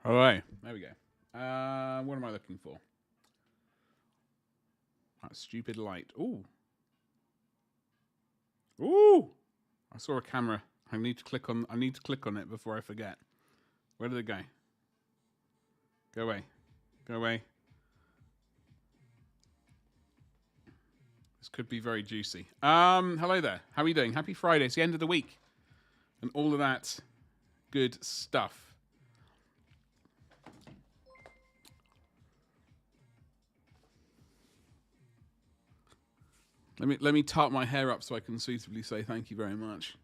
All right, there we go. What am I looking for? That stupid light. Ooh. Ooh. I saw a camera. I need to click on it before I forget. Where did it go? Go away. Go away. This could be very juicy. Hello there. How are you doing? Happy Friday. It's the end of the week. And all of that good stuff. Let me tart my hair up so I can suitably say thank you very much.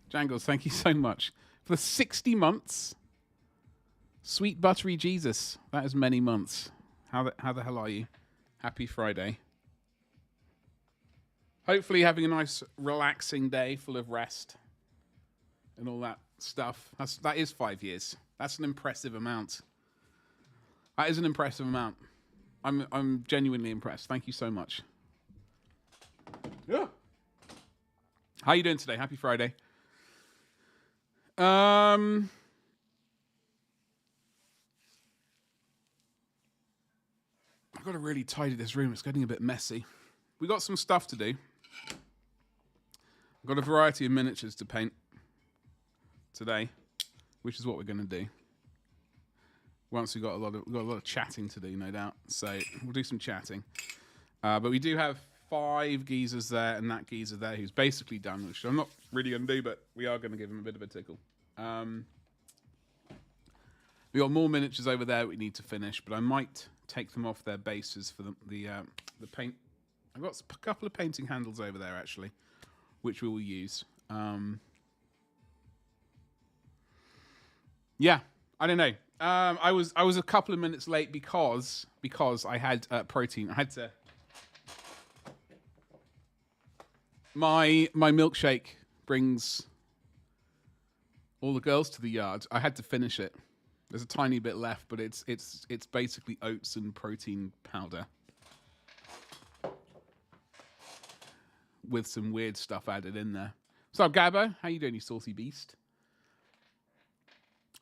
Jangles, thank you so much. For the 60 months. Sweet buttery Jesus. That is many months. How the hell are you? Happy Friday. Hopefully having a nice relaxing day full of rest and all that stuff. That is 5 years. That's an impressive amount. That is an impressive amount. I'm genuinely impressed. Thank you so much. Yeah. How you doing today? Happy Friday. I've got to really tidy this room. It's getting a bit messy. We got some stuff to do. I've got a variety of miniatures to paint today, which is what we're going to do. Once we've got a lot of chatting to do, no doubt. So we'll do some chatting. But we do have 5 geezers there and that geezer there who's basically done, which I'm not really going to do, but we are going to give him a bit of a tickle. We got more miniatures over there we need to finish, but I might take them off their bases for the paint. I've got a couple of painting handles over there actually, which we will use. Yeah, I don't know. I was a couple of minutes late because I had protein. I had to. My milkshake brings all the girls to the yard. I had to finish it. There's a tiny bit left, but it's basically oats and protein powder with some weird stuff added in there. What's up, Gabbo? How you doing, you salty beast?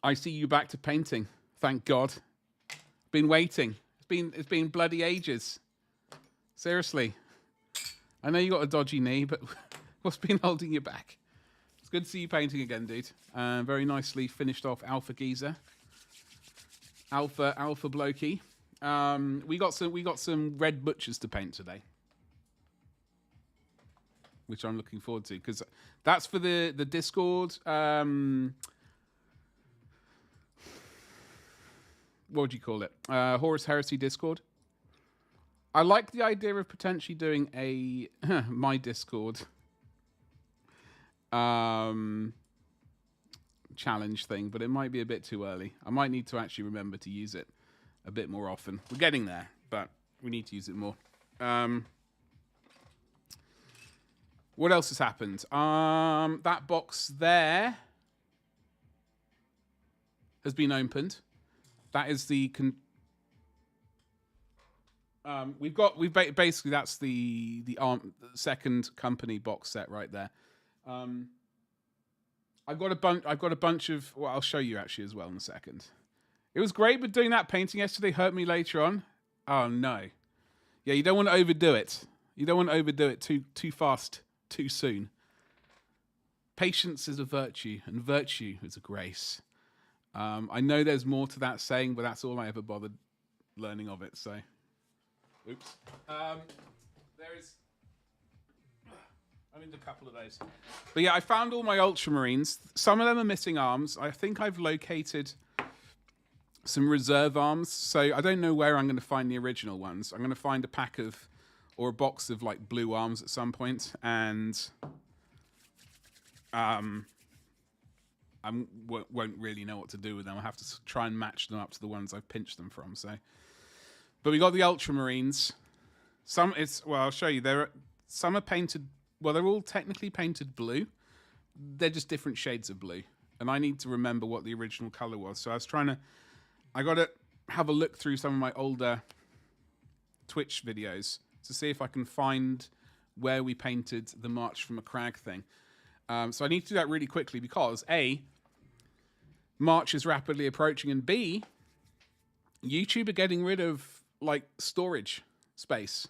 I see you back to painting. Thank God. Been waiting. It's been bloody ages. Seriously. I know you got a dodgy knee, but what's been holding you back? It's good to see you painting again, dude. Very nicely finished off Alpha Geezer. Alpha Blokey. We got some red butchers to paint today, which I'm looking forward to because that's for the Discord. What would you call it? Horus Heresy Discord. I like the idea of potentially doing a my Discord challenge thing, but it might be a bit too early. I might need to actually remember to use it a bit more often. We're getting there, but we need to use it more. What else has happened? That box there has been opened. That is the basically that's the second company box set right there. I've got a bunch of. Well, I'll show you actually as well in a second. It was great, but doing that painting yesterday hurt me later on. Oh no, yeah, you don't want to overdo it. You don't want to overdo it too fast, too soon. Patience is a virtue, and virtue is a grace. I know there's more to that saying, but that's all I ever bothered learning of it. So, oops. There is. I need a couple of those. But yeah, I found all my Ultramarines. Some of them are missing arms. I think I've located some reserve arms. So I don't know where I'm going to find the original ones. I'm going to find a pack of, or a box of like blue arms at some point, and I won't really know what to do with them. I'll have to try and match them up to the ones I've pinched them from. So, but we got the Ultramarines. I'll show you. Some are painted. Well, they're all technically painted blue. They're just different shades of blue. And I need to remember what the original color was. So I got to have a look through some of my older Twitch videos to see if I can find where we painted the March from a Crag thing. So I need to do that really quickly because A, March is rapidly approaching, and B, YouTube are getting rid of like storage space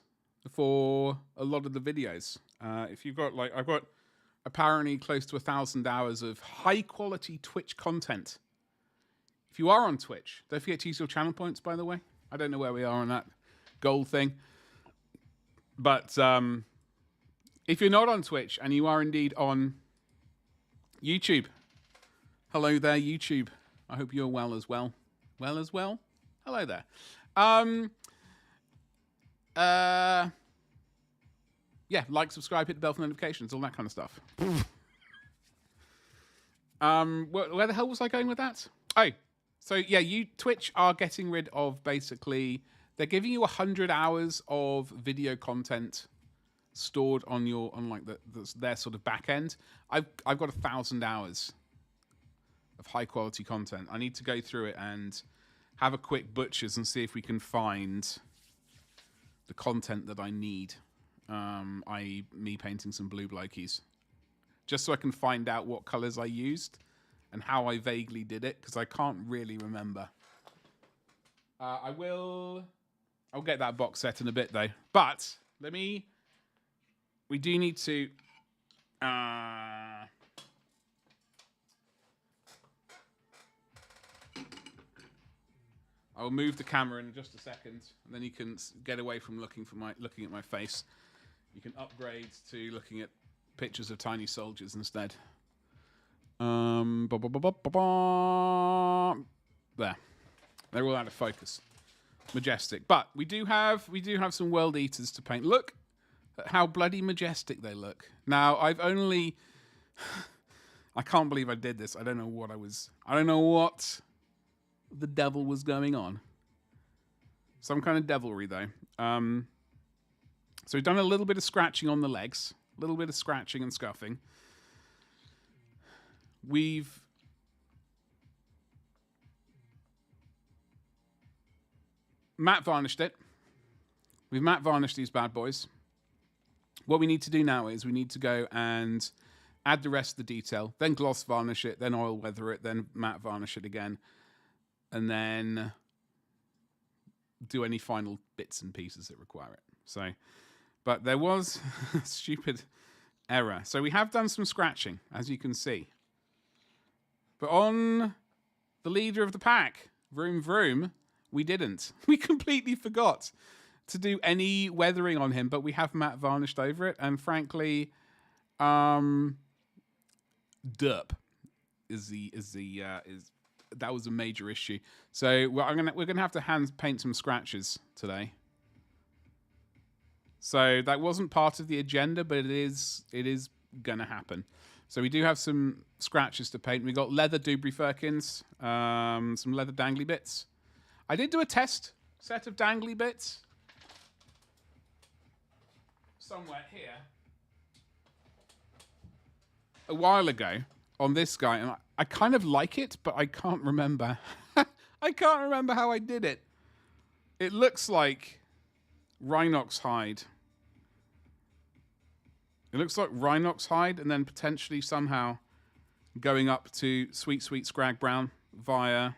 for a lot of the videos. If you've got I've got apparently close to 1,000 hours of high quality Twitch content. If you are on Twitch, don't forget to use your channel points, by the way. I don't know where we are on that gold thing. But if you're not on Twitch and you are indeed on YouTube, hello there, YouTube. I hope you're well as well. Well as well? Hello there. Yeah, like, subscribe, hit the bell for notifications, all that kind of stuff. Where the hell was I going with that? Oh, so yeah, Twitch are getting rid of basically, they're giving you 100 hours of video content stored on their sort of back end. I've got 1,000 hours of high quality content. I need to go through it and have a quick butchers and see if we can find the content that I need. I.e. me painting some blue blokies. Just so I can find out what colours I used and how I vaguely did it, because I can't really remember. I'll get that box set in a bit though. But we do need to I'll move the camera in just a second, and then you can get away from looking at my face. You can upgrade to looking at pictures of tiny soldiers instead. There. They're all out of focus. Majestic. But we do have some world eaters to paint. Look at how bloody majestic they look. Now, I can't believe I did this. I don't know what the devil was going on. Some kind of devilry, though. So we've done a little bit of scratching on the legs. A little bit of scratching and scuffing. We've matte varnished it. We've matte varnished these bad boys. What we need to do now is we need to go and add the rest of the detail, then gloss varnish it, then oil weather it, then matte varnish it again, and then do any final bits and pieces that require it. So, but there was a stupid error. So we have done some scratching, as you can see. But on the leader of the pack, Vroom Vroom, we didn't. We completely forgot to do any weathering on him, but we have matte varnished over it. And frankly, derp that was a major issue. So we're gonna have to hand paint some scratches today. So that wasn't part of the agenda, but it is gonna happen. So we do have some scratches to paint. We got leather Dubry Firkins, some leather dangly bits. I did do a test set of dangly bits somewhere here a while ago on this guy, and I kind of like it, but I can't remember. I can't remember how I did it. It looks like Rhinox hide. It looks like Rhinox hide, and then potentially somehow going up to Sweet Sweet Scrag Brown via,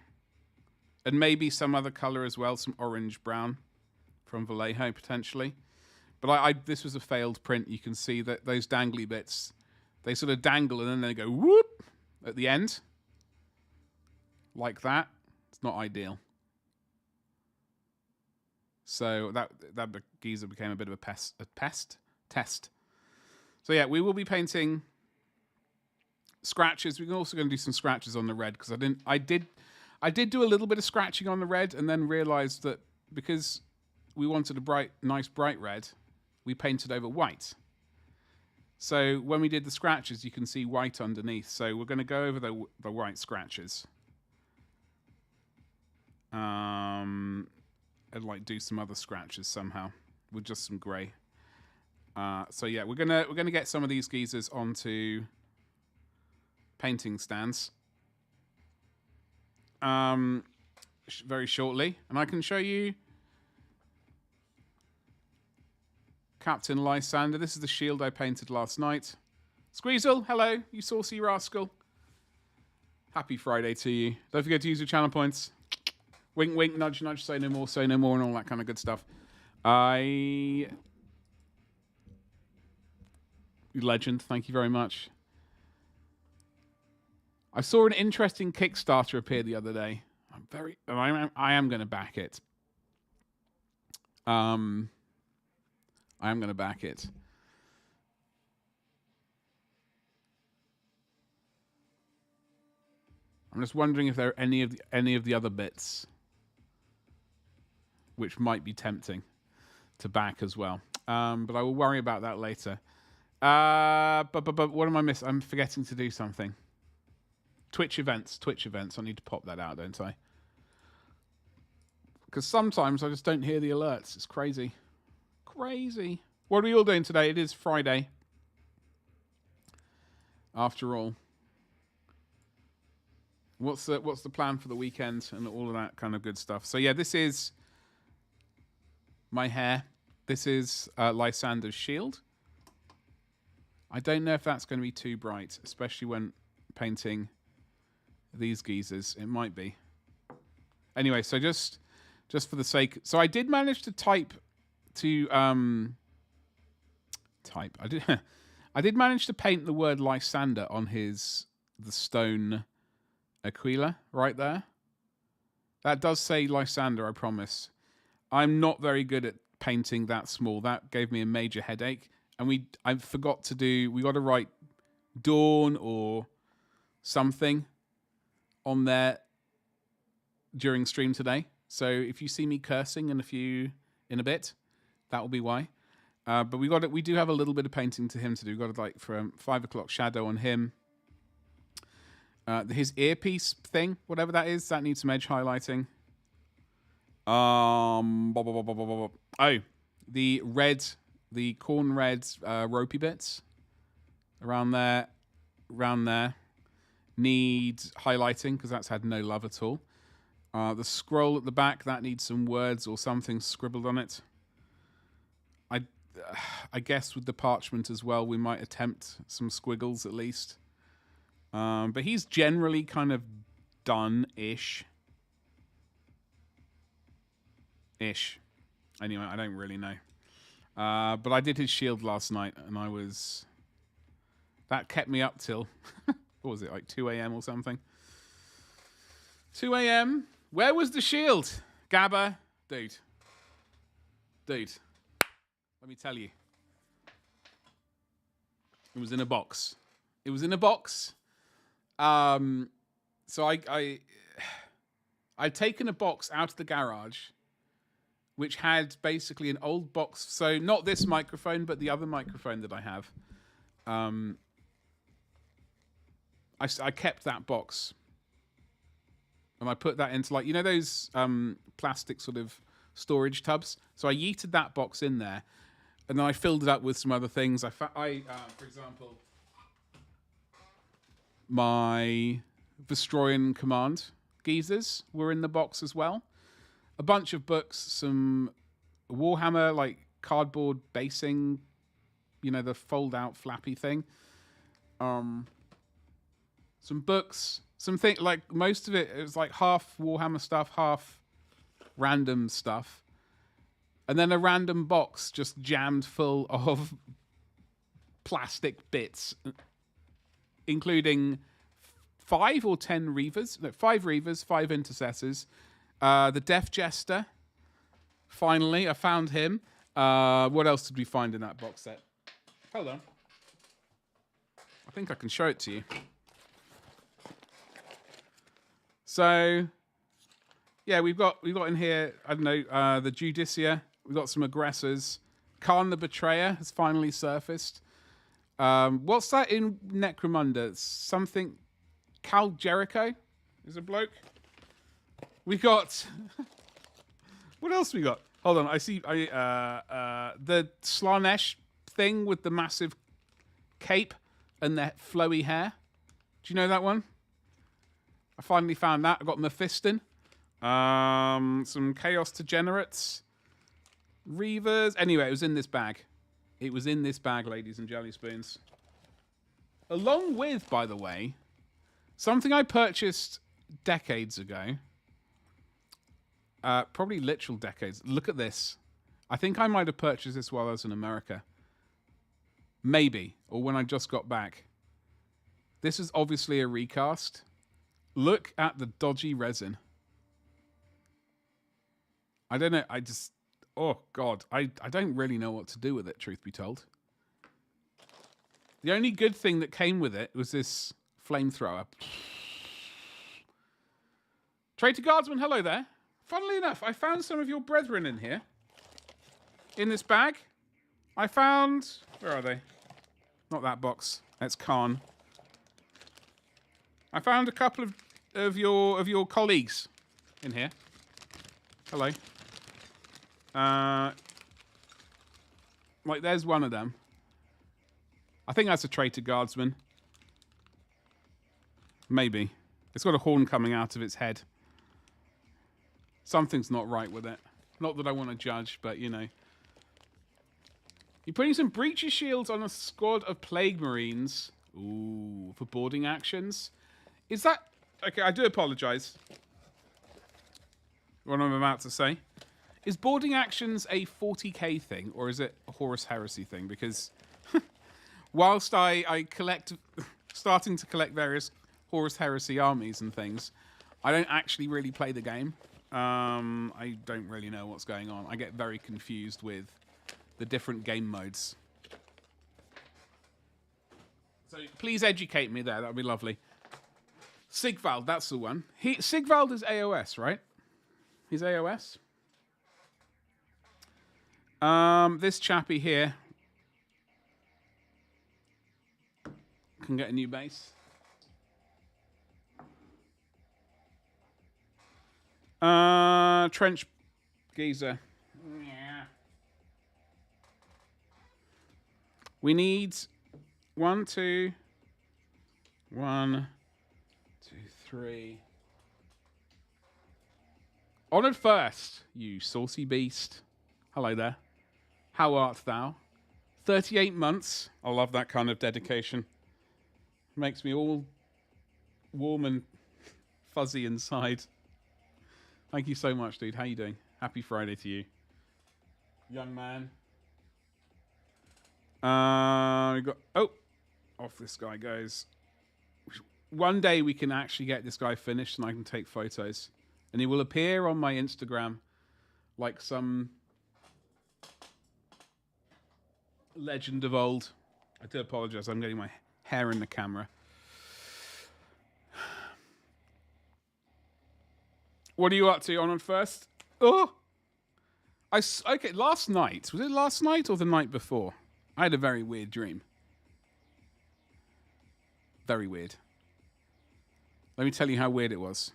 and maybe some other color as well, some orange brown from Vallejo potentially. But this was a failed print. You can see that those dangly bits, they sort of dangle and then they go whoop at the end. Like that. It's not ideal. So that geezer became a bit of a test. So yeah, we will be painting scratches. We're also going to do some scratches on the red, because I did do a little bit of scratching on the red, and then realized that because we wanted a nice bright red, we painted over white. So when we did the scratches, you can see white underneath. So we're going to go over the white scratches. And like do some other scratches somehow with just some grey. So yeah, we're gonna get some of these geezers onto painting stands very shortly, and I can show you Captain Lysander. This is the shield I painted last night. Squeezel, hello, you saucy rascal. Happy Friday to you. Don't forget to use your channel points. Wink, wink, nudge, nudge, say no more, and all that kind of good stuff. Legend, thank you very much. I saw an interesting Kickstarter appear the other day. I am going to back it. I am going to back it. I'm just wondering if there are any of the other bits which might be tempting to back as well. But I will worry about that later. But what am I missing? I'm forgetting to do something. Twitch events. I need to pop that out, don't I? Because sometimes I just don't hear the alerts. It's crazy. Crazy. What are we all doing today? It is Friday. After all. What's the plan for the weekend and all of that kind of good stuff? So yeah, this is my hair. This is Lysander's shield. I don't know if that's going to be too bright, especially when painting these geezers. It might be. Anyway, so just for the sake... So I did manage to type... I did manage to paint the word Lysander on the stone Aquila right there. That does say Lysander, I promise. I'm not very good at painting that small. That gave me a major headache. And I forgot to do... We got to write Dawn or something on there during stream today. So if you see me cursing in a bit, that will be why. But we do have a little bit of painting to him to do. We've got to like for 5 o'clock shadow on him. His earpiece thing, whatever that is, that needs some edge highlighting. The corn red ropey bits around there need highlighting because that's had no love at all. The scroll at the back, that needs some words or something scribbled on it. I guess with the parchment as well, we might attempt some squiggles at least. But he's generally kind of done-ish. Anyway, I don't really know. But I did his shield last night, and that kept me up till, what was it, like 2 a.m. or something? 2 a.m.? Where was the shield? Gabba? Dude, let me tell you. It was in a box. So I'd taken a box out of the garage, which had basically an old box. So not this microphone, but the other microphone that I have. I kept that box. And I put that into like, you know those plastic sort of storage tubs? So I yeeted that box in there. And then I filled it up with some other things. For example, my Vestroyan Command geezers were in the box as well. A bunch of books, some Warhammer, like cardboard basing, you know, the fold-out flappy thing. Some books, something like most of it was like half Warhammer stuff, half random stuff. And then a random box just jammed full of plastic bits, including 5 or 10 Reavers. No, 5 Reavers, 5 Intercessors. The Death Jester. Finally, I found him. What else did we find in that box set? Hold on. I think I can show it to you. So, yeah, we've got in here, I don't know, the Judicia. We've got some aggressors. Khan the Betrayer has finally surfaced. What's that in Necromunda? It's something... Cal Jericho is a bloke. We got... What else we got? Hold on, I see... the Slanesh thing with the massive cape and the flowy hair. Do you know that one? I finally found that. I got Mephiston. Some Chaos Degenerates. Reavers. Anyway, it was in this bag. It was in this bag, ladies and jelly spoons. Along with, by the way, something I purchased decades ago. Probably literal decades. Look at this. I think I might have purchased this while I was in America. Maybe. Or when I just got back. This is obviously a recast. Look at the dodgy resin. I don't know. Oh, God. I don't really know what to do with it, truth be told. The only good thing that came with it was this flamethrower. Traitor Guardsman, hello there. Funnily enough, I found some of your brethren in here. In this bag. I found... Where are they? Not that box. That's Khan. I found a couple of your colleagues in here. Hello. Like, there's one of them. I think that's a traitor guardsman. Maybe. It's got a horn coming out of its head. Something's not right with it. Not that I want to judge, but, you know. You're putting some breacher shields on a squad of plague marines. Ooh, for boarding actions. Is that... Okay, I do apologise. What I'm about to say. Is boarding actions a 40k thing, or is it a Horus Heresy thing? Because whilst I collect... starting to collect various Horus Heresy armies and things, I don't actually really play the game. I don't really know what's going on. I get very confused with the different game modes. So please educate me there. That would be lovely. Sigvald, that's the one. Sigvald is AOS, right? He's AOS. This chappy here can get a new base. Trench geezer. Yeah. We need 1, 2, 1, 2, 3. Honoured first, you saucy beast. Hello there. How art thou? 38 months. I love that kind of dedication. Makes me all warm and fuzzy inside. Thank you so much, dude. How you doing? Happy Friday to you. Young man. We got... Oh! Off this guy goes. One day we can actually get this guy finished and I can take photos. And he will appear on my Instagram like some legend of old. I do apologize. I'm getting my hair in the camera. What are you up to, on first? Oh! Okay, last night. Was it last night or the night before? I had a very weird dream. Very weird. Let me tell you how weird it was.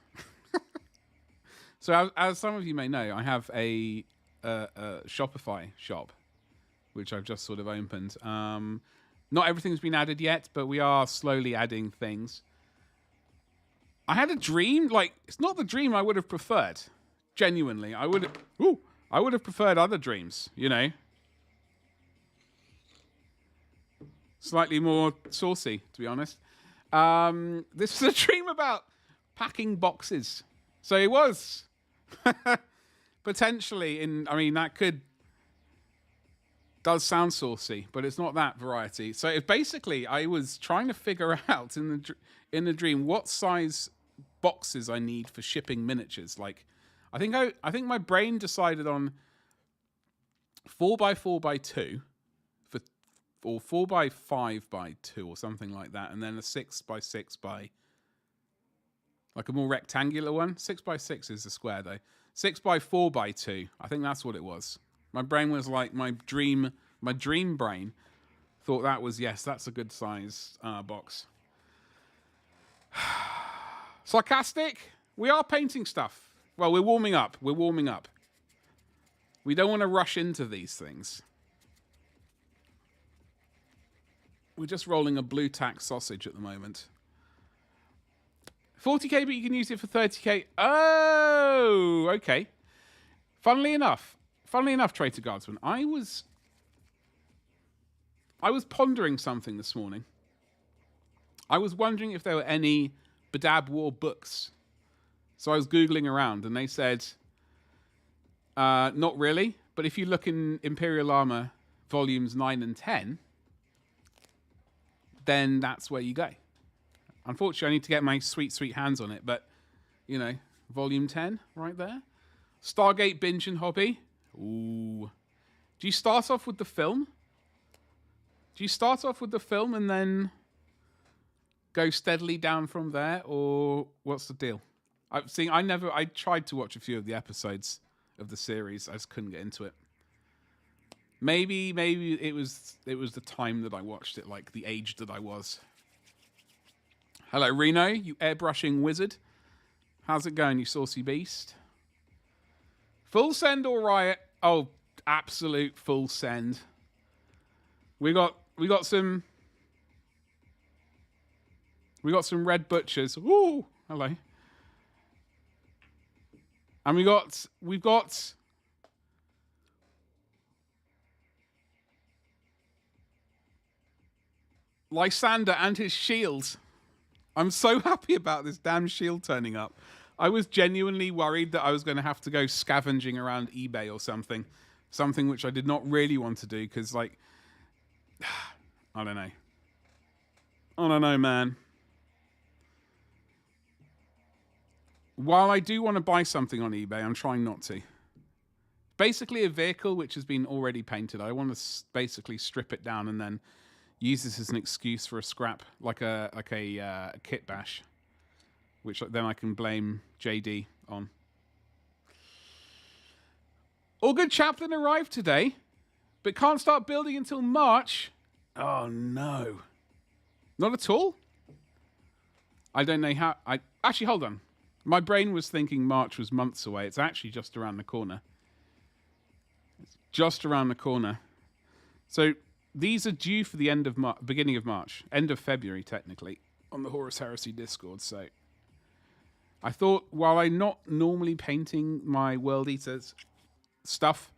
So, as some of you may know, I have a Shopify shop, which I've just sort of opened. Not everything's been added yet, but we are slowly adding things. I had a dream, like, it's not the dream I would have preferred. Genuinely, I would have preferred other dreams, you know. Slightly more saucy, to be honest. This was a dream about packing boxes. So it was potentially does sound saucy, but it's not that variety. So basically, I was trying to figure out in the dream what size boxes I need for shipping miniatures. Like, I think my brain decided on 4x4x2 or 4x5x2 or something like that, and then a 6x6 by like a more rectangular one. 6x6 is a square though. 6x4x2. I think that's what it was. My brain was like my dream brain thought that was, yes, that's a good size box. Sarcastic? We are painting stuff. Well, we're warming up. We don't want to rush into these things. We're just rolling a blue tack sausage at the moment. 40k, but you can use it for 30k. Oh, okay. Funnily enough, Traitor Guardsman, I was pondering something this morning. I was wondering if there were any Badab War books. So I was Googling around, and they said, not really. But if you look in Imperial Armor volumes 9 and 10, then that's where you go. Unfortunately, I need to get my sweet, sweet hands on it. But, you know, volume 10 right there. Stargate Binge and Hobby. Ooh. Do you start off with the film? Do you start off with the film and then go steadily down from there? Or what's the deal? I tried to watch a few of the episodes of the series. I just couldn't get into it. Maybe it was the time that I watched it, like the age that I was. Hello, Reno, you airbrushing wizard. How's it going, you saucy beast? Full send or riot? Oh, absolute full send. We got some red butchers. Ooh, hello. And we've got Lysander and his shield. I'm so happy about this damn shield turning up. I was genuinely worried that I was going to have to go scavenging around eBay or something. Something which I did not really want to do because, like, I don't know, man. While I do want to buy something on eBay, I'm trying not to. Basically a vehicle which has been already painted. I want to basically strip it down and then use this as an excuse for a scrap, like a kit bash, which then I can blame JD on. All Good Chaplain arrived today, but can't start building until March. Oh no. Not at all? I don't know how... Actually, hold on. My brain was thinking March was months away. It's actually just around the corner. It's just around the corner. So these are due for the end of beginning of March. End of February, technically, on the Horus Heresy Discord. So I thought, while I'm not normally painting my World Eaters stuff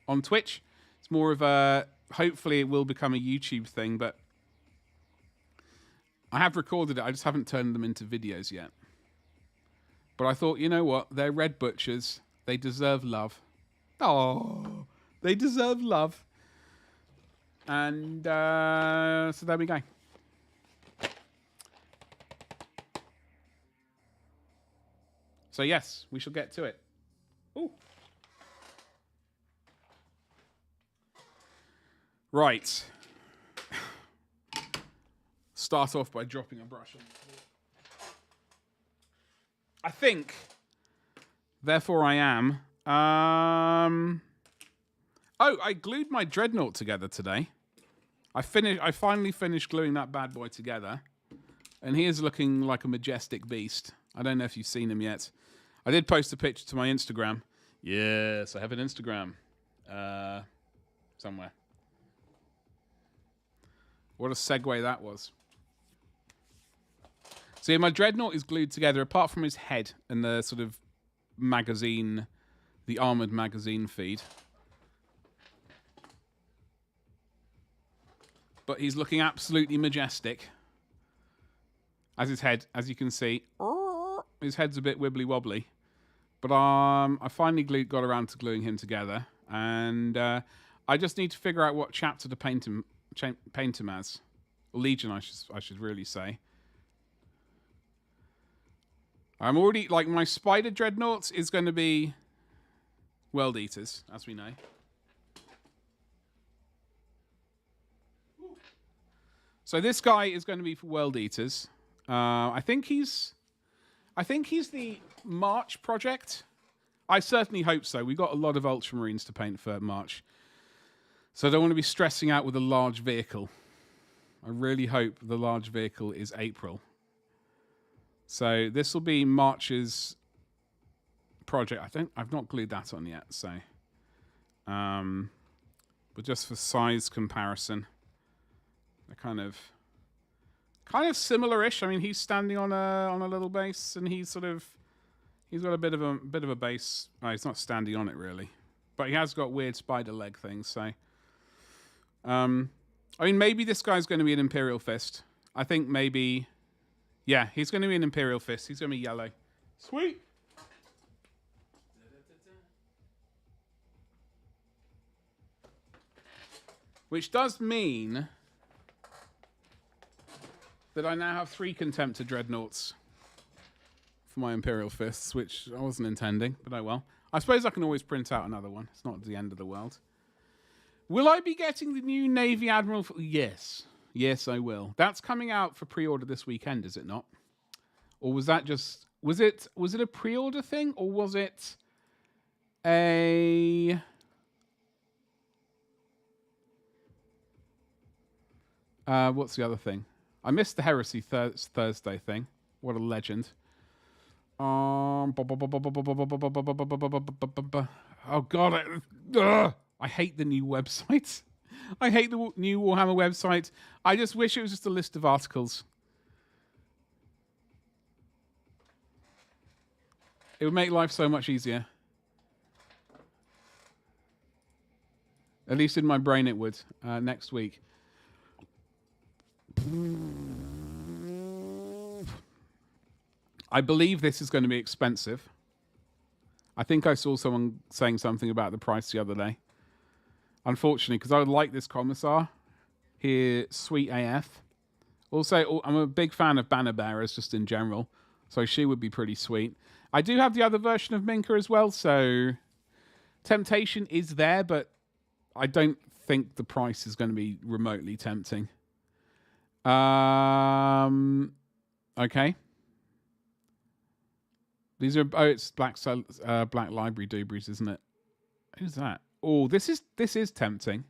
on Twitch, it's more of a... Hopefully it will become a YouTube thing, but I have recorded it. I just haven't turned them into videos yet. But I thought, you know what? They're red butchers. They deserve love. Oh, they deserve love. And so there we go. So yes, we shall get to it. Ooh. Right. Start off by dropping a brush on the floor. I think, therefore I am. Oh, I glued my dreadnought together today. I finally finished gluing that bad boy together. And he is looking like a majestic beast. I don't know if you've seen him yet. I did post a picture to my Instagram. Yes, I have an Instagram. Somewhere. What a segue that was. So yeah, my dreadnought is glued together, apart from his head and the sort of magazine, the armored magazine feed. But he's looking absolutely majestic. As his head, as you can see, his head's a bit wibbly wobbly. But I finally got around to gluing him together, and I just need to figure out what chapter to paint him as, or Legion, I should really say. I'm already, like, my spider dreadnoughts is going to be World Eaters, as we know. So this guy is going to be for World Eaters. I think he's the March project. I certainly hope so. We've got a lot of Ultramarines to paint for March. So I don't want to be stressing out with a large vehicle. I really hope the large vehicle is April. So this will be March's project. I've not glued that on yet, so but just for size comparison, they're kind of similar-ish. I mean, he's standing on a little base, and he's got a bit of a base. Oh, he's not standing on it really, but he has got weird spider leg things. So I mean, maybe this guy's going to be an Imperial Fist. I think maybe... Yeah, he's going to be an Imperial Fist. He's going to be yellow. Sweet. Which does mean that I now have 3 Contemptor Dreadnoughts for my Imperial Fists, which I wasn't intending, but oh well. I suppose I can always print out another one. It's not the end of the world. Will I be getting the new Navy Admiral? Yes. Yes, I will. That's coming out for pre-order this weekend, is it not? Or was that just... Was it a pre-order thing? Or was it a... what's the other thing? I missed the Heresy Thursday thing. What a legend. Oh God. I hate the new website. I hate the new Warhammer website. I just wish it was just a list of articles. It would make life so much easier. At least in my brain it would. Next week. I believe this is going to be expensive. I think I saw someone saying something about the price the other day. Unfortunately, because I would like this Commissar. Here, sweet AF. Also, I'm a big fan of Banner Bearers just in general. So she would be pretty sweet. I do have the other version of Minka as well. So temptation is there, but I don't think the price is going to be remotely tempting. Okay. These are it's Black Library Doobries, isn't it? Who's that? Oh, this is tempting.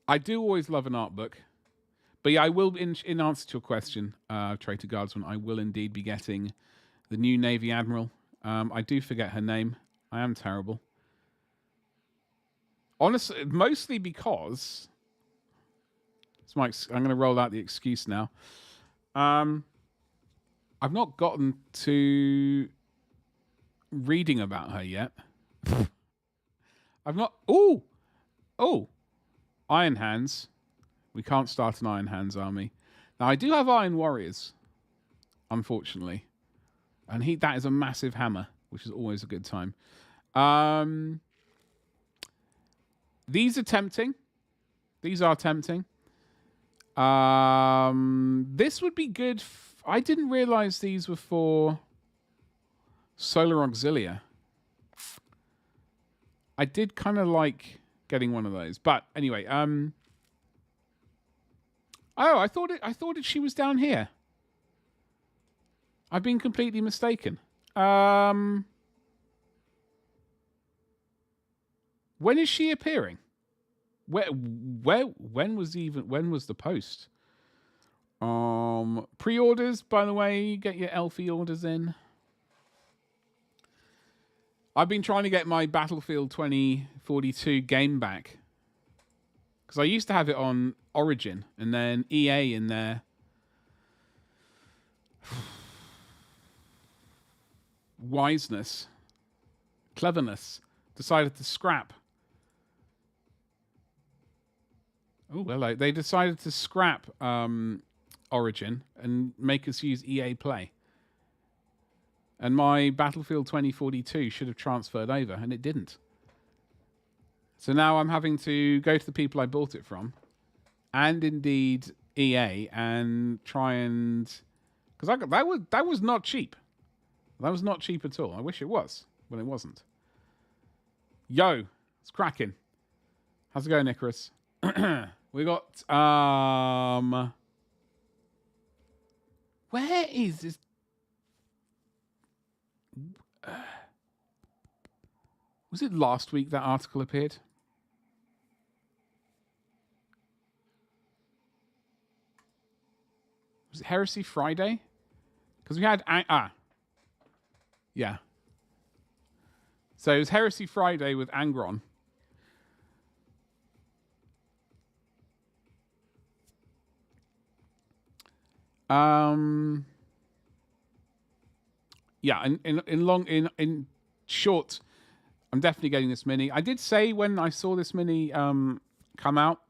I do always love an art book, but yeah, I will in answer to your question, Traitor Guardsman, I will indeed be getting the new Navy Admiral. I do forget her name. I am terrible. Honestly, mostly because I'm going to roll out the excuse now. I've not gotten to reading about her yet. I've not... Oh! Iron Hands. We can't start an Iron Hands army. Now, I do have Iron Warriors, unfortunately. And that is a massive hammer, which is always a good time. These are tempting. These are tempting. This would be good. I didn't realize these were for Solar Auxilia. I did kind of like getting one of those, but anyway. Oh, I thought she was down here. I've been completely mistaken. When is she appearing? When was the post? Pre-orders, by the way, get your Elfie orders in. I've been trying to get my Battlefield 2042 game back. Because I used to have it on Origin, and then EA in their wiseness, cleverness, decided to scrap. Oh, well, they decided to scrap Origin and make us use EA Play. And my Battlefield 2042 should have transferred over, and it didn't. So now I'm having to go to the people I bought it from, and indeed EA, and try and... Because that was not cheap. That was not cheap at all. I wish it was, but it wasn't. Yo, it's cracking. How's it going, Icarus? We got... Where is this... was it last week that article appeared? Was it Heresy Friday? Because we had... yeah. So it was Heresy Friday with Angron. Yeah, in short, I'm definitely getting this mini. I did say when I saw this mini come out,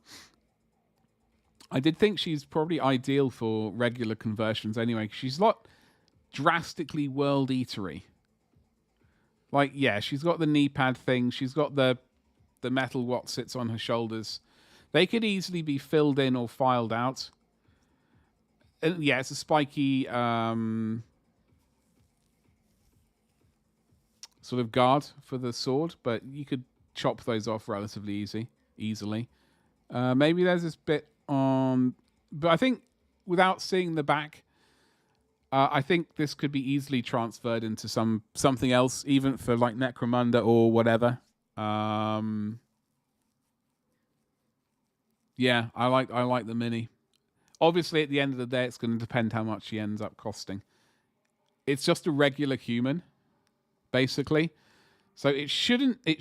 I did think she's probably ideal for regular conversions anyway. 'Cause she's not drastically world eatery. Like, yeah, she's got the knee pad thing. She's got the metal what sits on her shoulders. They could easily be filled in or filed out. And yeah, it's a spiky sort of guard for the sword, but you could chop those off relatively easily. Maybe there's this bit on, but I think without seeing the back, I think this could be easily transferred into something else, even for like Necromunda or whatever. Yeah, I like the mini. Obviously, at the end of the day, it's going to depend how much she ends up costing. It's just a regular human, basically. So it shouldn't be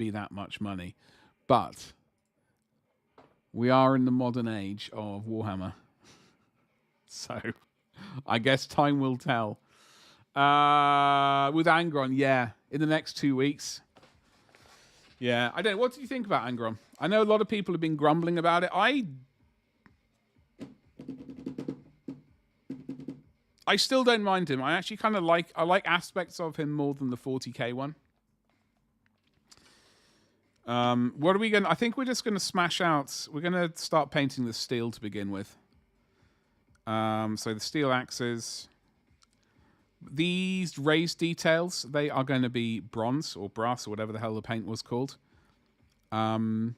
that much money. But we are in the modern age of Warhammer. So I guess time will tell. With Angron, yeah, in the next 2 weeks. Yeah, I don't know. What do you think about Angron? I know a lot of people have been grumbling about it. I still don't mind him. I actually kind of like aspects of him more than the 40k one. What are we going to... I think we're just going to smash out... We're going to start painting the steel to begin with. So the steel axes. These raised details, they are going to be bronze or brass or whatever the hell the paint was called. The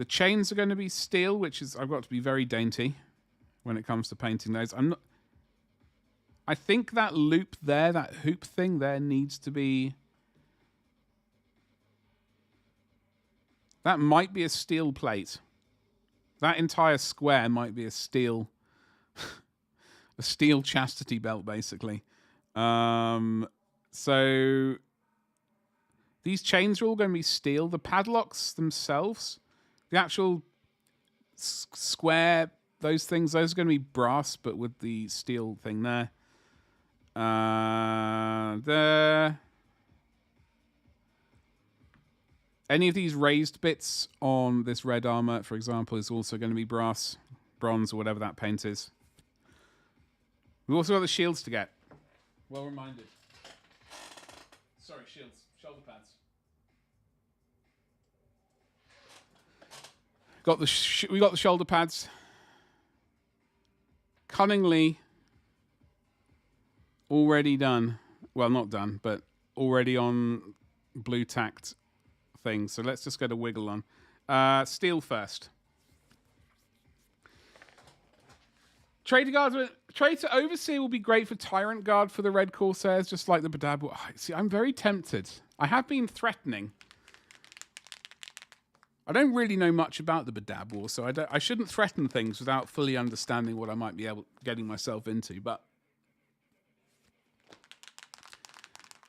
chains are going to be steel, which is... I've got to be very dainty when it comes to painting those. I think that loop there, that hoop thing there needs to be... That might be a steel plate. That entire square might be a steel... a steel chastity belt, basically. So... These chains are all going to be steel. The padlocks themselves, the actual square... Those things, those are going to be brass, but with the steel thing there. Any of these raised bits on this red armor, for example, is also going to be brass, bronze, or whatever that paint is. We've also got the shields to get. Well reminded. Sorry, shields. Shoulder pads. We got the shoulder pads. Cunningly already done. Well, not done, but already on blue tacked things. So let's just go to wiggle on. Steel first. Traitor Overseer will be great for Tyrant Guard for the Red Corsairs, just like the Badab. See, I'm very tempted. I have been threatening. I don't really know much about the Badab War, so I shouldn't threaten things without fully understanding what I might be getting myself into. But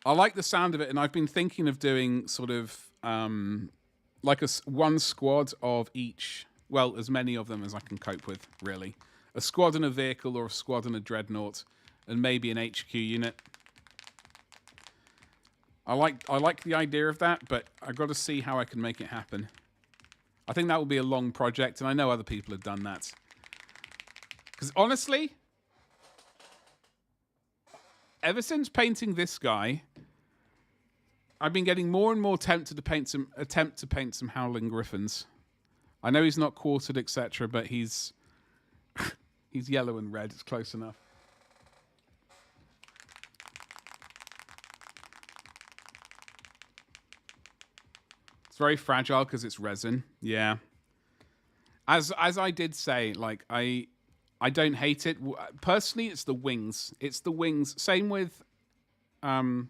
I like the sound of it, and I've been thinking of doing sort of like one squad of each. Well, as many of them as I can cope with, really. A squad and a vehicle, or a squad and a dreadnought, and maybe an HQ unit. I like the idea of that, but I've got to see how I can make it happen. I think that will be a long project, and I know other people have done that. Because honestly, ever since painting this guy, I've been getting more and more tempted to attempt to paint some Howling Griffins. I know he's not quartered, etc., but he's he's yellow and red. It's close enough. It's very fragile because it's resin. Yeah. As I did say, like I don't hate it. Personally, it's the wings. It's the wings. Same with Fulgrim.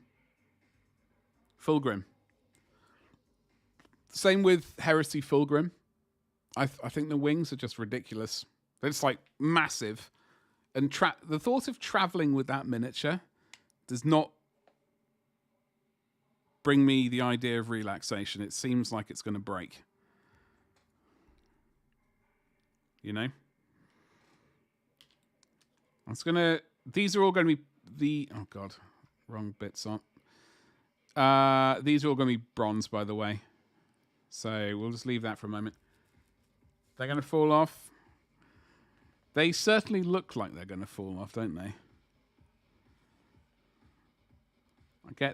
Same with Heresy Fulgrim. I think the wings are just ridiculous. It's like massive. And the thought of traveling with that miniature does not bring me the idea of relaxation. It seems like it's going to break. You know? These are all going to be oh God, wrong bits on. These are all going to be bronze, by the way. So we'll just leave that for a moment. They're going to fall off. They certainly look like they're going to fall off, don't they?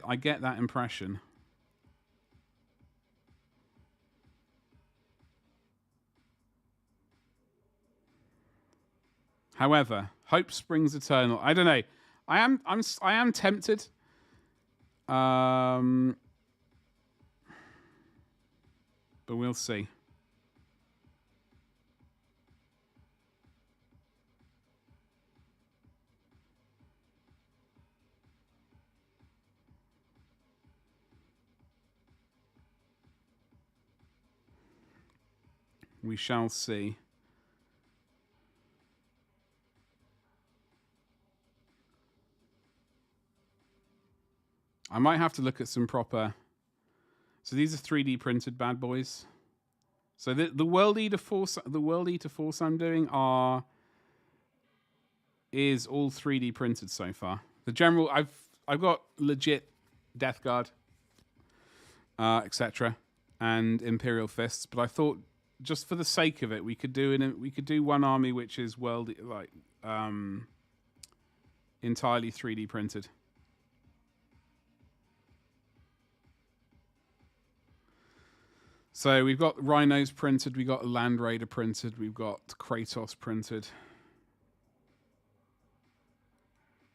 I get that impression. However, hope springs eternal. I don't know. I am tempted. But we'll see. We shall see. I might have to look at some proper. So these are 3D printed bad boys. So the World Eater Force I'm doing is all 3D printed so far. The general I've got legit Death Guard, etc. and Imperial Fists, but I thought just for the sake of it, we could do one army which is entirely 3D printed. So we've got Rhinos printed, we've got Land Raider printed, we've got Kratos printed.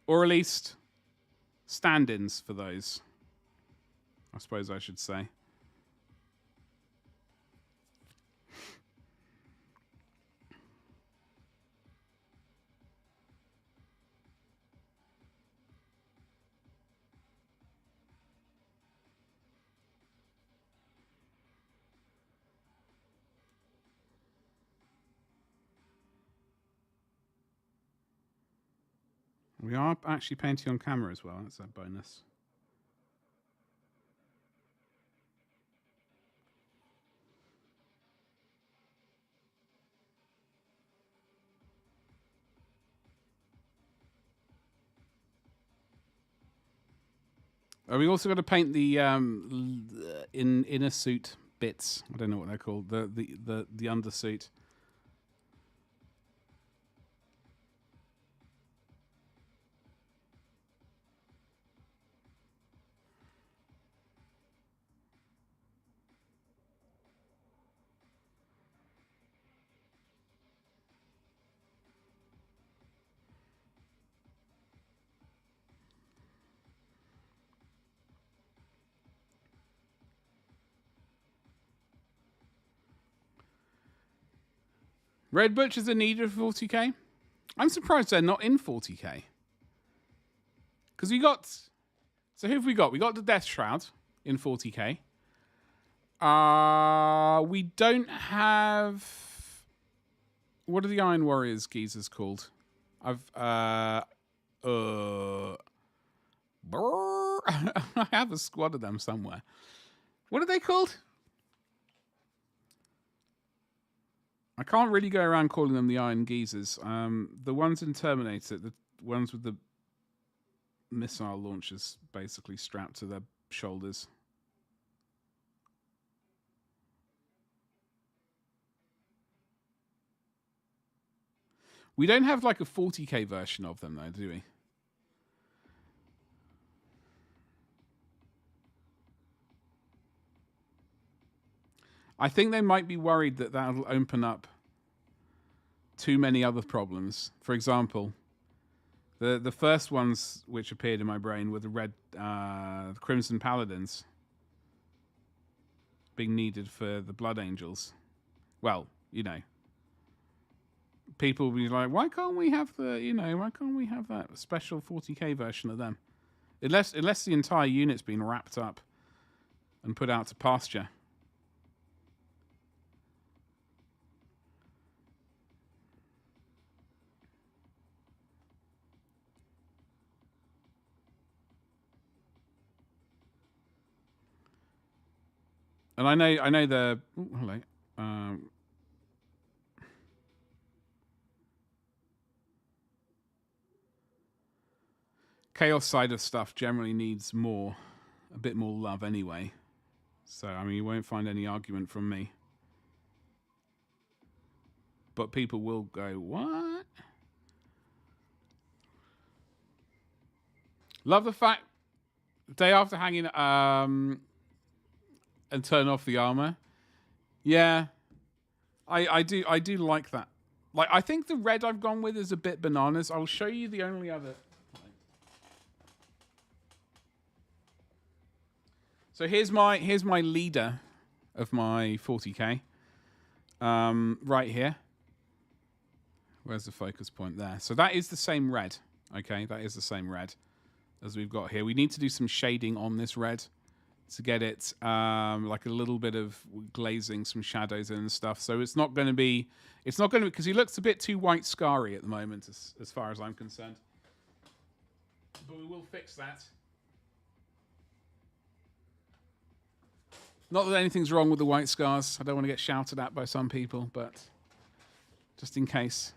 Or at least stand-ins for those, I suppose I should say. We are actually painting on camera as well. That's a bonus. We also got to paint the inner suit bits. I don't know what they're called. The undersuit. Red Butchers are needed for 40k. I'm surprised they're not in 40k. Because we got... So who have we got? We got the Death Shroud in 40k. We don't have... What are the Iron Warriors geezers called? I have a squad of them somewhere. What are they called? I can't really go around calling them the Iron Geezers. The ones in Terminator, the ones with the missile launchers basically strapped to their shoulders. We don't have like a 40k version of them though, do we? I think they might be worried that that'll open up too many other problems. For example, the first ones which appeared in my brain were the red Crimson Paladins being needed for the Blood Angels. Well, you know, people will be like, why can't we have that special 40k version of them? Unless the entire unit's been wrapped up and put out to pasture. And I know the... Ooh, hello. Chaos side of stuff generally needs a bit more love anyway. So, I mean, you won't find any argument from me. but people will go, what? Love the fact, day after hanging and turn off the armor. Yeah, I do like that. Like, I think the red I've gone with is a bit bananas. I'll show you the only other. So here's my leader of my 40k. Right here. Where's the focus point there? So that is the same red. Okay, that is the same red as we've got here. We need to do some shading on this red to get it like a little bit of glazing, some shadows in and stuff. So it's not going to be, because he looks a bit too white scarry at the moment as far as I'm concerned. But we will fix that. Not that anything's wrong with the white scars. I don't want to get shouted at by some people, but just in case.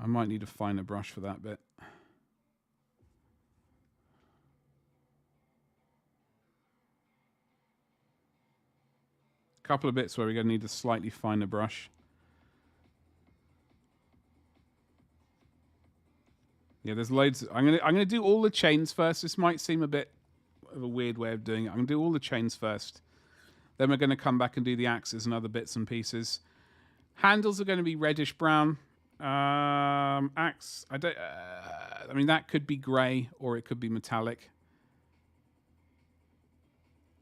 I might need a finer brush for that bit. A couple of bits where we're going to need a slightly finer brush. Yeah, there's loads. I'm gonna do all the chains first. This might seem a bit of a weird way of doing it. I'm gonna do all the chains first. Then we're gonna come back and do the axes and other bits and pieces. Handles are going to be reddish brown. Axe, I don't. I mean, that could be grey or it could be metallic.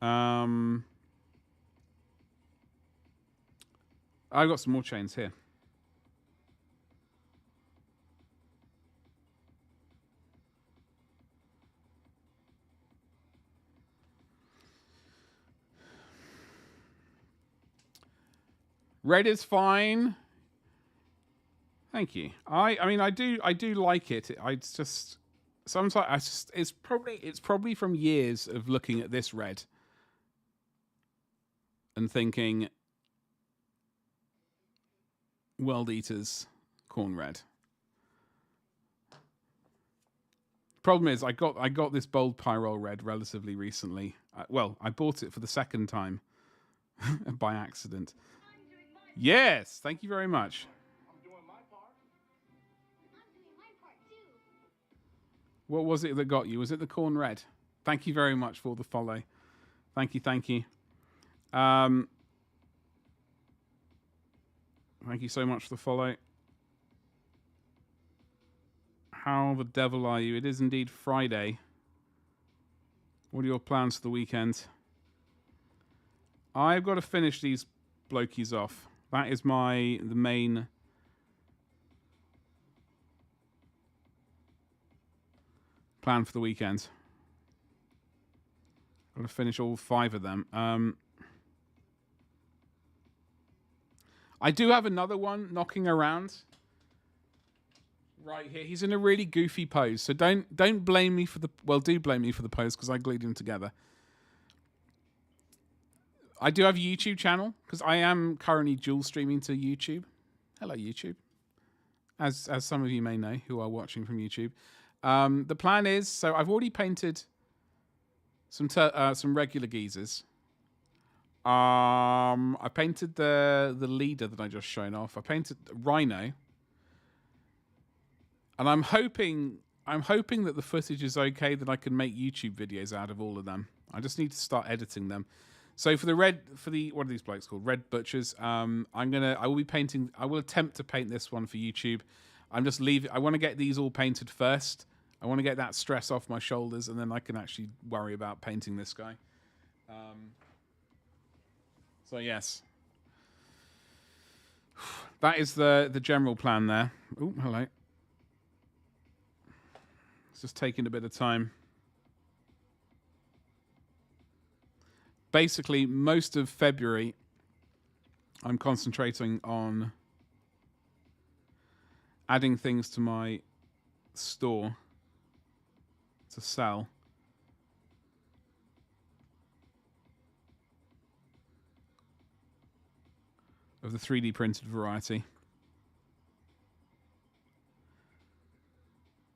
I've got some more chains here. Red is fine. Thank you. I mean, I do like it. It's just sometimes it's probably from years of looking at this red and thinking, World Eaters, corn red. Problem is, I got this bold Pyrol red relatively recently. Well, I bought it for the second time by accident. Yes, thank you very much. I'm doing my part. I'm doing my part too. What was it that got you? Was it the corn red? Thank you very much for the follow. Thank you, thank you. Thank you so much for the follow. How the devil are you? It is indeed Friday. What are your plans for the weekend? I've got to finish these blokies off. That is the main plan for the weekend. Got to finish all 5 of them. I do have another one knocking around right here. He's in a really goofy pose, so don't blame me for the do blame me for the pose because I glued him together. I do have a YouTube channel because I am currently dual streaming to YouTube. Hello, YouTube. As some of you may know who are watching from YouTube. The plan is, so I've already painted some regular geezers. I painted the leader that I just shown off. I painted Rhino. And I'm hoping that the footage is okay, that I can make YouTube videos out of all of them. I just need to start editing them. So for what are these blokes called? Red Butchers. I will attempt to paint this one for YouTube. I want to get these all painted first. I want to get that stress off my shoulders, and then I can actually worry about painting this guy. So yes, that is the general plan there. Oh, hello. It's just taking a bit of time. Basically, most of February, I'm concentrating on adding things to my store to sell. Of the 3D printed variety.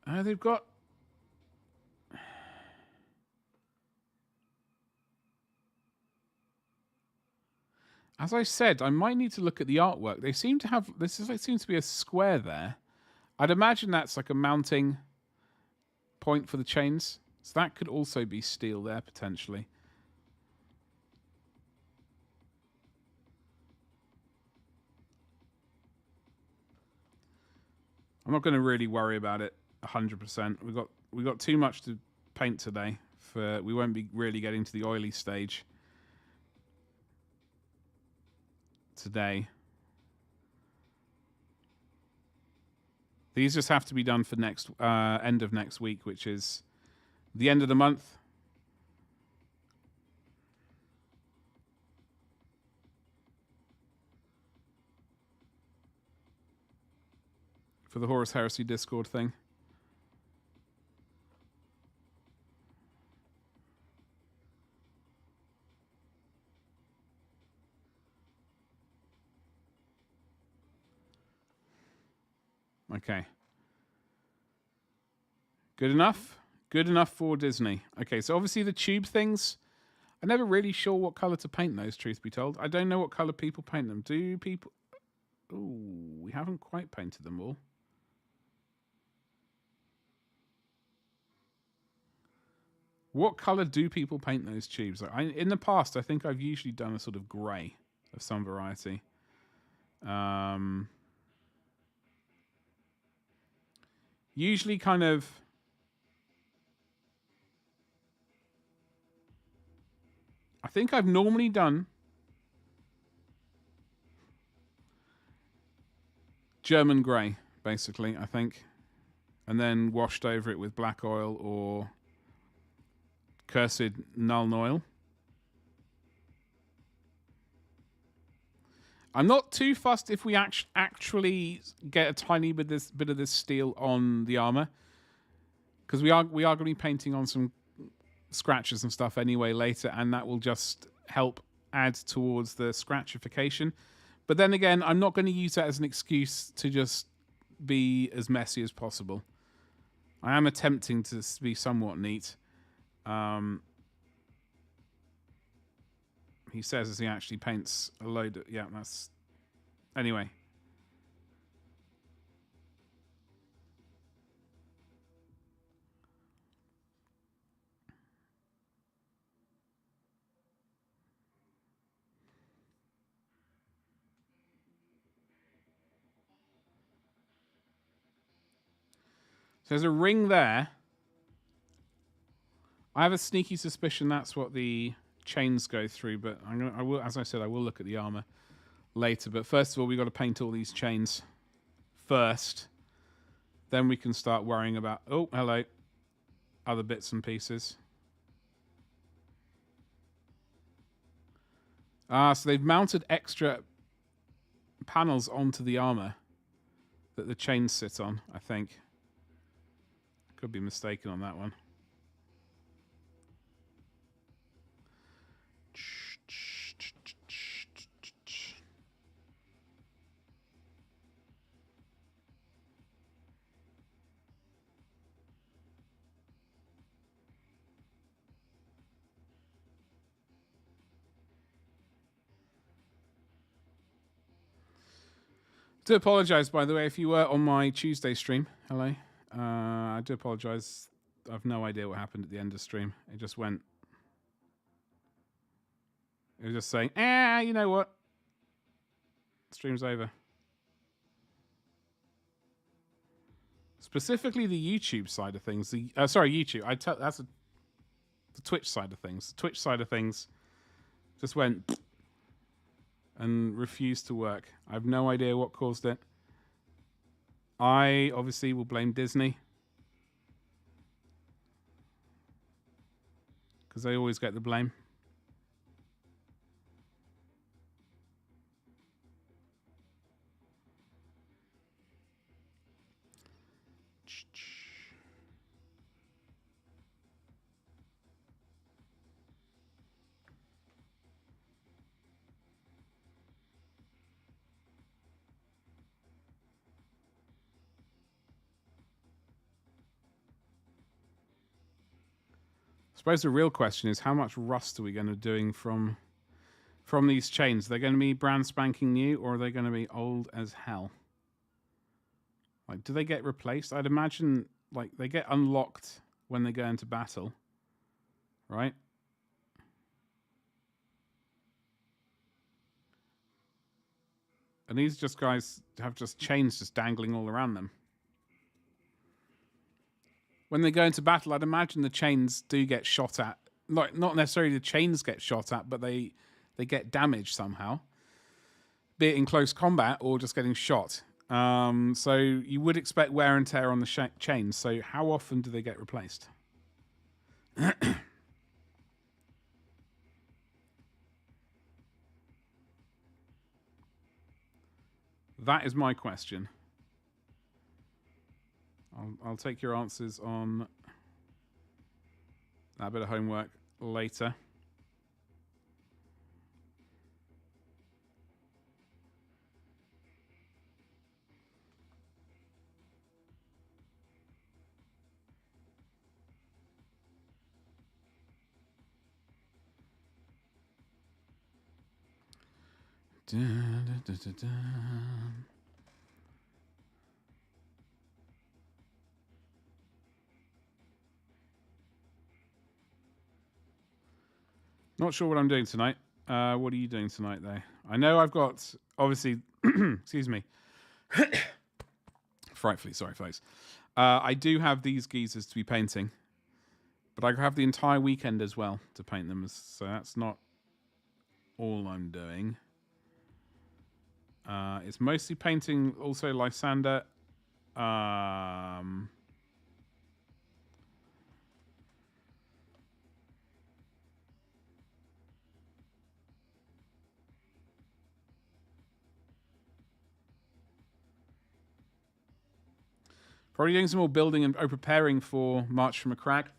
They've got As I said, I might need to look at the artwork. They seem to have seems to be a square there. I'd imagine that's like a mounting point for the chains. So that could also be steel there potentially. I'm not going to really worry about it 100%. We got too much to paint today. We won't be really getting to the oily stage today. These just have to be done for next end of next week, which is the end of the month. For the Horus Heresy Discord thing. Okay. Good enough? Good enough for Disney. Okay, so obviously the tube things, I'm never really sure what colour to paint those, truth be told. I don't know what colour people paint them. Do people... Ooh, we haven't quite painted them all. What colour do people paint those tubes? In the past, I think I've usually done a sort of grey of some variety. Usually kind of... I think I've normally done German grey, basically, I think. And then washed over it with black oil or cursed Nuln oil. I'm not too fussed if we actually get a tiny bit of this steel on the armor, because we are going to be painting on some scratches and stuff anyway later, and that will just help add towards the scratchification. But then again, I'm not going to use that as an excuse to just be as messy as possible. I am attempting to be somewhat neat. He says as he actually paints a load of... Yeah, that's... Anyway. So there's a ring there. I have a sneaky suspicion that's what the chains go through, but I will, as I said, I will look at the armor later. But first of all, we've got to paint all these chains first. Then we can start worrying about, oh, hello, other bits and pieces. So they've mounted extra panels onto the armor that the chains sit on, I think. Could be mistaken on that one. Do apologise, by the way, if you were on my Tuesday stream. Hello. I do apologise. I've no idea what happened at the end of the stream. It just went... It was just saying, you know what? Stream's over. Specifically the YouTube side of things. YouTube. That's the Twitch side of things. The Twitch side of things just went... and refused to work. I have no idea what caused it. I obviously will blame Disney, because they always get the blame. I suppose the real question is, how much rust are we going to be doing from from these chains? They're going to be brand spanking new, or are they going to be old as hell? Like, do they get replaced? I'd imagine, like, they get unlocked when they go into battle, right? And these just guys have just chains just dangling all around them. When they go into battle, I'd imagine the chains do get shot at. Like, not necessarily the chains get shot at, but they get damaged somehow. Be it in close combat or just getting shot. So you would expect wear and tear on the chains. So how often do they get replaced? That is my question. I'll take your answers on that bit of homework later. Dun, dun, dun, dun, dun. Not sure what I'm doing tonight. What are you doing tonight, though? I know I've got, obviously, excuse me. Frightfully sorry, folks. I do have these geezers to be painting, but I have the entire weekend as well to paint them, so that's not all I'm doing. It's mostly painting, also Lysander. Probably doing some more building and preparing for March from a Crack.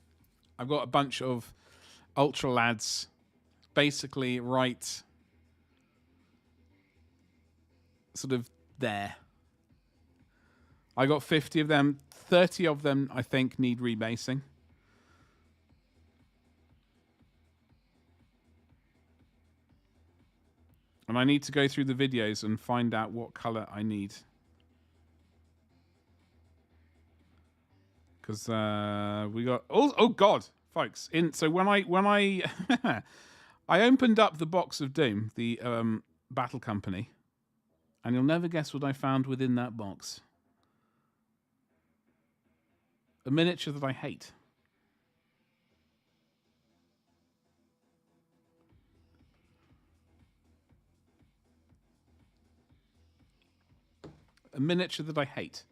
I've got a bunch of Ultra lads basically right sort of there. I got 50 of them. 30 of them, I think, need rebasing. And I need to go through the videos and find out what color I need. Because we got oh god, folks! So when I I opened up the box of Doom, the Battle Company, and you'll never guess what I found within that box. A miniature that I hate. A miniature that I hate.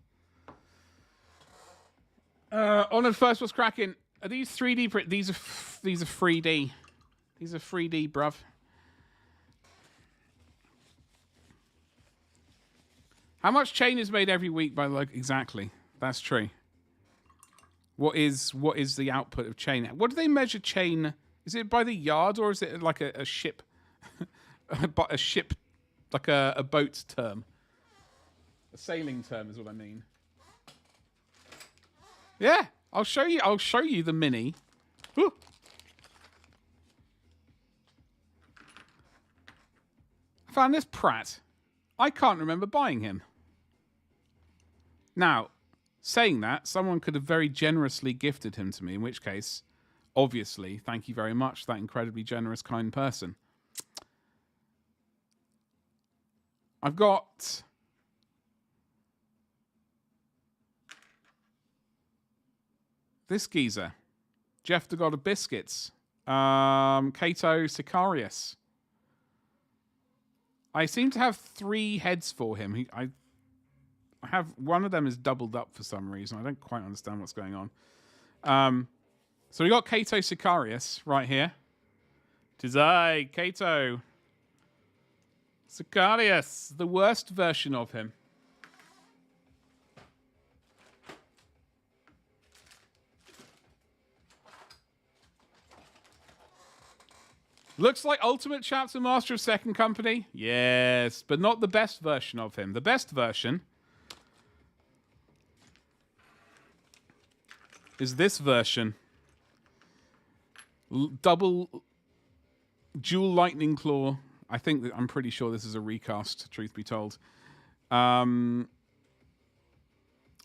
Honored First was cracking. Are these 3D? These are 3D. These are 3D, bruv. How much chain is made every week by exactly? That's true. What is the output of chain? What do they measure chain? Is it by the yard or is it like a ship? A ship, like a boat term. A sailing term is what I mean. Yeah, I'll show you. I'll show you the mini. Whew. Found this Pratt. I can't remember buying him. Now, saying that, someone could have very generously gifted him to me, in which case, obviously, thank you very much, that incredibly generous, kind person. I've got this geezer, Jeff the God of Biscuits, Cato Sicarius. I seem to have 3 heads for him. I have one of them is doubled up for some reason. I don't quite understand what's going on. So we got Cato Sicarius right here. Tis I, Cato Sicarius, the worst version of him. Looks like Ultimate Chapter Master of Second Company. Yes, but not the best version of him. The best version is this version. Double Dual Lightning Claw. I'm pretty sure this is a recast, truth be told. I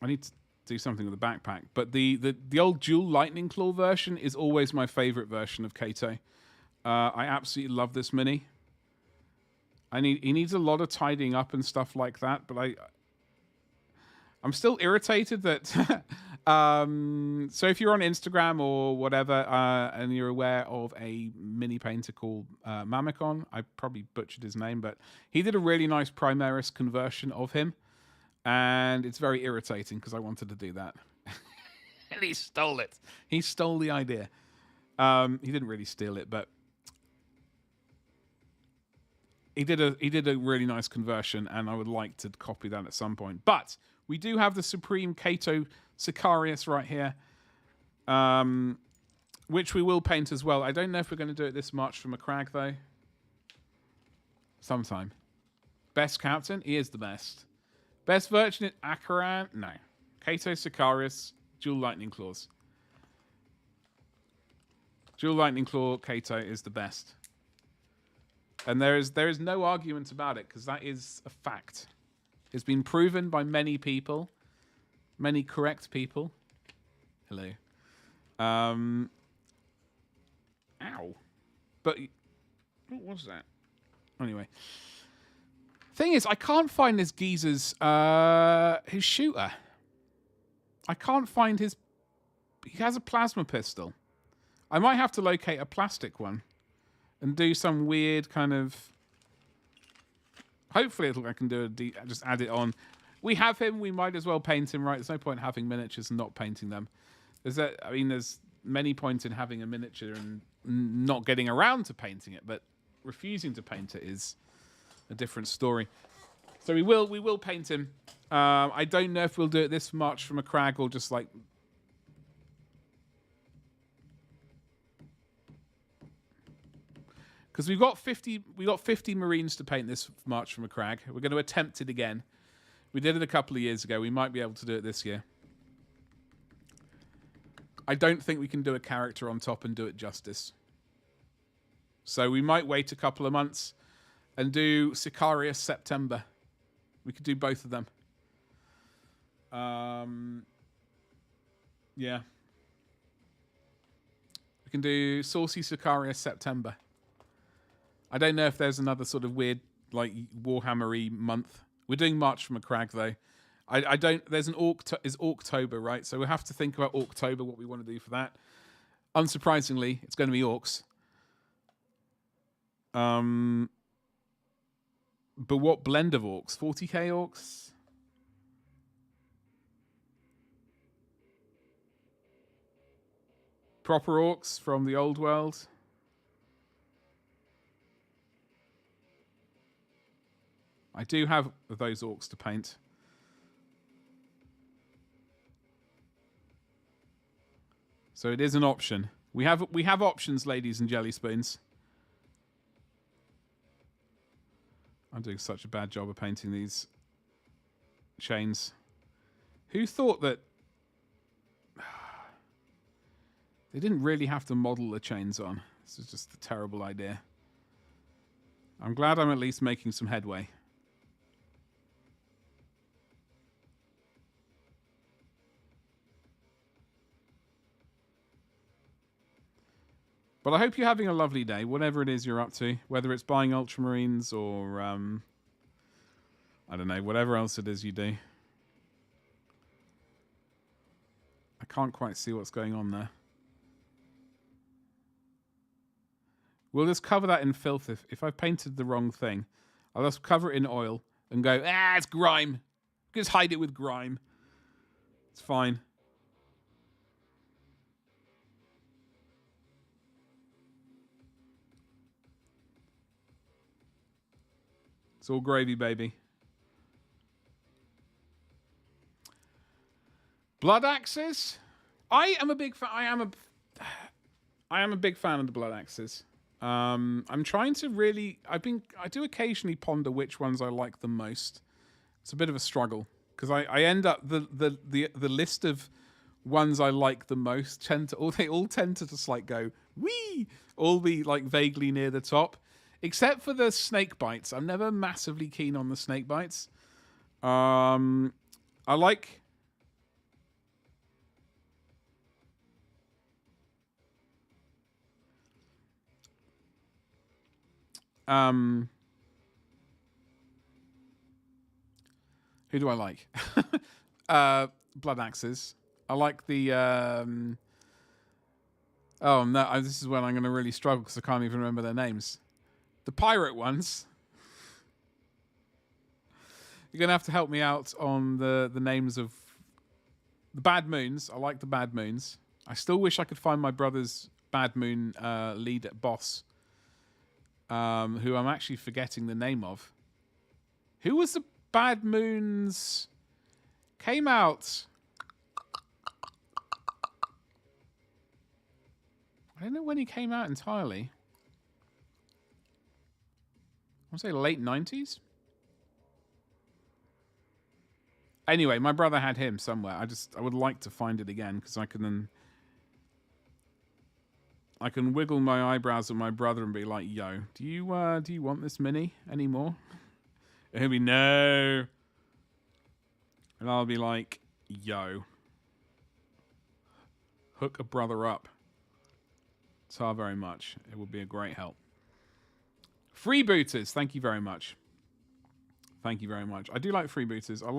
need to do something with the backpack. But the old dual lightning claw version is always my favorite version of Kato. I absolutely love this mini. He needs a lot of tidying up and stuff like that, but I'm still irritated that so if you're on Instagram or whatever and you're aware of a mini painter called Mamikon, I probably butchered his name, but he did a really nice Primaris conversion of him, and it's very irritating because I wanted to do that. And he stole it. He stole the idea. He didn't really steal it, but he did a really nice conversion, and I would like to copy that at some point. But we do have the Supreme Kato Sicarius right here, which we will paint as well. I don't know if we're going to do it this March from a crag, though. Sometime. Best captain? He is the best. Best version in Akaran? No. Kato Sicarius, dual lightning claws. Dual lightning claw Kato is the best. And there is no argument about it, because that is a fact. It's been proven by many people, many correct people. Hello. Ow. But what was that? Anyway. Thing is, I can't find this geezer's his shooter. I can't find his. He has a plasma pistol. I might have to locate a plastic one and do some weird kind of. Hopefully, I can do just add it on. We have him. We might as well paint him, right? There's no point having miniatures and not painting them. There's many points in having a miniature and not getting around to painting it, but refusing to paint it is a different story. So we will paint him. I don't know if we'll do it this March from a crag or just like. Because we got 50 Marines to paint this March from a crag. We're going to attempt it again. We did it a couple of years ago. We might be able to do it this year. I don't think we can do a character on top and do it justice. So we might wait a couple of months and do Sicarius September. We could do both of them. Yeah. We can do Saucy Sicarius September. I don't know if there's another sort of weird, like, Warhammer-y month. We're doing March from a crag, though. I don't... There's is October, right? So we'll have to think about October, what we want to do for that. Unsurprisingly, it's going to be orcs. But what blend of orcs? 40k orcs? Proper orcs from the old world? I do have those orcs to paint. So it is an option. We have options, ladies and jelly spoons. I'm doing such a bad job of painting these chains. Who thought that they didn't really have to model the chains on? This is just a terrible idea. I'm glad I'm at least making some headway. But I hope you're having a lovely day, whatever it is you're up to, whether it's buying Ultramarines or, I don't know, whatever else it is you do. I can't quite see what's going on there. We'll just cover that in filth. If I've painted the wrong thing, I'll just cover it in oil and go, it's grime. Just hide it with grime. It's fine. It's all gravy, baby. Blood axes. I am a big fan. I am a big fan of the blood axes. I'm trying to really. I do occasionally ponder which ones I like the most. It's a bit of a struggle because I end up the list of ones I like the most they all tend to just like go wee, all be like vaguely near the top. Except for the snake bites. I'm never massively keen on the snake bites. I like... who do I like? Blood Axes. I like the... oh, no, this is when I'm going to really struggle because I can't even remember their names. The pirate ones. You're going to have to help me out on the names of... The Bad Moons. I like the Bad Moons. I still wish I could find my brother's Bad Moon lead boss. Who I'm actually forgetting the name of. Who was the Bad Moons? Came out. I don't know when he came out entirely. I want to say late 90s. Anyway, my brother had him somewhere. I would like to find it again because I can wiggle my eyebrows at my brother and be like, "Yo, do you want this mini anymore?" And he'll be no, and I'll be like, "Yo, hook a brother up." Tar very much. It would be a great help. Freebooters, thank you very much. Thank you very much. I do like freebooters. I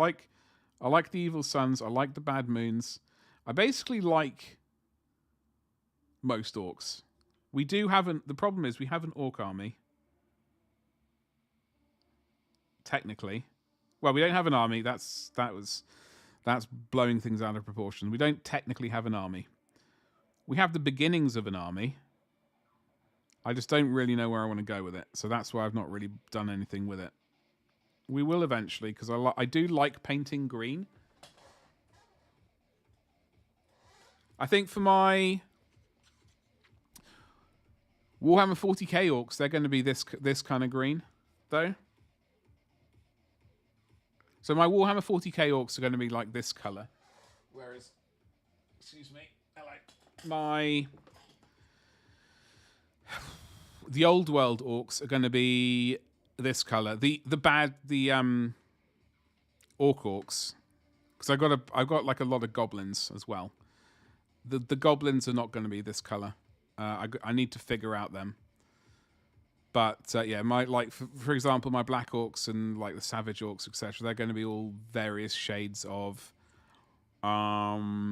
like the Evil Sons. I like the Bad Moons. I basically like most orcs. We do have the problem is we have an orc army. Technically. Well, we don't have an army. That's blowing things out of proportion. We don't technically have an army. We have the beginnings of an army. I just don't really know where I want to go with it. So that's why I've not really done anything with it. We will eventually, because I do like painting green. I think for my Warhammer 40k orcs, they're going to be this kind of green, though. So my Warhammer 40k orcs are going to be like this color. Whereas, excuse me, the old world orcs are going to be this color. The orc orcs, because I've got like a lot of goblins as well. The goblins are not going to be this color. I need to figure out them. But yeah, for example, my black orcs and like the savage orcs, etc. They're going to be all various shades of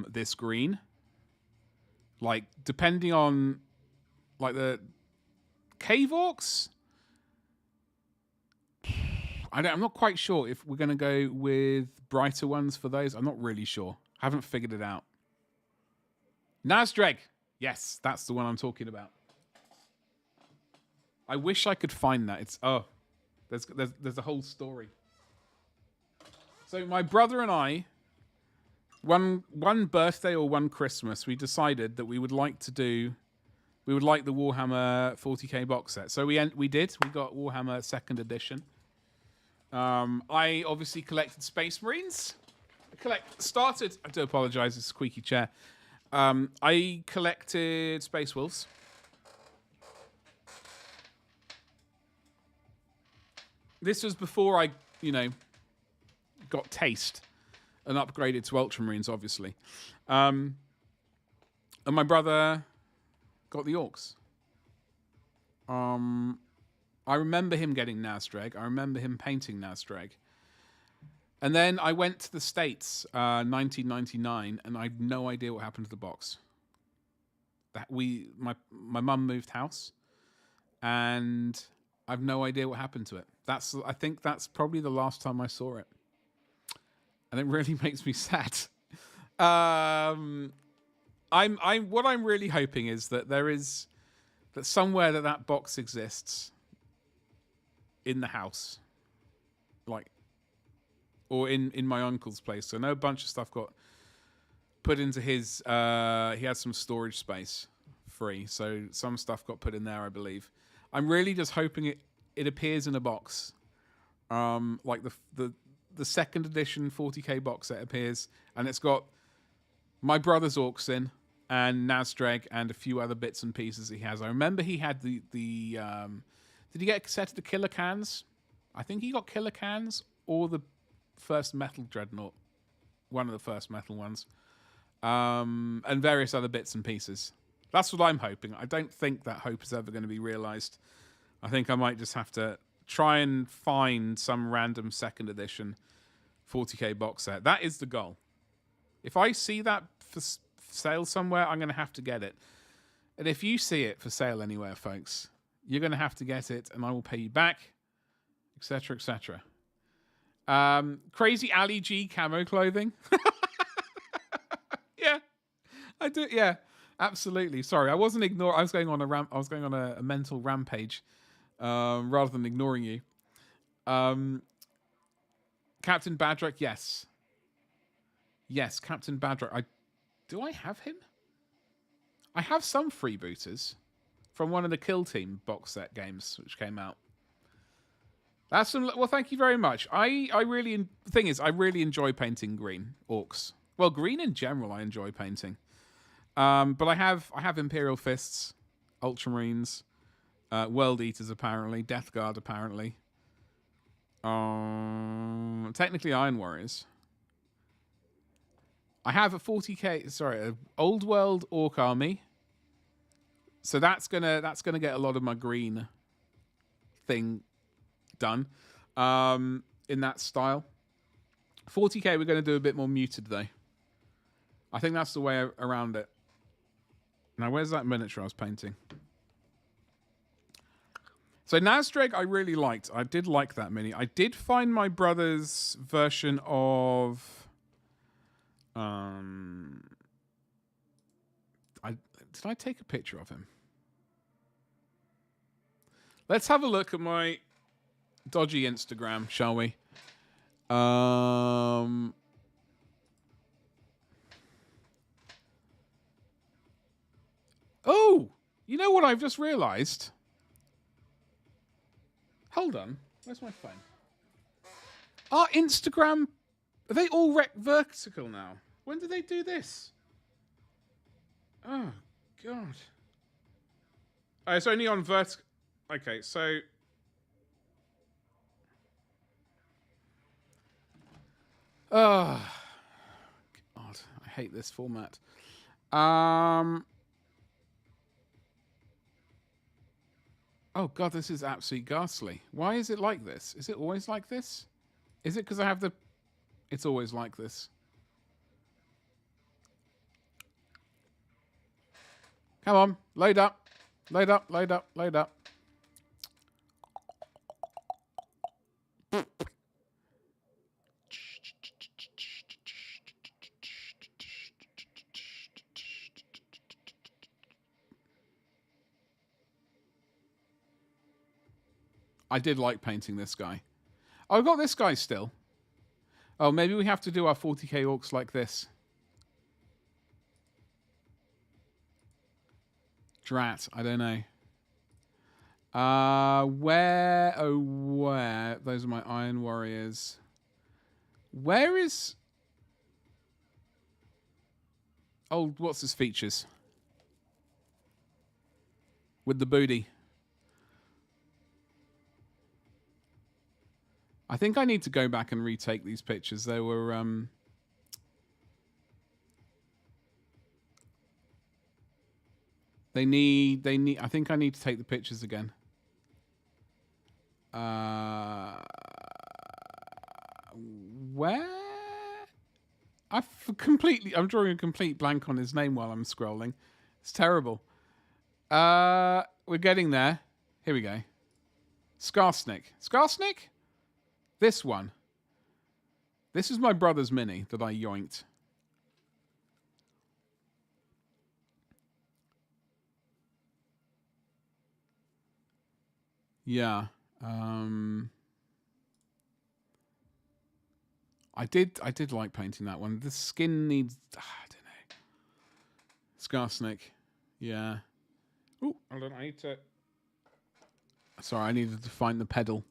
this green. Like depending on like the cave orcs. I'm not quite sure if we're going to go with brighter ones for those. I'm not really sure. I haven't figured it out. Nazdreg. Yes, that's the one I'm talking about. I wish I could find that. There's a whole story. So my brother and I, one birthday or one Christmas, we decided that we would like the Warhammer 40k box set. So we did. We got Warhammer 2nd edition. I obviously collected Space Marines. I do apologize, it's a squeaky chair. I collected Space Wolves. This was before I, got taste and upgraded to Ultramarines, obviously. And my brother got the Orcs. I remember him getting Nazdreg. I remember him painting Nazdreg. And then I went to the States, 1999, and I had no idea what happened to the box. My mum moved house, and I have no idea what happened to it. I think that's probably the last time I saw it, and it really makes me sad. What I'm really hoping is that that somewhere that box exists in the house, like. Or in my uncle's place. So I know a bunch of stuff got put into his... he had some storage space free. So some stuff got put in there, I believe. I'm really just hoping it appears in a box. Like the 2nd edition 40k box set appears. And it's got my brother's orcs in. And Nazdreg and a few other bits and pieces he has. I remember he had the Did he get a set of the killer cans? I think he got killer cans or the first metal dreadnought. One of the first metal ones. And various other bits and pieces. That's what I'm hoping. I don't think that hope is ever going to be realised. I think I might just have to try and find some random second edition 40k box set. That is the goal. If I see that for sale somewhere, I'm going to have to get it. And if you see it for sale anywhere, folks, you're going to have to get it, and I will pay you back, etc., etc. Crazy Ali G camo clothing. Yeah, I do. Yeah, absolutely. Sorry, I wasn't ignoring. I was going on a mental rampage, rather than ignoring you. Captain Badrak, yes, Captain Badrak. Do I have him? I have some freebooters from one of the Kill Team box set games which came out. That's some. Well, thank you very much. I really enjoy painting green orcs. Well, green in general, I enjoy painting. But I have Imperial Fists, Ultramarines, World Eaters apparently, Death Guard apparently. Technically Iron Warriors. I have a 40k, sorry, an Old World Orc Army. So that's gonna get a lot of my green thing done. In that style. 40k we're gonna do a bit more muted though. I think that's the way around it. Now where's that miniature I was painting? So Nazdrag I really liked. I did like that mini. I did find my brother's version of did I take a picture of him? Let's have a look at my dodgy Instagram, shall we? Oh, you know what I've just realised? Hold on. Where's my phone? Our Instagram... Are they all vertical now? When did they do this? Oh, God. Oh, it's only on vertical... Okay, so... Oh, God. I hate this format. Oh, God, this is absolutely ghastly. Why is it like this? Is it always like this? Is it because I have the... It's always like this. Come on, load up. Load up, load up, load up. I did like painting this guy. Oh, I've got this guy still. Oh, maybe we have to do our 40k orcs like this. Drat, I don't know. Where? Oh, where? Those are my Iron Warriors. Where is... Oh, what's his features? With the booty. I think I need to go back and retake these pictures. They were... They need... I think I need to take the pictures again. Where? I'm drawing a complete blank on his name while I'm scrolling. It's terrible. We're getting there. Here we go. Skarsnik. Skarsnik? This one. This is my brother's mini that I yoinked. Yeah. I did like painting that one. The skin needs... I don't know. Skarsnik. Yeah. Ooh, hold on. I need to... Sorry, I needed to find the pedal.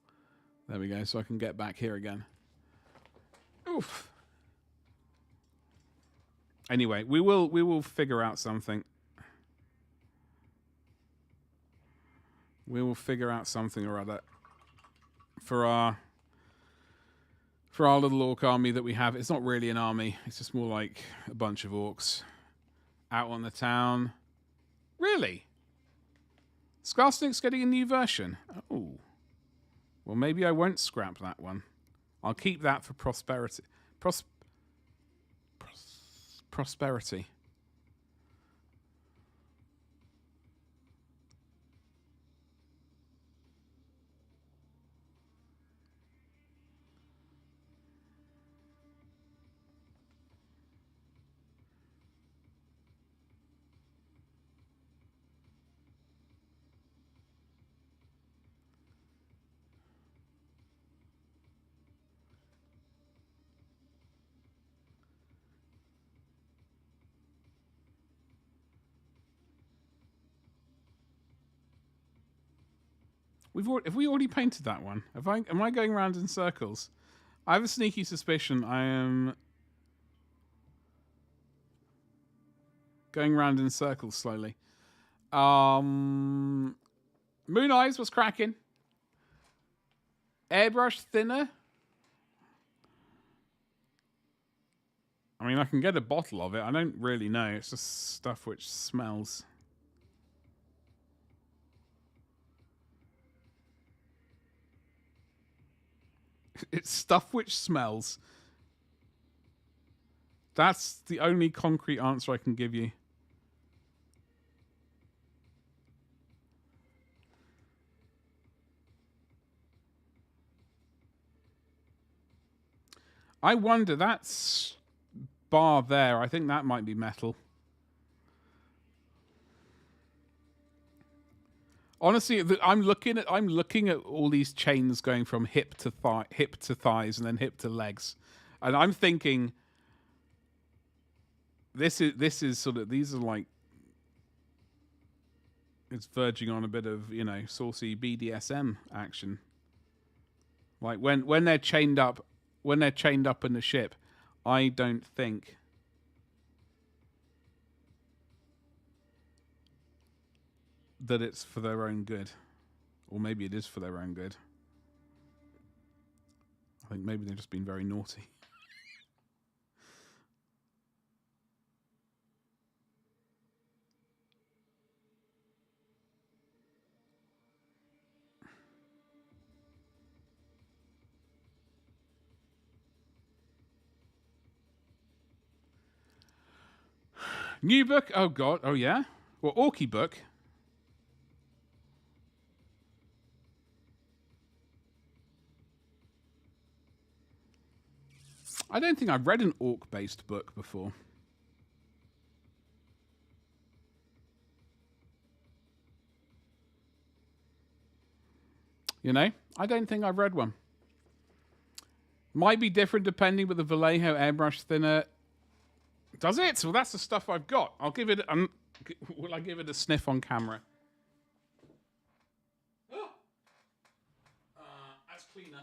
There we go, so I can get back here again. Oof. Anyway, we will figure out something. We will figure out something or other for our little orc army that we have. It's not really an army. It's just more like a bunch of orcs out on the town. Really? Skarsnik's getting a new version. Oh. Well, maybe I won't scrap that one. I'll keep that for prosperity. Prosperity. Have we already painted that one? Am I going around in circles? I have a sneaky suspicion I am going around in circles slowly. Moon Eyes was cracking. Airbrush thinner. I mean, I can get a bottle of it. I don't really know. It's just stuff which smells. It's stuff which smells. That's the only concrete answer I can give you. I wonder, that's bar there. I think that might be metal. Honestly, I'm looking at all these chains going from hip to thighs, and then hip to legs, and I'm thinking this is sort of, these are like, it's verging on a bit of, you know, saucy BDSM action. Like when they're chained up in the ship, I don't think that it's for their own good. Or maybe it is for their own good. I think maybe they've just been very naughty. New book? Oh, God. Oh, yeah? Well, Orky book. I don't think I've read an orc-based book before. You know? I don't think I've read one. Might be different depending, but the Vallejo airbrush thinner... Does it? Well, that's the stuff I've got. I'll give it... will I give it a sniff on camera? Oh. That's cleaner.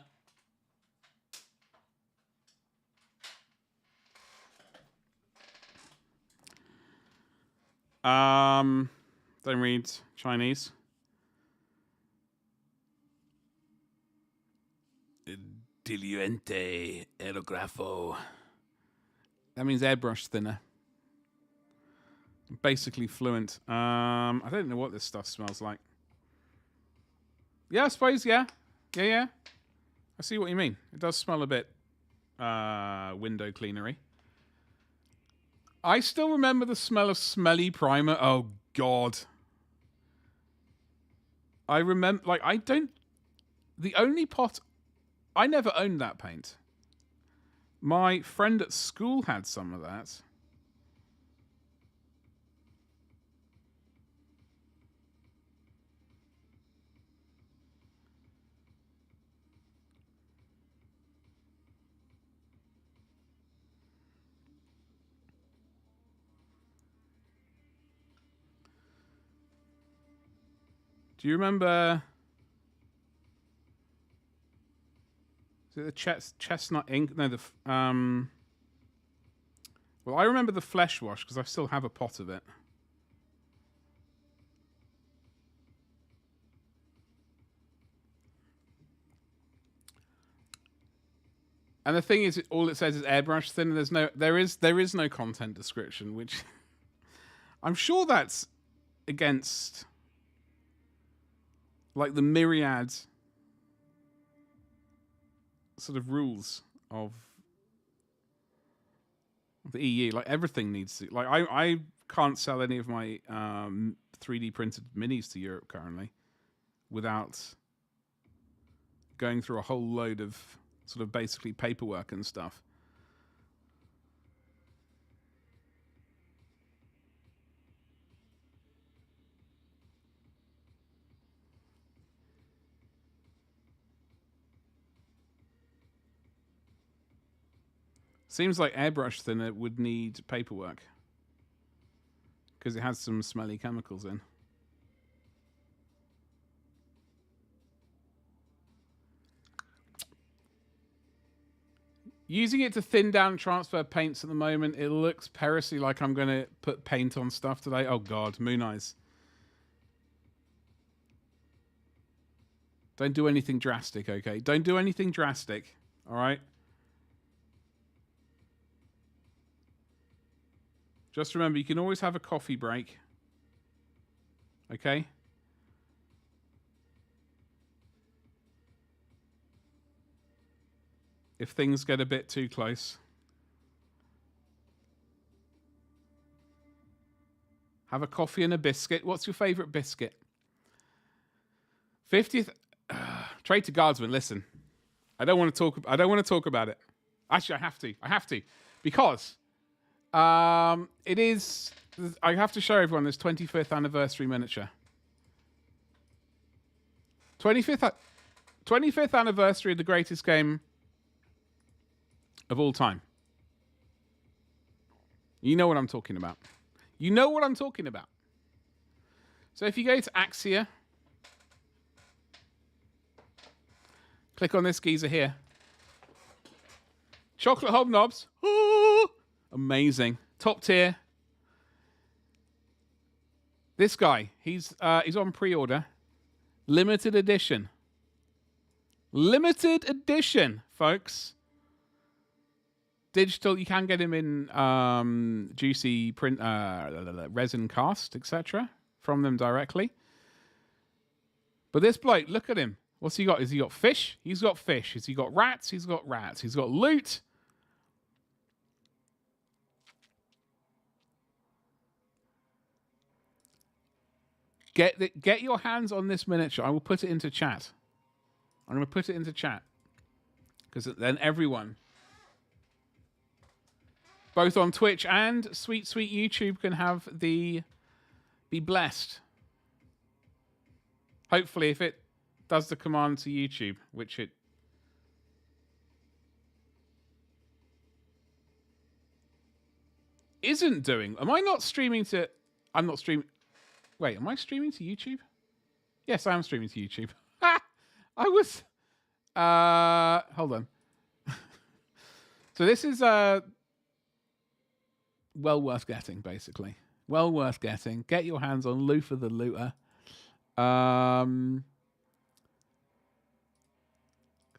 Don't read Chinese. Diluente aerografo. That means airbrush thinner. Basically fluent. I don't know what this stuff smells like. Yeah, I suppose, yeah. Yeah. I see what you mean. It does smell a bit window cleanery. I still remember the smell of smelly primer. Oh, God. I remember, like, the only pot, I never owned that paint. My friend at school had some of that. Do you remember... Is it the chestnut ink? No, well, I remember the flesh wash because I still have a pot of it. And the thing is, all it says is airbrush thin. And there is no content description, which I'm sure that's against like the myriad sort of rules of the EU. Like everything needs to. Like I can't sell any of my 3D printed minis to Europe currently without going through a whole load of sort of basically paperwork and stuff. Seems like airbrush thinner would need paperwork because it has some smelly chemicals in. Using it to thin down transfer paints at the moment, it looks Heresy like I'm going to put paint on stuff today. Oh God, Moon Eyes. Don't do anything drastic, okay? Don't do anything drastic, all right? Just remember, you can always have a coffee break. Okay? If things get a bit too close. Have a coffee and a biscuit. What's your favorite biscuit? 50th... Trade to Guardsman, listen. I don't want to talk about it. Actually, I have to. Because... it is... I have to show everyone this 25th anniversary miniature. 25th anniversary of the greatest game of all time. You know what I'm talking about. You know what I'm talking about. So if you go to Axia, click on this geezer here. Chocolate hobnobs. Ooh, amazing. Top tier. This guy, he's on pre-order. Limited edition. Limited edition, folks. Digital, you can get him in juicy print, resin cast, etc. from them directly. But this bloke, look at him. What's he got? Has he got fish? He's got fish. Has he got rats? He's got rats. He's got loot. Get your hands on this miniature. I will put it into chat. I'm going to put it into chat. Because then everyone, both on Twitch and sweet YouTube, can have be blessed. Hopefully, if it does the command to YouTube, which it isn't doing. Am I not streaming to... I'm not streaming... Wait, am I streaming to YouTube? Yes, I am streaming to YouTube. I was... hold on. So this is well worth getting, basically. Well worth getting. Get your hands on Luther the Looter.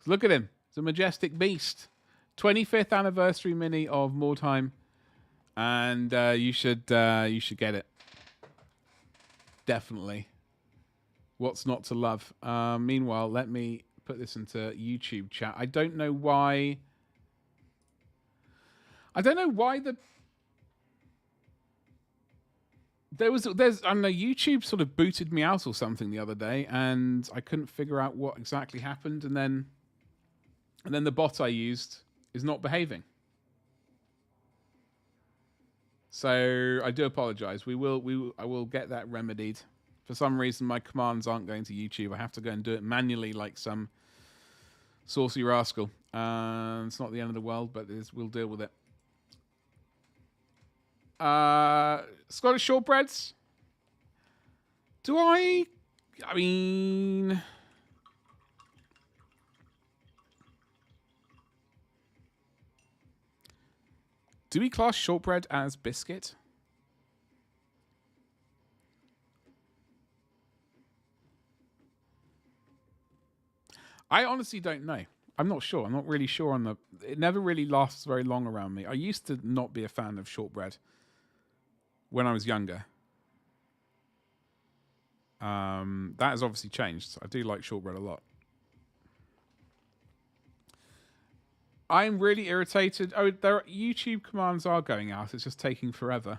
Look at him. It's a majestic beast. 25th anniversary mini of Mordheim. And you should get it. Definitely. What's not to love? Meanwhile, let me put this into YouTube chat. I don't know why the... There's I don't know, YouTube sort of booted me out or something the other day, and I couldn't figure out what exactly happened, and then the bot I used is not behaving. So I do apologize. I will get that remedied. For some reason, my commands aren't going to YouTube. I have to go and do it manually like some saucy rascal. It's not the end of the world, but we'll deal with it. Scottish shortbreads. I mean... Do we class shortbread as biscuit? I honestly don't know. I'm not sure. I'm not really sure on the... It never really lasts very long around me. I used to not be a fan of shortbread when I was younger. That has obviously changed. I do like shortbread a lot. I'm really irritated. Oh, their YouTube commands are going out. It's just taking forever.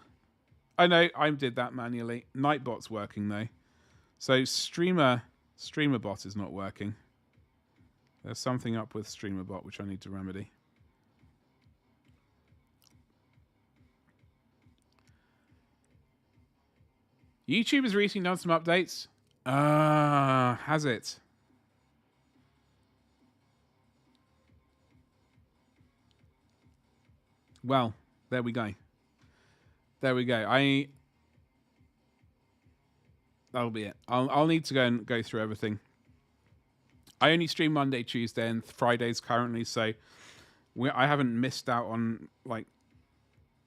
I know. I did that manually. Nightbot's working, though. So StreamerBot is not working. There's something up with StreamerBot, which I need to remedy. YouTube has recently done some updates. Has it? Well, there we go. There we go. That'll be it. I'll need to go through everything. I only stream Monday, Tuesday, and Fridays currently, so I haven't missed out on like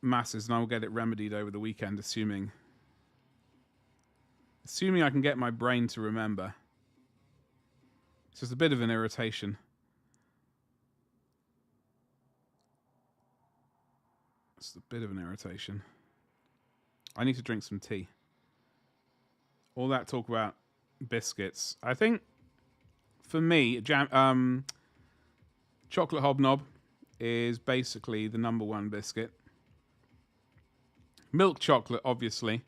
masses, and I will get it remedied over the weekend, assuming I can get my brain to remember. It's just a bit of an irritation. It's a bit of an irritation. I need to drink some tea. All that talk about biscuits. I think, for me, chocolate hobnob is basically the number one biscuit. Milk chocolate, obviously.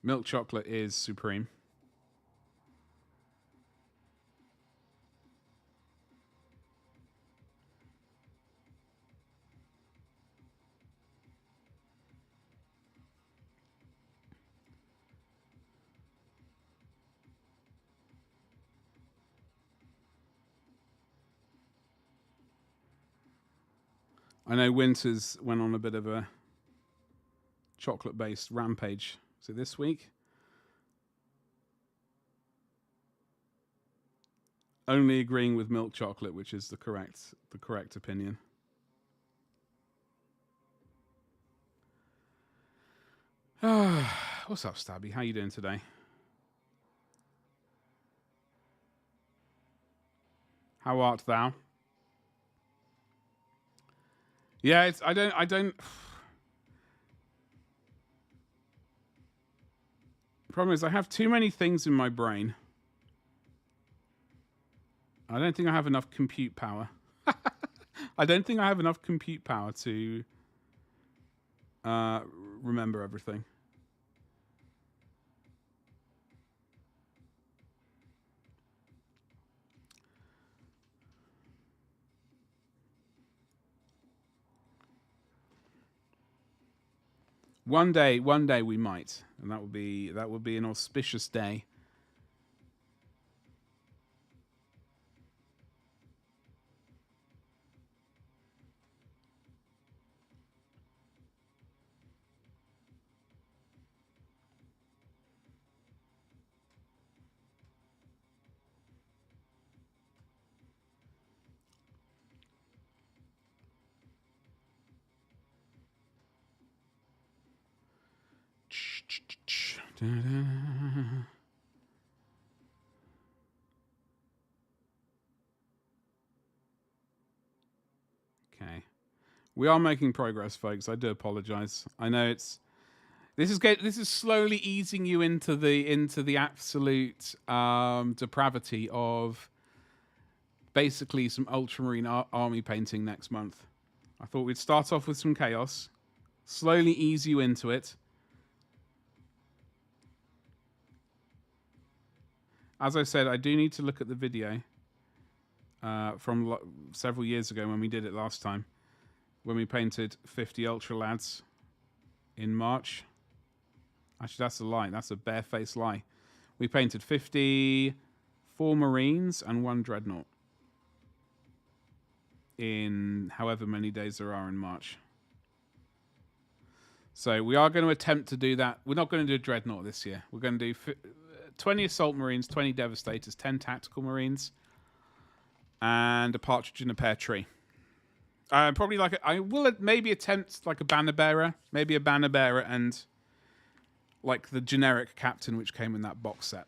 Milk chocolate is supreme. I know Winters went on a bit of a chocolate-based rampage. Was it this week? Only agreeing with milk chocolate, which is the correct opinion. What's up, Stabby? How you doing today? How art thou? Yeah, I don't. The problem is I have too many things in my brain. I don't think I have enough compute power. I don't think I have enough compute power to remember everything. One day we might, and that would be an auspicious day. Okay, we are making progress, folks. I do apologize. I know this is slowly easing you into the absolute depravity of basically some Ultramarine army painting next month. I thought we'd start off with some chaos, slowly ease you into it. As I said, I do need to look at the video from several years ago when we did it last time, when we painted 50 Ultra Lads in March. Actually, that's a lie. That's a barefaced lie. We painted 54 Marines and 1 Dreadnought in however many days there are in March. So we are going to attempt to do that. We're not going to do a Dreadnought this year. We're going to do 20 Assault Marines, 20 Devastators, 10 Tactical Marines, and a Partridge in a Pear Tree. Probably like I will maybe attempt like a banner bearer, maybe a banner bearer, and like the generic captain which came in that box set.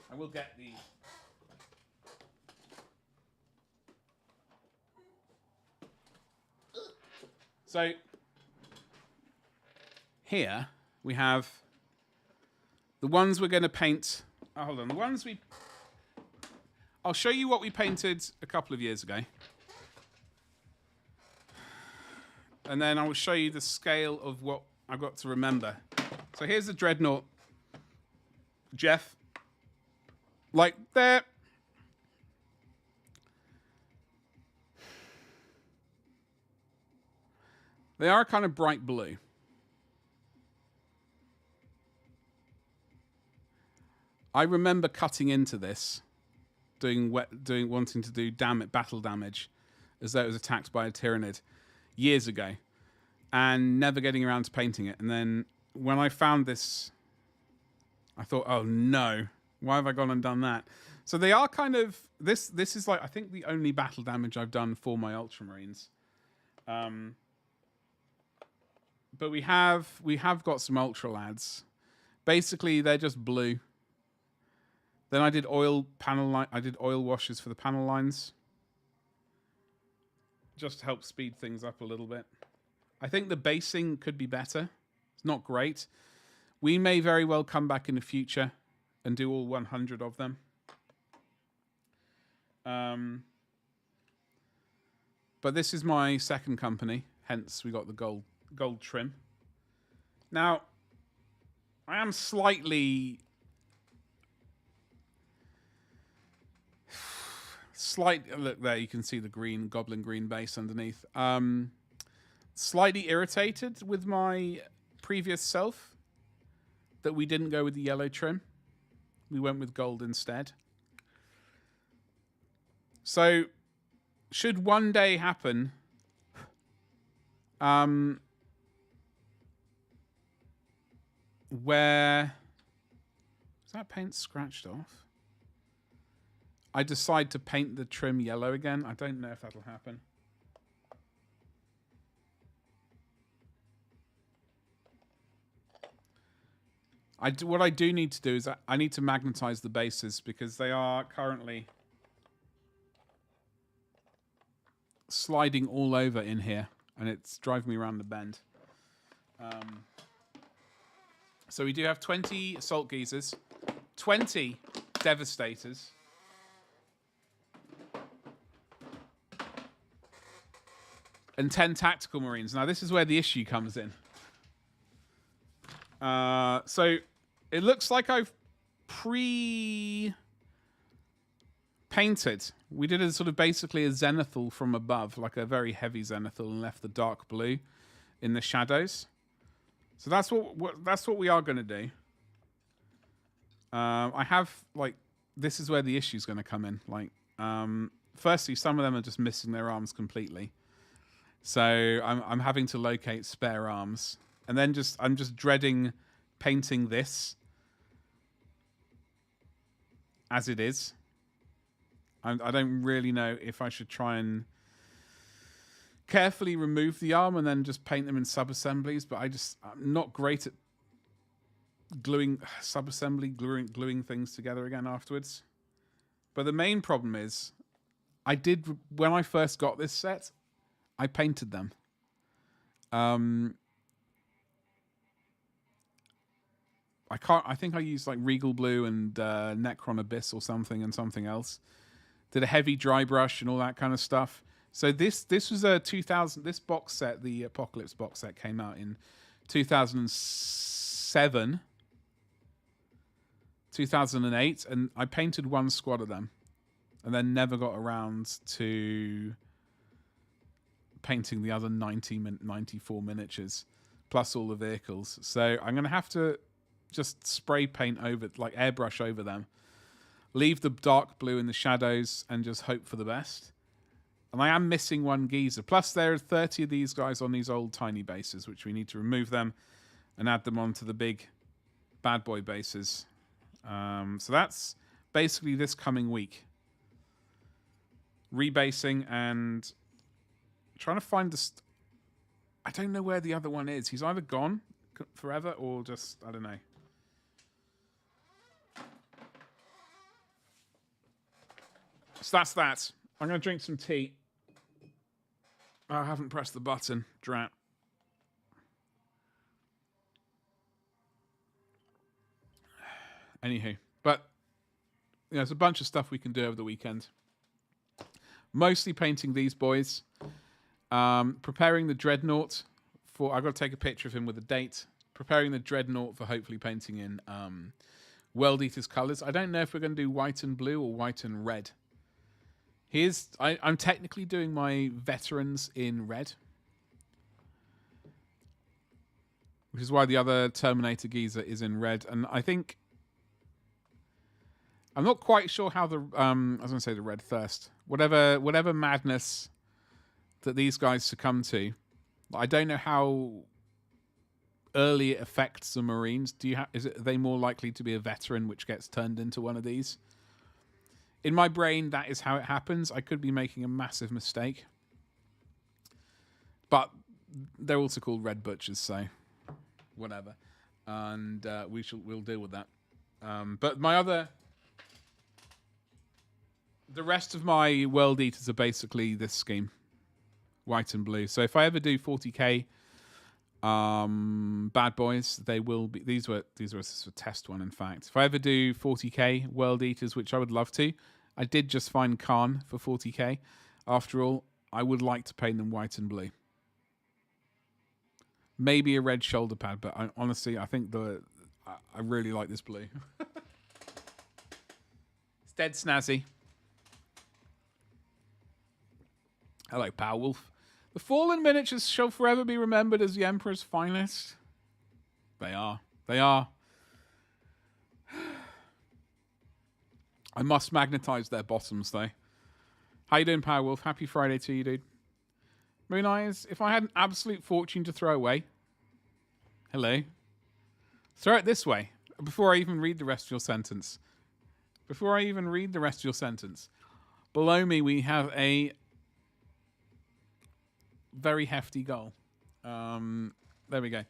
I will get the. So here we have the ones we're going to paint. Oh, hold on, the ones we. I'll show you what we painted a couple of years ago. And then I will show you the scale of what I've got to remember. So here's the Dreadnought. Jeff. Like there. They are kind of bright blue. I remember cutting into this, wanting to do battle damage, as though it was attacked by a Tyrannid years ago, and never getting around to painting it. And then when I found this, I thought, oh no, why have I gone and done that? So they are kind of this is like I think the only battle damage I've done for my Ultramarines. But we have got some Ultra lads. Basically, they're just blue. Then I did oil washes for the panel lines, just to help speed things up a little bit. I think the basing could be better. It's not great. We may very well come back in the future and do all 100 of them. But this is my second company, hence we got the gold trim. Now, I am slightly look there, you can see the green goblin green base underneath. Slightly irritated with my previous self that we didn't go with the yellow trim. We went with gold instead. So should one day happen, where is that paint scratched off? I decide to paint the trim yellow again. I don't know if that'll happen. What I do need to do is I need to magnetize the bases because they are currently sliding all over in here and it's driving me around the bend. So we do have 20 Assault Geezers, 20 Devastators, and 10 Tactical Marines. Now, this is where the issue comes in. So it looks like I've pre-painted. We did a sort of basically a zenithal from above, like a very heavy zenithal, and left the dark blue in the shadows. So that's what we are going to do. I have like this is where the issue is going to come in. Like, firstly, some of them are just missing their arms completely. So I'm having to locate spare arms, and then I'm just dreading painting this as it is. I don't really know if I should try and carefully remove the arm and then just paint them in sub-assemblies, but I'm not great at gluing gluing things together again afterwards. But the main problem is, when I first got this set, I painted them. I think I used like Regal Blue and Necron Abyss or something and something else. Did a heavy dry brush and all that kind of stuff. So this was a 2000. This box set, the Apocalypse box set, came out in 2007, 2008, and I painted one squad of them, and then never got around to painting the other 94 miniatures, plus all the vehicles. So I'm going to have to just spray paint over, like airbrush over them, leave the dark blue in the shadows, and just hope for the best. And I am missing one geezer. Plus, there are 30 of these guys on these old tiny bases, which we need to remove them and add them onto the big bad boy bases. So that's basically this coming week. Rebasing and trying to find the... I don't know where the other one is. He's either gone forever or just... I don't know. So that's that. I'm going to drink some tea. I haven't pressed the button. Drat. Anywho. But, you know, there's a bunch of stuff we can do over the weekend. Mostly painting these boys. Preparing the Dreadnought for... I've got to take a picture of him with a date. Preparing the Dreadnought for hopefully painting in World Eater's colours. I don't know if we're going to do white and blue or white and red. I'm technically doing my veterans in red. Which is why the other Terminator geezer is in red. And I think... I'm not quite sure how the... I was going to say the red thirst. Whatever madness that these guys succumb to. I don't know how early it affects the Marines. Are they more likely to be a veteran which gets turned into one of these? In my brain, that is how it happens. I could be making a massive mistake. But they're also called Red Butchers, so whatever. And we'll deal with that. But the rest of my World Eaters are basically this scheme. White and blue. So if I ever do 40k bad boys, they will be... These were a test one, in fact. If I ever do 40k World Eaters, which I would love to... I did just find Khan for 40k. After all, I would like to paint them white and blue. Maybe a red shoulder pad, but honestly, I think I really like this blue. It's dead snazzy. Hello, Powerwolf. The Fallen miniatures shall forever be remembered as the Emperor's finest. They are. They are. I must magnetize their bottoms, though. How you doing, Powerwolf? Happy Friday to you, dude. Moon Eyes, if I had an absolute fortune to throw away... Hello? Throw it this way, before I even read the rest of your sentence. Below me, we have a very hefty goal. There we go.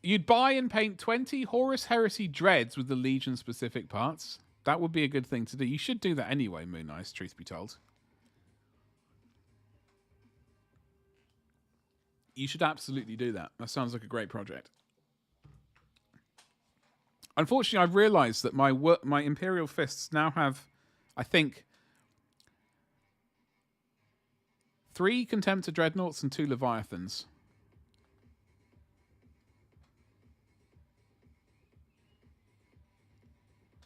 You'd buy and paint 20 Horus Heresy Dreads with the Legion-specific parts. That would be a good thing to do. You should do that anyway, Moon Eyes, truth be told. You should absolutely do that. That sounds like a great project. Unfortunately, I've realised that my Imperial Fists now have, I think, 3 Contemptor Dreadnoughts and 2 Leviathans.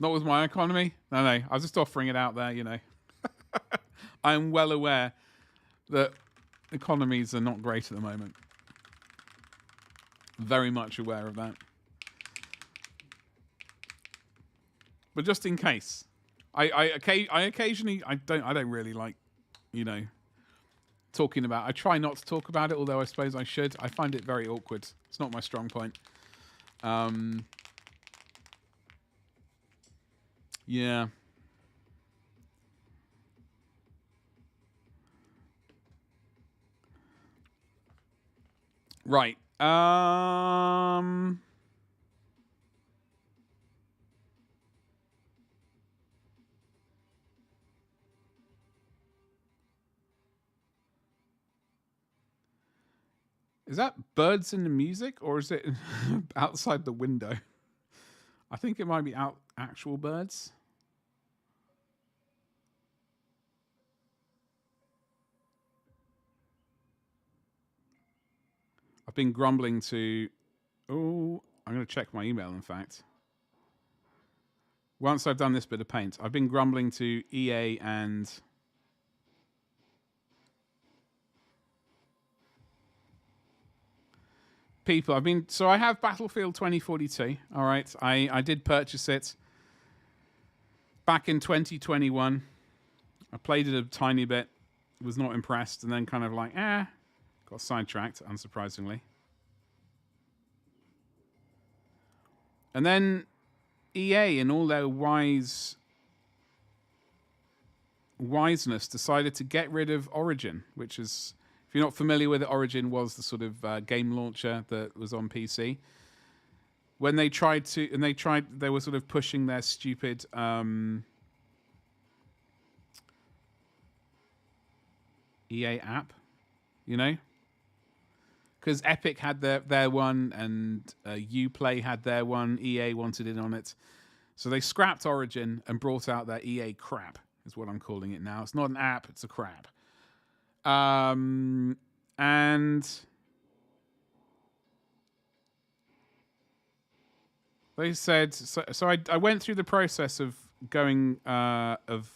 Not with my economy. No. I was just offering it out there, you know. I am well aware that economies are not great at the moment. Very much aware of that. But just in case, I occasionally I don't really like, you know, talking about. I try not to talk about it, although I suppose I should. I find it very awkward. It's not my strong point. Yeah. Right. Is that birds in the music, or is it outside the window? I think it might be actual birds. I've been grumbling to... Oh, I'm going to check my email, in fact. Once I've done this bit of paint, I've been grumbling to EA and... people. So I have Battlefield 2042. All right. I did purchase it back in 2021. I played it a tiny bit, was not impressed, and then kind of like, got sidetracked, unsurprisingly. And then EA, in all their wise wiseness, decided to get rid of Origin, which is, if you're not familiar with it, Origin was the sort of game launcher that was on PC. When they tried to, they were sort of pushing their stupid EA app, you know? Because Epic had their one, and Uplay had their one. EA wanted in on it. So they scrapped Origin and brought out their EA crap, is what I'm calling it now. It's not an app, it's a crap. And they said, so I went through the process of going, of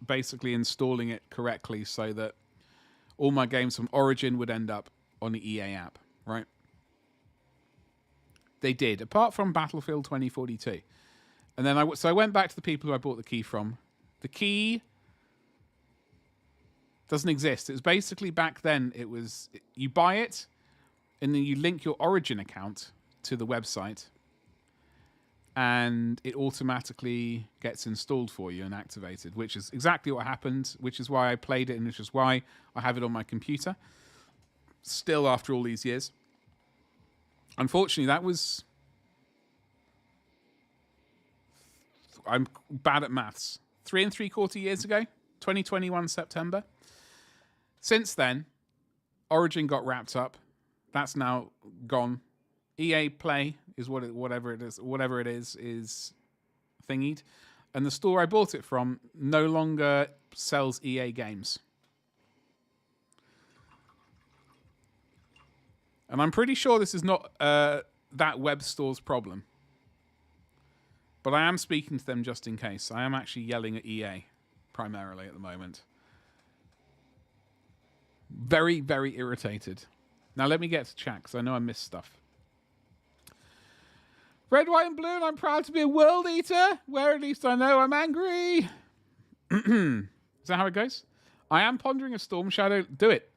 basically installing it correctly so that all my games from Origin would end up on the EA app, right? They did, apart from Battlefield 2042. And then I went back to the people who I bought the key from. The key doesn't exist. It was basically, back then, it was, you buy it, and then you link your Origin account to the website, and it automatically gets installed for you and activated, which is exactly what happened, which is why I played it, and which is why I have it on my computer still after all these years. Unfortunately, that was... I'm bad at maths. 3 3/4 years ago, 2021 September. Since then, Origin got wrapped up. That's now gone. EA Play is whatever it is thingied. And the store I bought it from no longer sells EA games. And I'm pretty sure this is not that web store's problem. But I am speaking to them just in case. I am actually yelling at EA primarily at the moment. Very, very irritated. Now let me get to chat, because I know I missed stuff. Red, white, and blue, and I'm proud to be a world eater, where at least I know I'm angry. Is that how it goes? I am pondering a storm shadow. Do it.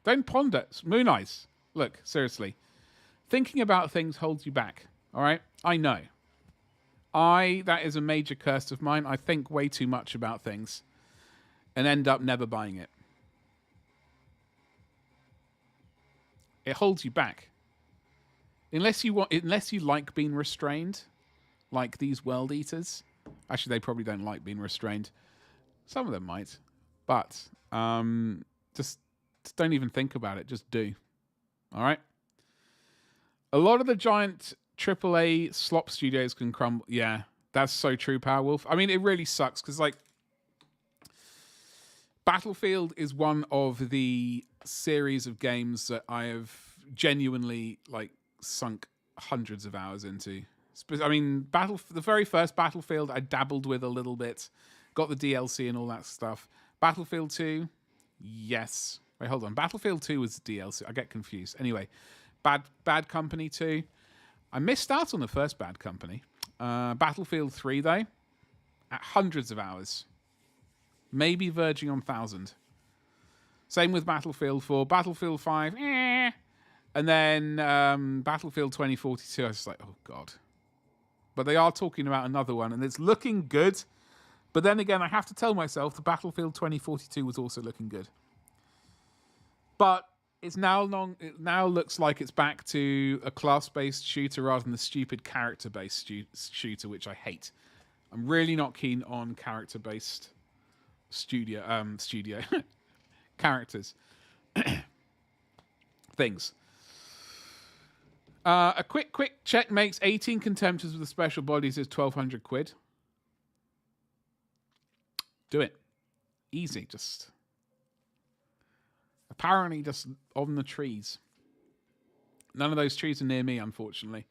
Don't ponder. Moon eyes. Look, seriously. Thinking about things holds you back. All right? I know. That is a major curse of mine. I think way too much about things and end up never buying it. It holds you back. Unless you like being restrained, like these world eaters. Actually, they probably don't like being restrained. Some of them might, but just don't even think about it. Just do. All right. A lot of the giant AAA slop studios can crumble. Yeah, that's so true, Powerwolf. I mean, it really sucks because, like, Battlefield is one of the series of games that I have genuinely, like, sunk hundreds of hours into. I mean, the very first Battlefield I dabbled with a little bit, got the DLC and all that stuff. Battlefield 2, yes. Wait, hold on. Battlefield 2 was the DLC. I get confused. Anyway, Bad Company 2. I missed out on the first Bad Company. Battlefield 3, though, at hundreds of hours. Maybe verging on 1,000. Same with Battlefield 4. Battlefield 5, And then Battlefield 2042, I was just like, oh, God. But they are talking about another one, and it's looking good. But then again, I have to tell myself the Battlefield 2042 was also looking good. But it now looks like it's back to a class-based shooter rather than the stupid character-based shooter, which I hate. I'm really not keen on character-based studio characters. Things. A quick check makes 18 contemptors with the special bodies is 1,200 quid. Do it. Easy, just... Apparently just on the trees. None of those trees are near me, unfortunately.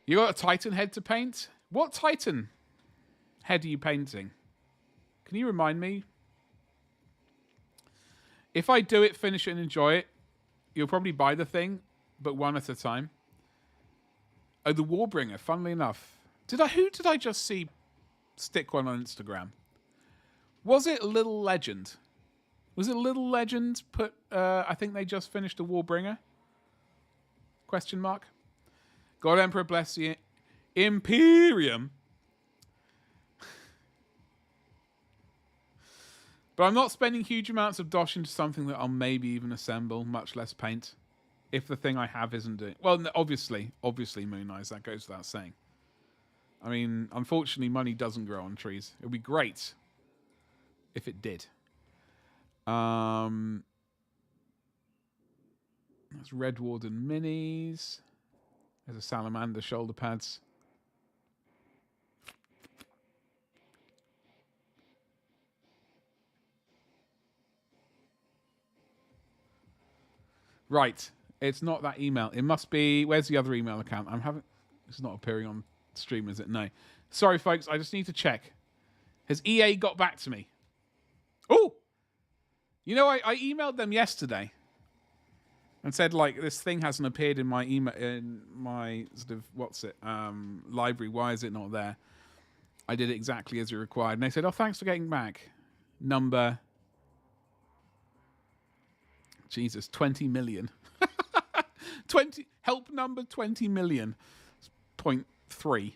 You got a Titan head to paint? What Titan head are you painting? Can you remind me? If I do it, finish it, and enjoy it, you'll probably buy the thing, but one at a time. Oh, the Warbringer, funnily enough. Who did I just see stick one on Instagram? Was it Little Legend? Was it Little Legend put... I think they just finished a Warbringer? Question mark. God Emperor bless you. Imperium. But I'm not spending huge amounts of dosh into something that I'll maybe even assemble, much less paint, if the thing I have isn't doing... Well, obviously, Moon Eyes, that goes without saying. I mean, unfortunately, money doesn't grow on trees. It would be great if it did. That's Red Warden Minis. There's a Salamander shoulder pads. Right. It's not that email. It must be... Where's the other email account? It's not appearing on stream, is it? No. Sorry, folks. I just need to check. Has EA got back to me? Oh! You know, I emailed them yesterday and said, like, this thing hasn't appeared in my email, in my sort of, library. Why is it not there? I did it exactly as you required. And they said, oh, thanks for getting back. Number... Jesus, 20 million. 20 help number 20 million. 0.3.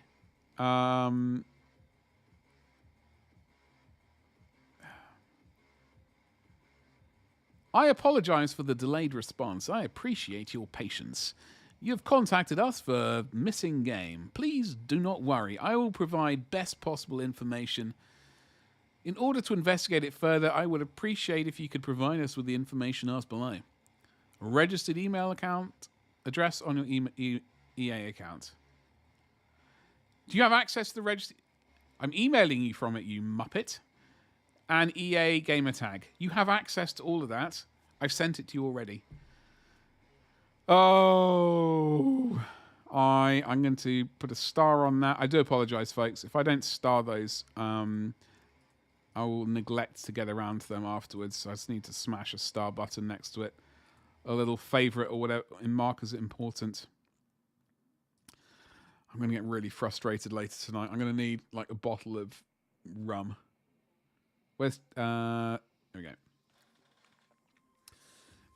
I apologize for the delayed response. I appreciate your patience. You have contacted us for missing game. Please do not worry. I will provide best possible information. In order to investigate it further, I would appreciate if you could provide us with the information asked below. A registered email account, address on your EA account. Do you have access to the register? I'm emailing you from it, you muppet. And EA gamer tag. You have access to all of that. I've sent it to you already. Oh, I'm going to put a star on that. I do apologize, folks. If I don't star those, I will neglect to get around to them afterwards. So I just need to smash a star button next to it. A little favorite or whatever in markers important. I'm going to get really frustrated later tonight. I'm going to need like a bottle of rum. Where's... There we go.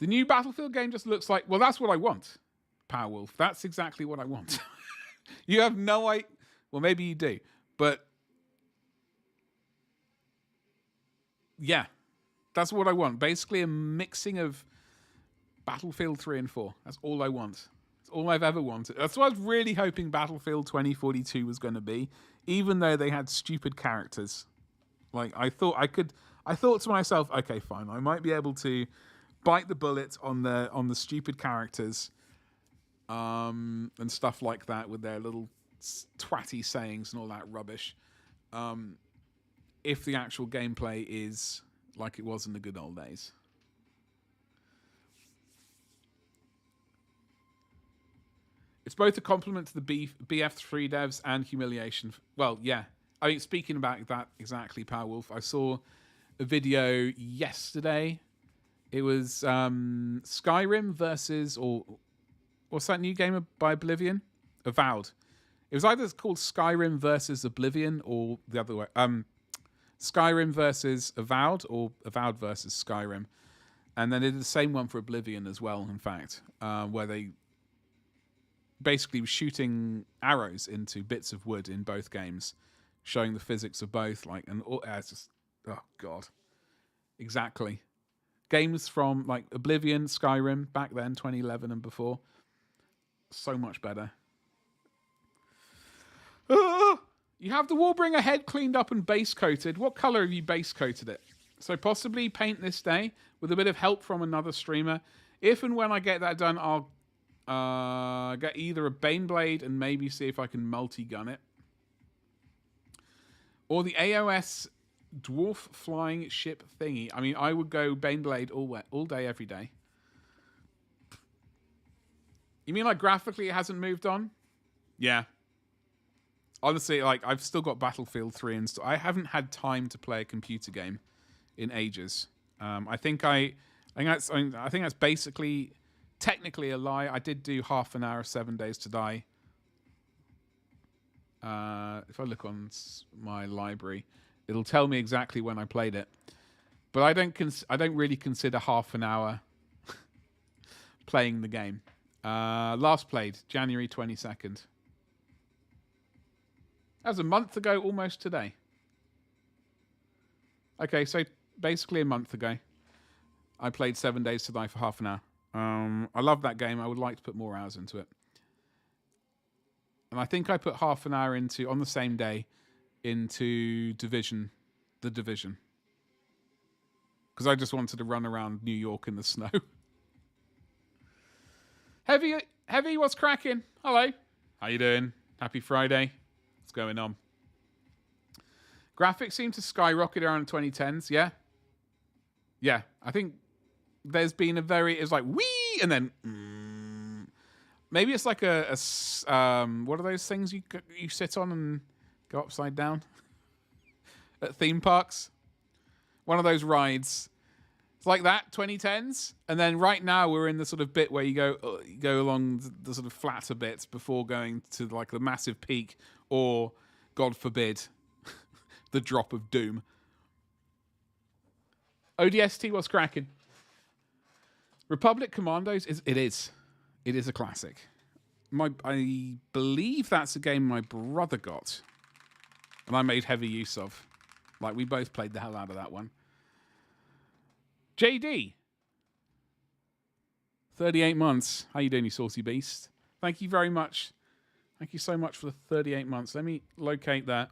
The new Battlefield game just looks like... Well, that's what I want, Powerwolf. That's exactly what I want. You have no idea... Well, maybe you do. But... Yeah. That's what I want. Basically a mixing of Battlefield 3 and 4. That's all I want. That's all I've ever wanted. That's what I was really hoping Battlefield 2042 was going to be. Even though they had stupid characters. Like, I thought to myself, okay, fine. I might be able to bite the bullet on the stupid characters and stuff like that with their little twatty sayings and all that rubbish. If the actual gameplay is like it was in the good old days. It's both a compliment to the BF3 devs and humiliation. Well, yeah. I mean, speaking about that exactly, Powerwolf, I saw a video yesterday. It was Skyrim versus, or what's that new game by Oblivion? Avowed. It was either called Skyrim versus Oblivion or the other way. Skyrim versus Avowed or Avowed versus Skyrim. And then they did the same one for Oblivion as well, in fact, where they basically were shooting arrows into bits of wood in both games, showing the physics of both. Like, and it's just, oh God. Exactly. Games from like Oblivion, Skyrim, back then, 2011 and before. So much better. You have the Warbringer head cleaned up and base coated. What color have you base coated it? So possibly paint this day with a bit of help from another streamer. If and when I get that done, I'll get either a Baneblade and maybe see if I can multi-gun it. Or the AOS dwarf flying ship thingy. I mean, I would go Baneblade all day, every day. You mean like graphically it hasn't moved on? Yeah. Honestly, like I've still got Battlefield 3 and I haven't had time to play a computer game in ages. I think that's basically technically a lie. I did do half an hour of 7 Days to Die. If I look on my library, it'll tell me exactly when I played it. But I don't really consider half an hour playing the game. Last played January 22nd. That was a month ago, almost today. Okay, so basically a month ago. I played 7 Days to Die for half an hour. I love that game. I would like to put more hours into it. And I think I put half an hour on the same day, into the Division. Because I just wanted to run around New York in the snow. Heavy, what's cracking? Hello. How you doing? Happy Friday. What's going on? Graphics seem to skyrocket around the 2010s, yeah? Yeah, I think there's been it's like, wee! And then, maybe it's like what are those things you sit on and go upside down? At theme parks? One of those rides. It's like that, 2010s. And then right now we're in the sort of bit where you go along the sort of flatter bits before going to like the massive peak or, God forbid, the drop of doom. ODST, what's cracking? Republic Commandos, it is a classic. I believe that's a game my brother got and I made heavy use of. Like, we both played the hell out of that one. JD, 38 months. How you doing, you saucy beast? Thank you very much. Thank you so much for the 38 months. Let me locate that.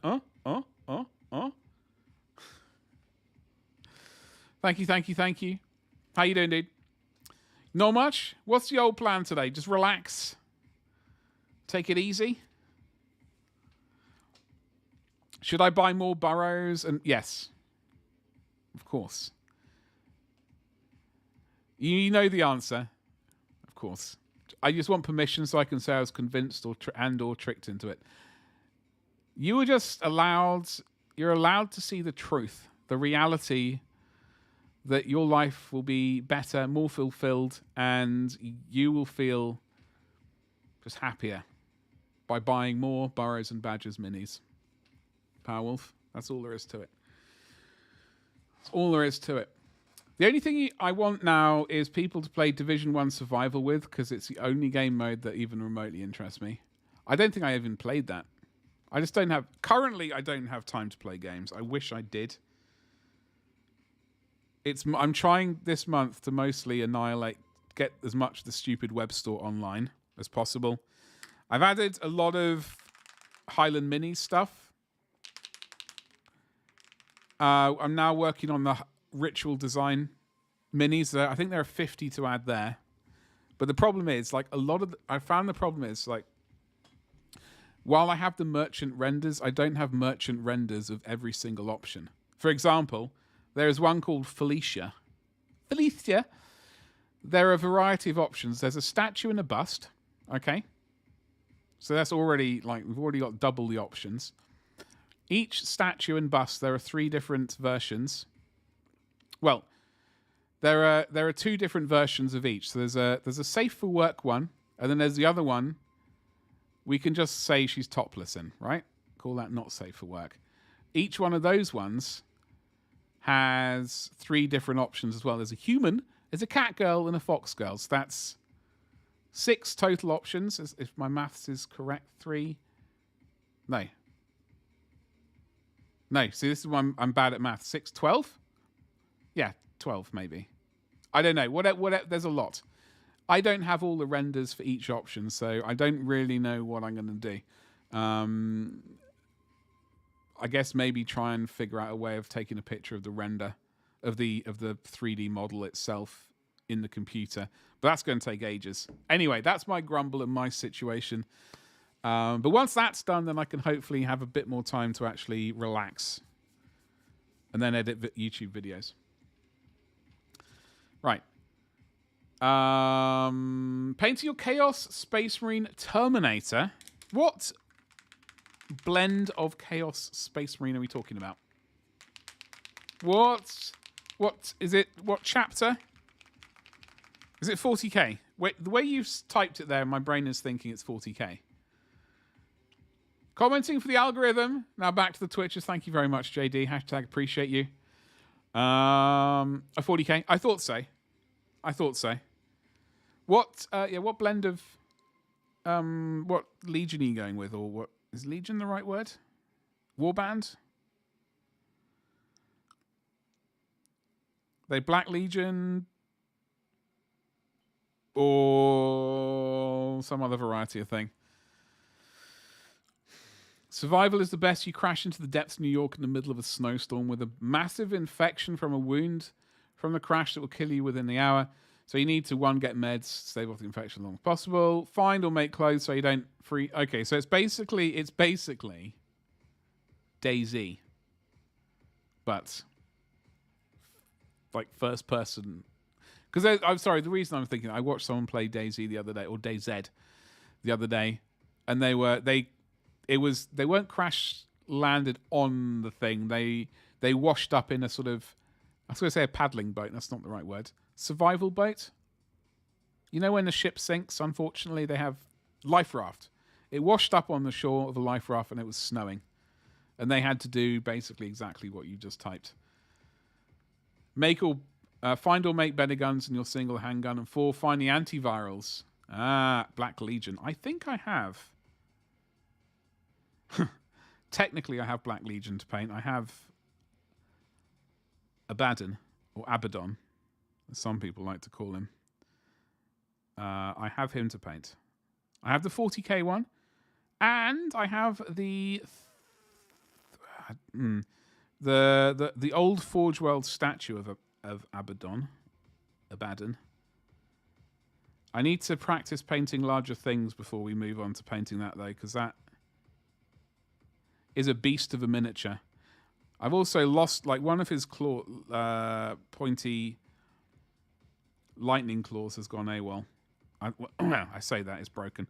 Thank you. How you doing, dude? Not much. What's the old plan today? Just relax. Take it easy. Should I buy more burrows? And yes, of course. You know the answer. Of course. I just want permission so I can say I was convinced or tricked into it. You were just you're allowed to see the truth, the reality that your life will be better, more fulfilled, and you will feel just happier by buying more Burrows and Badgers minis. Powerwolf. That's all there is to it. That's all there is to it. The only thing I want now is people to play Division 1 Survival with, because it's the only game mode that even remotely interests me. I don't think I even played that. I just don't have... Currently, I don't have time to play games. I wish I did. I'm trying this month to mostly get as much of the stupid web store online as possible. I've added a lot of Highland Minis stuff. I'm now working on the ritual design minis. I think there are 50 to add there. But the problem is, like, I found the problem is, like, while I have the merchant renders, I don't have merchant renders of every single option. For example, there is one called Felicia. There are a variety of options. There's a statue and a bust. Okay. So that's already, like, we've already got double the options. Each statue and bust, there are 3 different versions. Well, there are 2 different versions of each. So there's a safe for work one, and then there's the other one we can just say she's topless in, right? Call that not safe for work. Each one of those ones has 3 different options as well. There's a human, there's a cat girl, and a fox girl. So that's 6 total options, if my maths is correct. 3. No, see, this is one I'm bad at math. 6, 12? Yeah, 12 maybe. I don't know. What? There's a lot. I don't have all the renders for each option, so I don't really know what I'm going to do. I guess maybe try and figure out a way of taking a picture of the render of the 3D model itself in the computer. But that's going to take ages. Anyway, that's my grumble and my situation. But once that's done, then I can hopefully have a bit more time to actually relax and then edit YouTube videos. Right. Painting your Chaos Space Marine Terminator. What blend of Chaos Space Marine are we talking about? What is it? What chapter? Is it 40k? Wait, the way you've typed it there, my brain is thinking it's 40k. Commenting for the algorithm. Now back to the Twitchers. Thank you very much, JD. Hashtag appreciate you. A 40k. I thought so. What blend of what Legion are you going with, or what is Legion the right word? Warband? They Black Legion or some other variety of thing. Survival is the best. You crash into the depths of New York in the middle of a snowstorm with a massive infection from a wound from the crash that will kill you within the hour. So you need to, one, get meds, stave off the infection as long as possible. Find or make clothes so you don't free. Okay, so it's basically DayZ, but like first person. Because I'm sorry, the reason I'm thinking, I watched someone play DayZ the other day, or DayZ the other day, and they weren't crash landed on the thing. They washed up in a sort of, I was going to say a paddling boat. That's not the right word. Survival boat. You know when the ship sinks, unfortunately, they have life raft. It washed up on the shore of a life raft and it was snowing. And they had to do basically exactly what you just typed. Find or make better guns than your single handgun. And 4, find the antivirals. Black Legion. I think I have. Technically, I have Black Legion to paint. I have Abaddon, or Abaddon, as some people like to call him. I have him to paint. I have the 40k one, and I have the old Forge World statue of Abaddon. I need to practice painting larger things before we move on to painting that, though, because that is a beast of a miniature. I've also lost, like, one of his pointy lightning claws has gone AWOL. I say that, it's broken.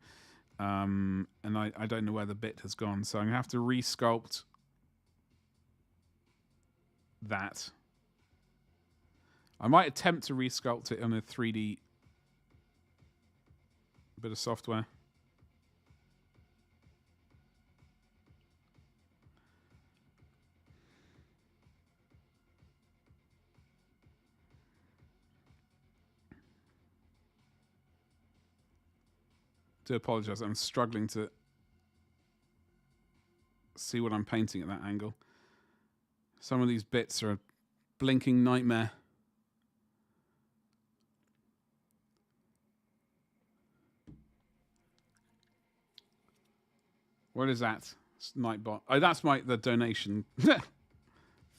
And I don't know where the bit has gone, so I'm going to have to resculpt that. I might attempt to resculpt it on a 3D bit of software. Do apologize. I'm struggling to see what I'm painting at that angle. Some of these bits are a blinking nightmare. What is that? It's Nightbot. Oh, that's the donation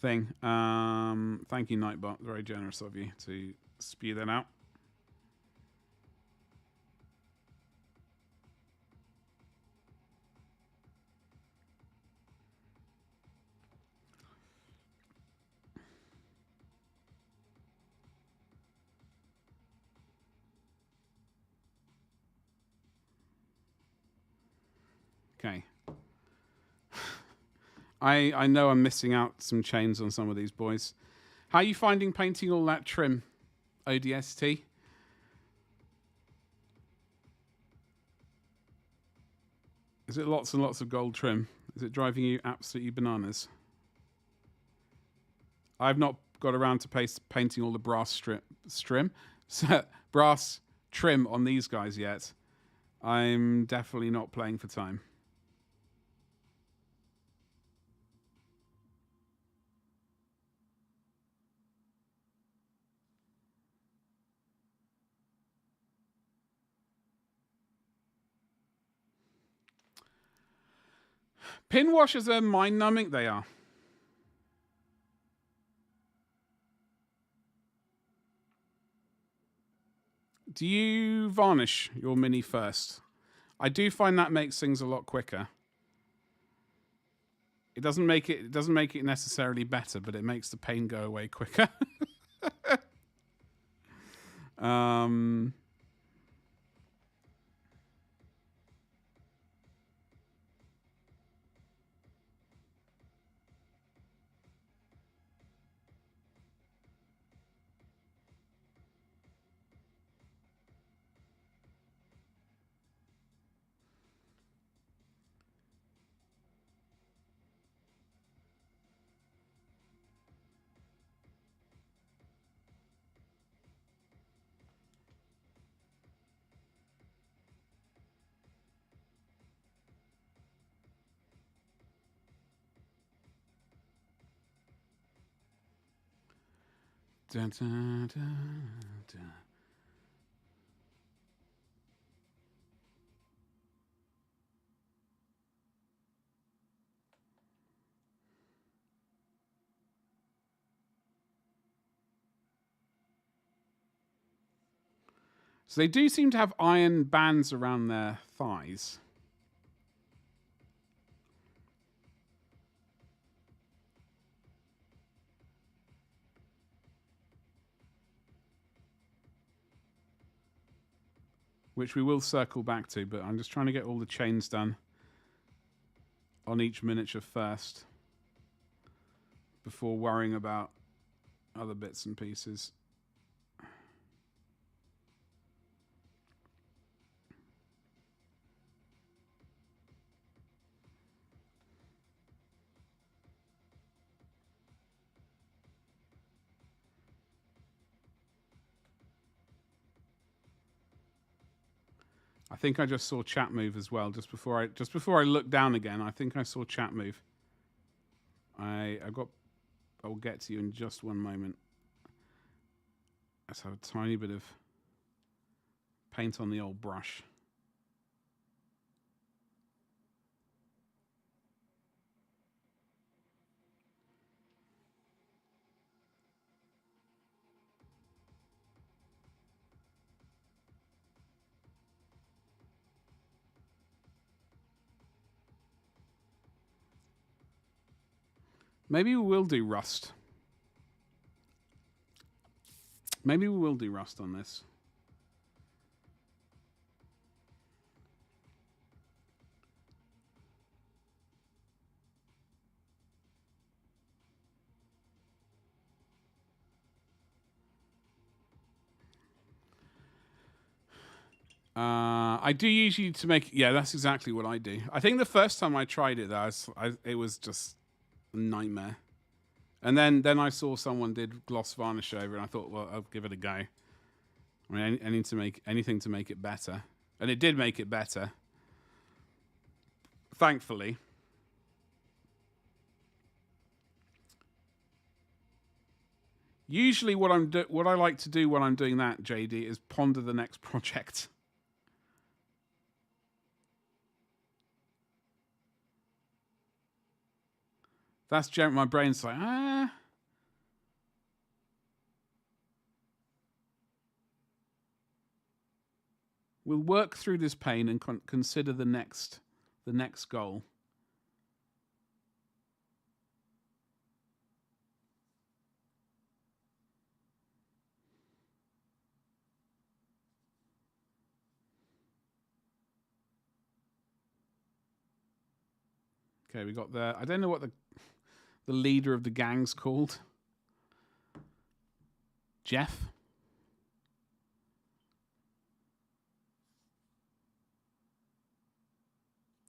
thing. Thank you, Nightbot. Very generous of you to spew that out. Okay. I know I'm missing out some chains on some of these boys. How are you finding painting all that trim, ODST? Is it lots and lots of gold trim? Is it driving you absolutely bananas? I've not got around to painting all the brass brass trim on these guys yet. I'm definitely not playing for time. Pin washers are mind-numbing. They are. Do you varnish your mini first? I do find that makes things a lot quicker. It doesn't make it necessarily better, but it makes the pain go away quicker. Dun, dun, dun, dun. So they do seem to have iron bands around their thighs. Which we will circle back to, but I'm just trying to get all the chains done on each miniature first before worrying about other bits and pieces. I think I just saw chat move as well. Just before I looked down again, I think I saw chat move. I'll get to you in just one moment. Let's have a tiny bit of paint on the old brush. Maybe we will do rust. Maybe we will do rust on this. I do usually to make... Yeah, that's exactly what I do. I think the first time I tried it, it was just a nightmare. And then I saw someone did gloss varnish over, and I thought, well, I'll give it a go. I mean, I need to make anything to make it better. And it did make it better. Thankfully. Usually what I like to do when I'm doing that, JD, is ponder the next project. That's my brain's like, We'll work through this pain and consider the next goal. Okay, we got I don't know what the leader of the gang's called. Jeff?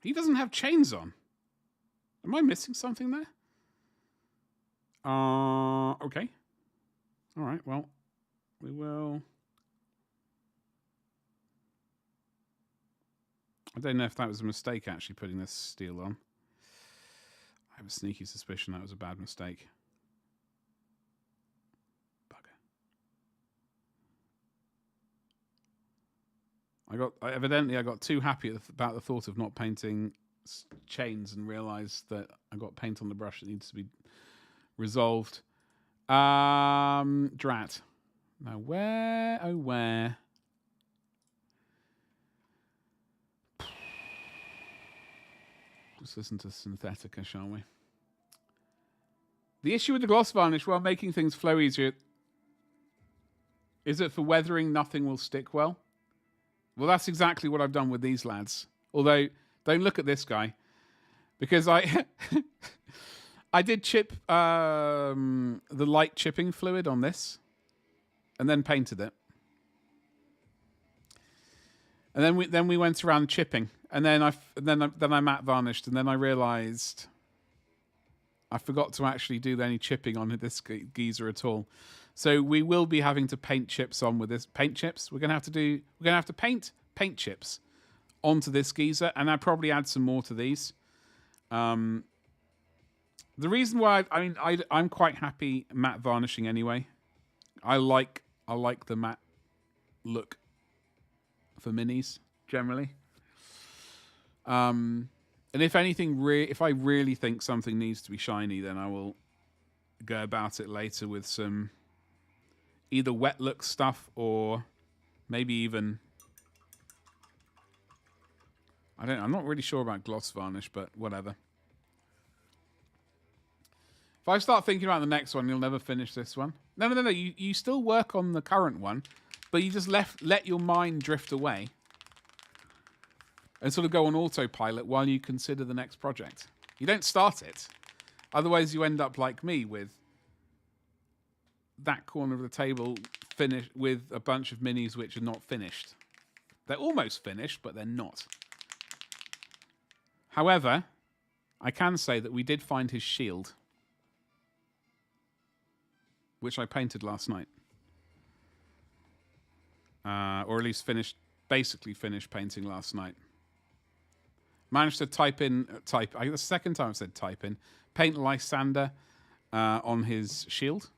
He doesn't have chains on. Am I missing something there? Okay. All right, well, we will... I don't know if that was a mistake, actually, putting this steel on. I have a sneaky suspicion that was a bad mistake. Bugger. I got too happy about the thought of not painting chains and realised that I got paint on the brush that needs to be resolved. Drat. Now where, oh where? Let's listen to Synthetica, shall we? The issue with the gloss varnish while making things flow easier is that for weathering, nothing will stick well. Well, that's exactly what I've done with these lads. Although, don't look at this guy. Because I did chip the light chipping fluid on this. And then painted it. And then we went around chipping. And then I matte varnished. And then I realised I forgot to actually do any chipping on this geezer at all. So we will be having to paint chips on with this. Paint chips. We're gonna have to paint chips onto this geezer, and I'll probably add some more to these. The reason why I'm quite happy matte varnishing anyway. I like the matte look for minis generally. And if anything, if I really think something needs to be shiny, then I will go about it later with some either wet look stuff or maybe even, I'm not really sure about gloss varnish, but whatever. If I start thinking about the next one, you'll never finish this one. No. You still work on the current one, but you just let your mind drift away and sort of go on autopilot while you consider the next project. You don't start it. Otherwise, you end up like me with that corner of the table finished with a bunch of minis which are not finished. They're almost finished, but they're not. However, I can say that we did find his shield, which I painted last night. Or at least basically finished painting last night. Managed to the second time I said type in, paint Lysander on his shield.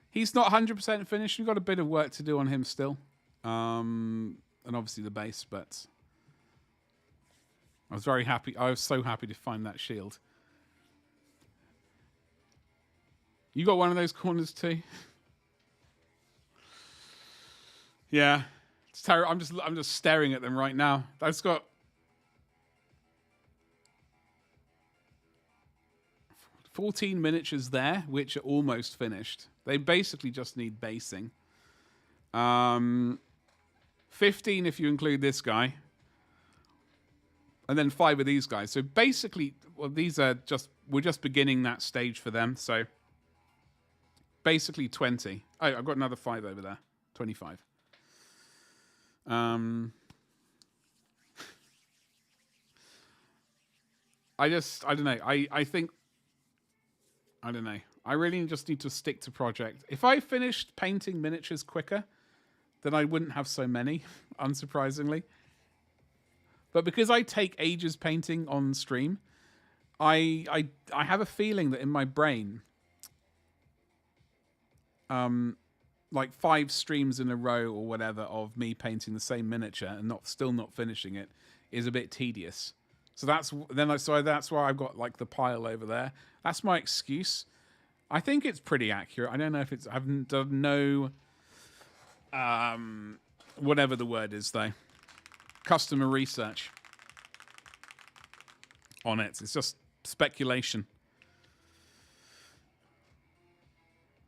He's not 100% finished. We've got a bit of work to do on him still. And obviously the base, but I was very happy. I was so happy to find that shield. You got one of those corners too? Yeah. It's terrible. I'm just staring at them right now. That's got 14 miniatures there, which are almost finished. They basically just need basing. 15 if you include this guy. And then 5 of these guys. So basically, well, we're just beginning that stage for them. So basically 20. Oh, I've got another 5 over there. 25. I don't know. I think, I don't know. I really just need to stick to project. If I finished painting miniatures quicker, then I wouldn't have so many, unsurprisingly. But because I take ages painting on stream, I have a feeling that in my brain, like 5 streams in a row or whatever of me painting the same miniature and still not finishing it is a bit tedious. So that's why I've got like the pile over there. That's my excuse. I think it's pretty accurate. I don't know if it's. I haven't done no. Whatever the word is, though. Customer research on it. It's just speculation.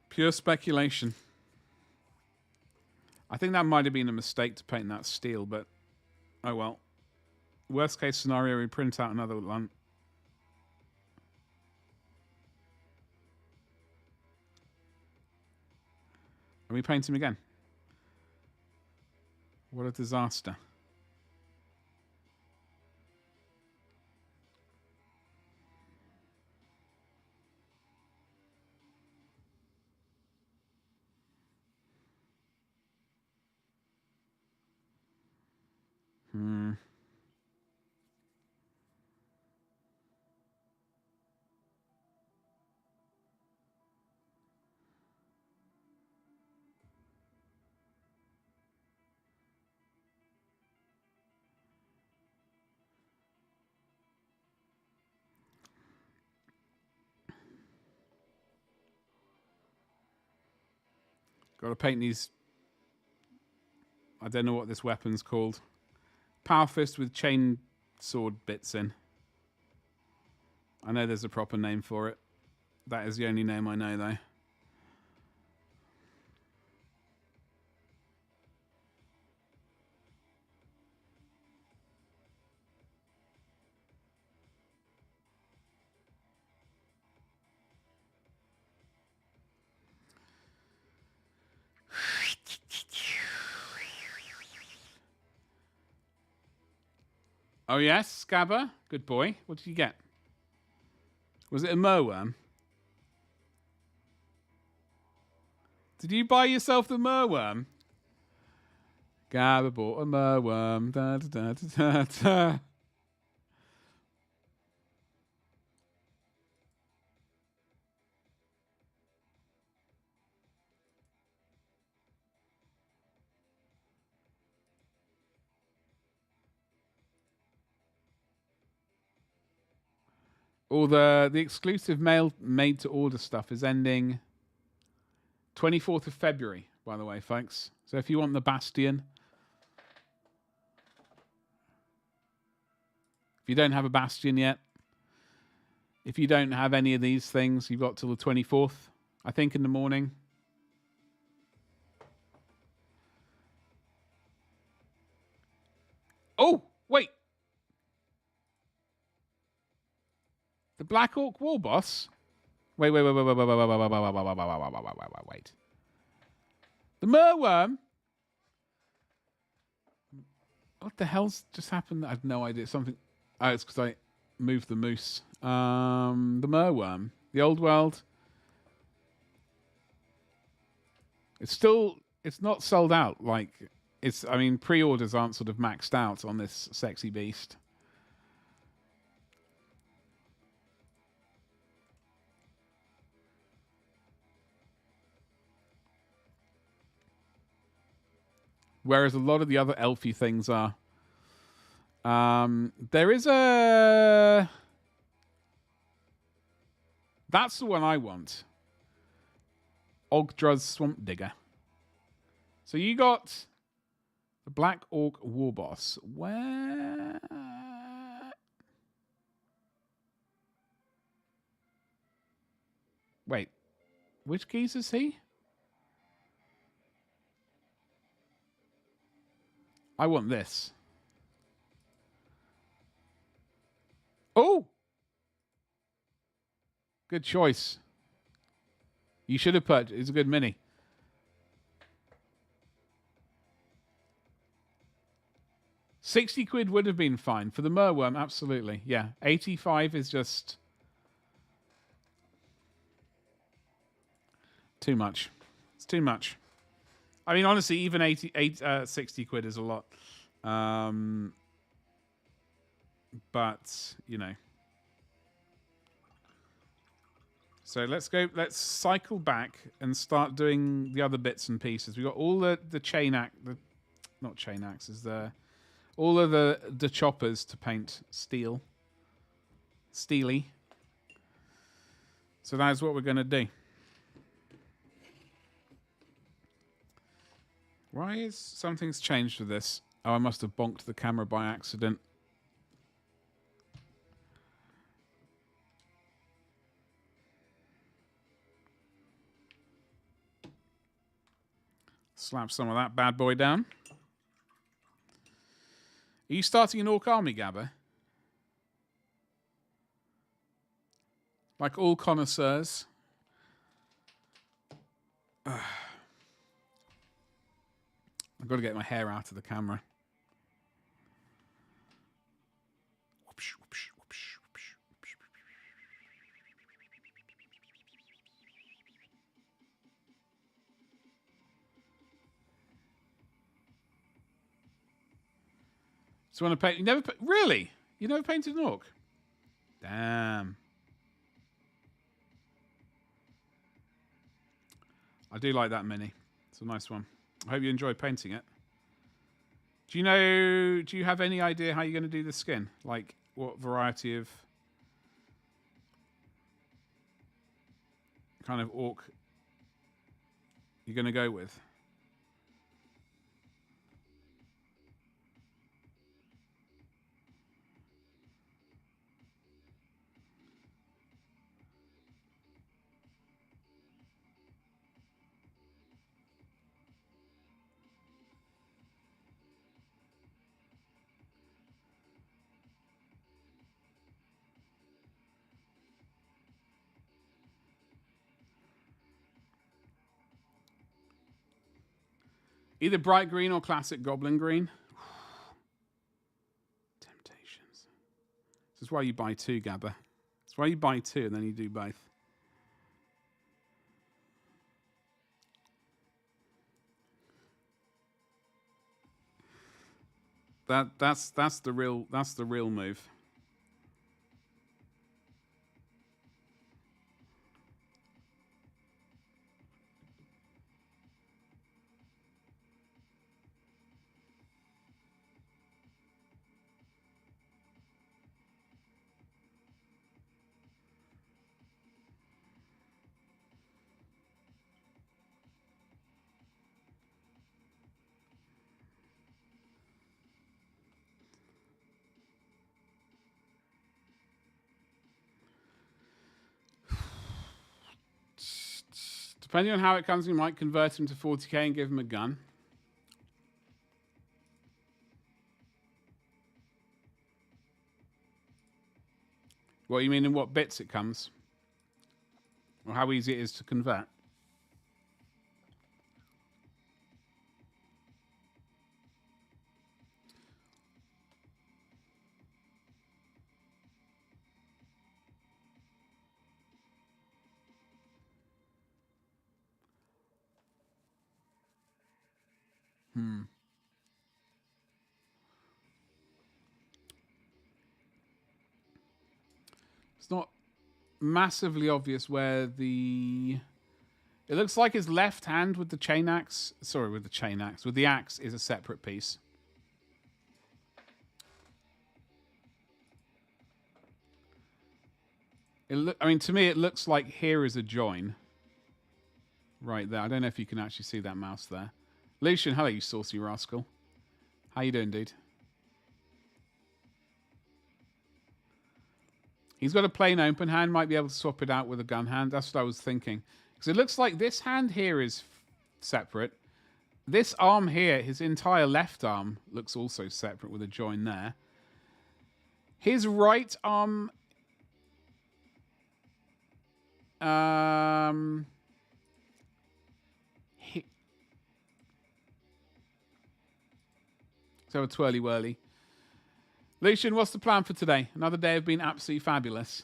Pure speculation. I think that might have been a mistake to paint that steel, but oh well. Worst case scenario, we print out another one. And we paint him again. What a disaster. Got to paint these. I don't know what this weapon's called. Power fist with chain sword bits in. I know there's a proper name for it. That is the only name I know, though. Oh, yes, Scabber. Good boy. What did you get? Was it a merworm? Did you buy yourself the merworm? Gabba bought a merworm. Da, da, da, da, da. All the exclusive mail made to order stuff is ending 24th of February, by the way, folks. So if you want the Bastion, if you don't have a Bastion yet, if you don't have any of these things, you've got till the 24th, I think, in the morning. Oh, wait. The Black Orc War Boss? Wait. The Merworm? What the hell's just happened? I have no idea. Something. Oh, it's because I moved the moose. The Merworm. The Old World. It's not sold out. Like, pre-orders aren't sort of maxed out on this sexy beast. Whereas a lot of the other elfy things are. There is a... That's the one I want. Ogdra's Swamp Digger. So you got the Black Orc War Boss. Where... Wait. Which geese is he? I want this. Oh! Good choice. You should have put. It's a good mini. £60 would have been fine. For the Merworm, absolutely. Yeah. 85 is just... too much. It's too much. I mean, honestly, even 60 quid is a lot. But, you know. So let's cycle back and start doing the other bits and pieces. We've got all the not chain axes, all of the choppers to paint steely. So that is what we're going to do. Why is something's changed with this? Oh, I must have bonked the camera by accident. Slap some of that bad boy down. Are you starting an Orc army, Gabba? Like all connoisseurs. I've got to get my hair out of the camera. So you want to paint? You never really? You never painted an orc? Damn. I do like that mini. It's a nice one. I hope you enjoy painting it. Do you have any idea how you're going to do the skin? Like, what variety of kind of orc you're going to go with? Either bright green or classic goblin green. Temptations. This is why you buy two, Gabba. It's why you buy two and then you do both. That's the real move. Depending on how it comes, we might convert him to 40k and give him a gun. What you mean in what bits it comes? Or how easy it is to convert? It's not massively obvious where the... It looks like his left hand with the chain axe... Sorry, with the chain axe. With the axe is a separate piece. I mean, to me, it looks like here is a join. Right there. I don't know if you can actually see that mouse there. Lucian, hello, you saucy rascal. How you doing, dude? He's got a plain open hand. Might be able to swap it out with a gun hand. That's what I was thinking. Because it looks like this hand here is separate. This arm here, his entire left arm, looks also separate with a join there. His right arm... So a twirly whirly. Lucian, what's the plan for today? Another day of being absolutely fabulous.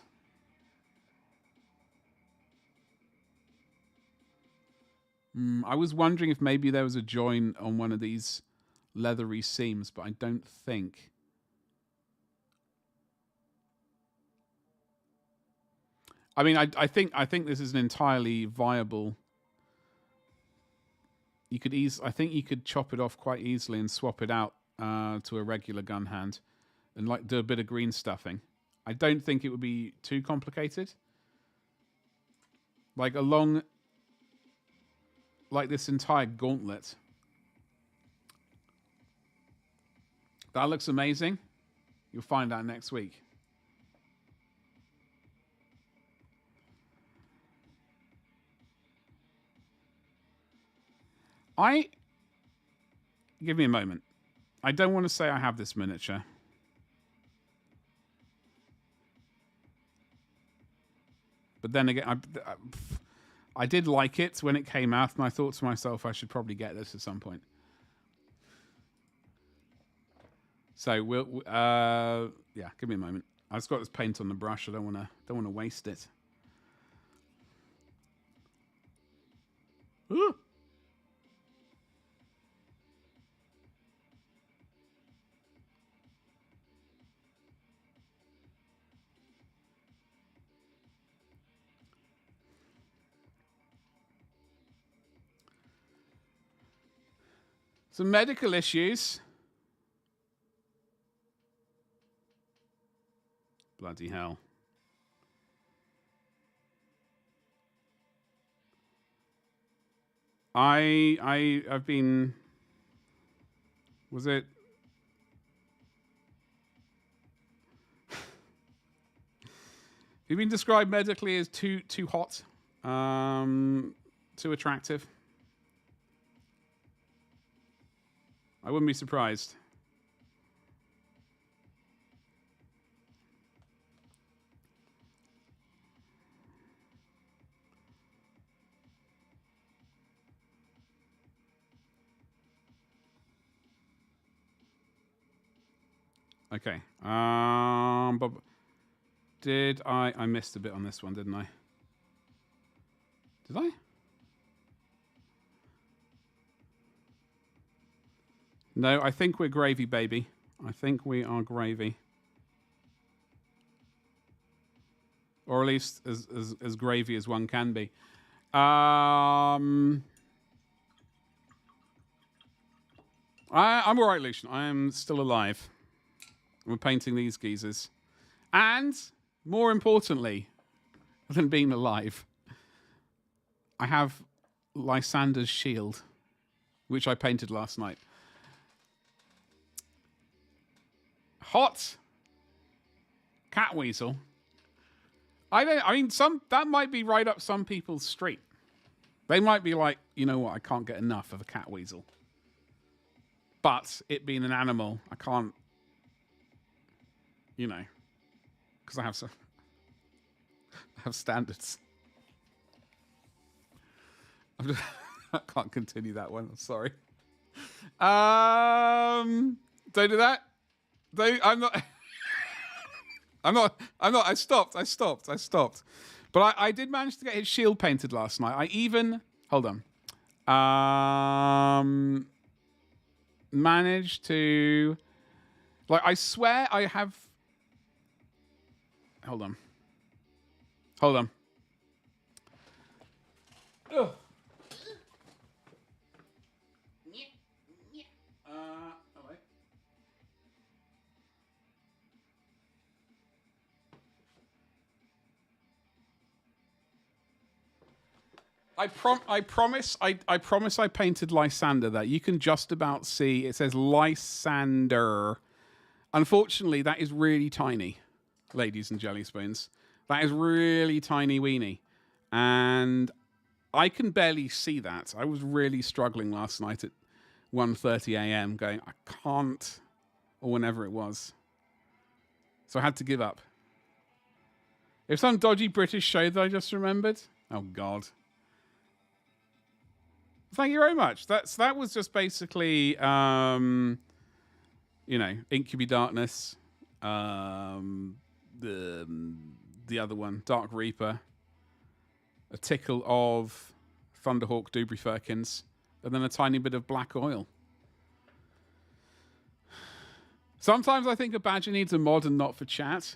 I was wondering if maybe there was a join on one of these leathery seams, but I don't think. I mean, I think this is an entirely viable. You could I think you could chop it off quite easily and swap it out to a regular gun hand, and like do a bit of green stuffing. I don't think it would be too complicated. Like along, like this entire gauntlet. That looks amazing. You'll find out next week. Give me a moment. I don't want to say I have this miniature. But then again, I did like it when it came out, and I thought to myself I should probably get this at some point. So we'll, yeah, give me a moment. I've just got this paint on the brush. I don't want to waste it. Ooh. Some medical issues. Bloody hell. I've been... Was it... You've been described medically as too hot, too attractive. I wouldn't be surprised. Okay. But did I missed a bit on this one, didn't I? Did I? No, I think we're gravy, baby. I think we are gravy. Or at least as gravy as one can be. I'm all right, Lucian. I am still alive. We're painting these geezers. And, more importantly than being alive, I have Lysander's shield, which I painted last night. Hot cat weasel. I mean, that might be right up some people's street. They might be like, you know what, I can't get enough of a cat weasel. But it being an animal, I can't, you know, because I have standards. I can't continue that one. I'm sorry. Don't do that. I'm not. I'm not. I stopped. But I did manage to get his shield painted last night. I even hold on. Managed to, like, I swear I have. Hold on. Ugh. Hello. I promise I painted Lysander there. You can just about see it says Lysander. Unfortunately, that is really tiny, ladies and jelly spoons. That is really tiny weenie. And I can barely see that. I was really struggling last night at 1:30 a.m. going, I can't, or whenever it was. So I had to give up. If some dodgy British show that I just remembered. Oh, God. Thank you very much. That was just basically, you know, Incubi Darkness, the other one, Dark Reaper, a tickle of Thunderhawk Dubry Firkins, and then a tiny bit of black oil. Sometimes I think a badger needs a mod and not for chat.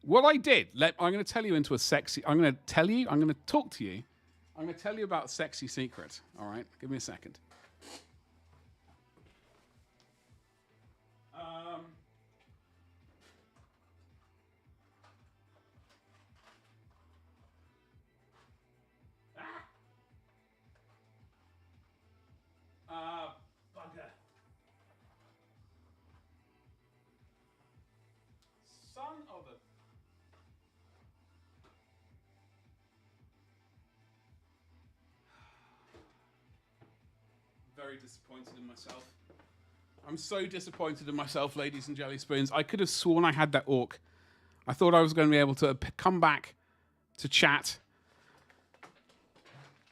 What I did, I'm going to tell you into a sexy... I'm going to talk to you. I'm going to tell you about a sexy secret. All right? Give me a second. Bugger. Son of a... Very disappointed in myself. I'm so disappointed in myself, ladies and jelly spoons. I could have sworn I had that orc. I thought I was going to be able to come back to chat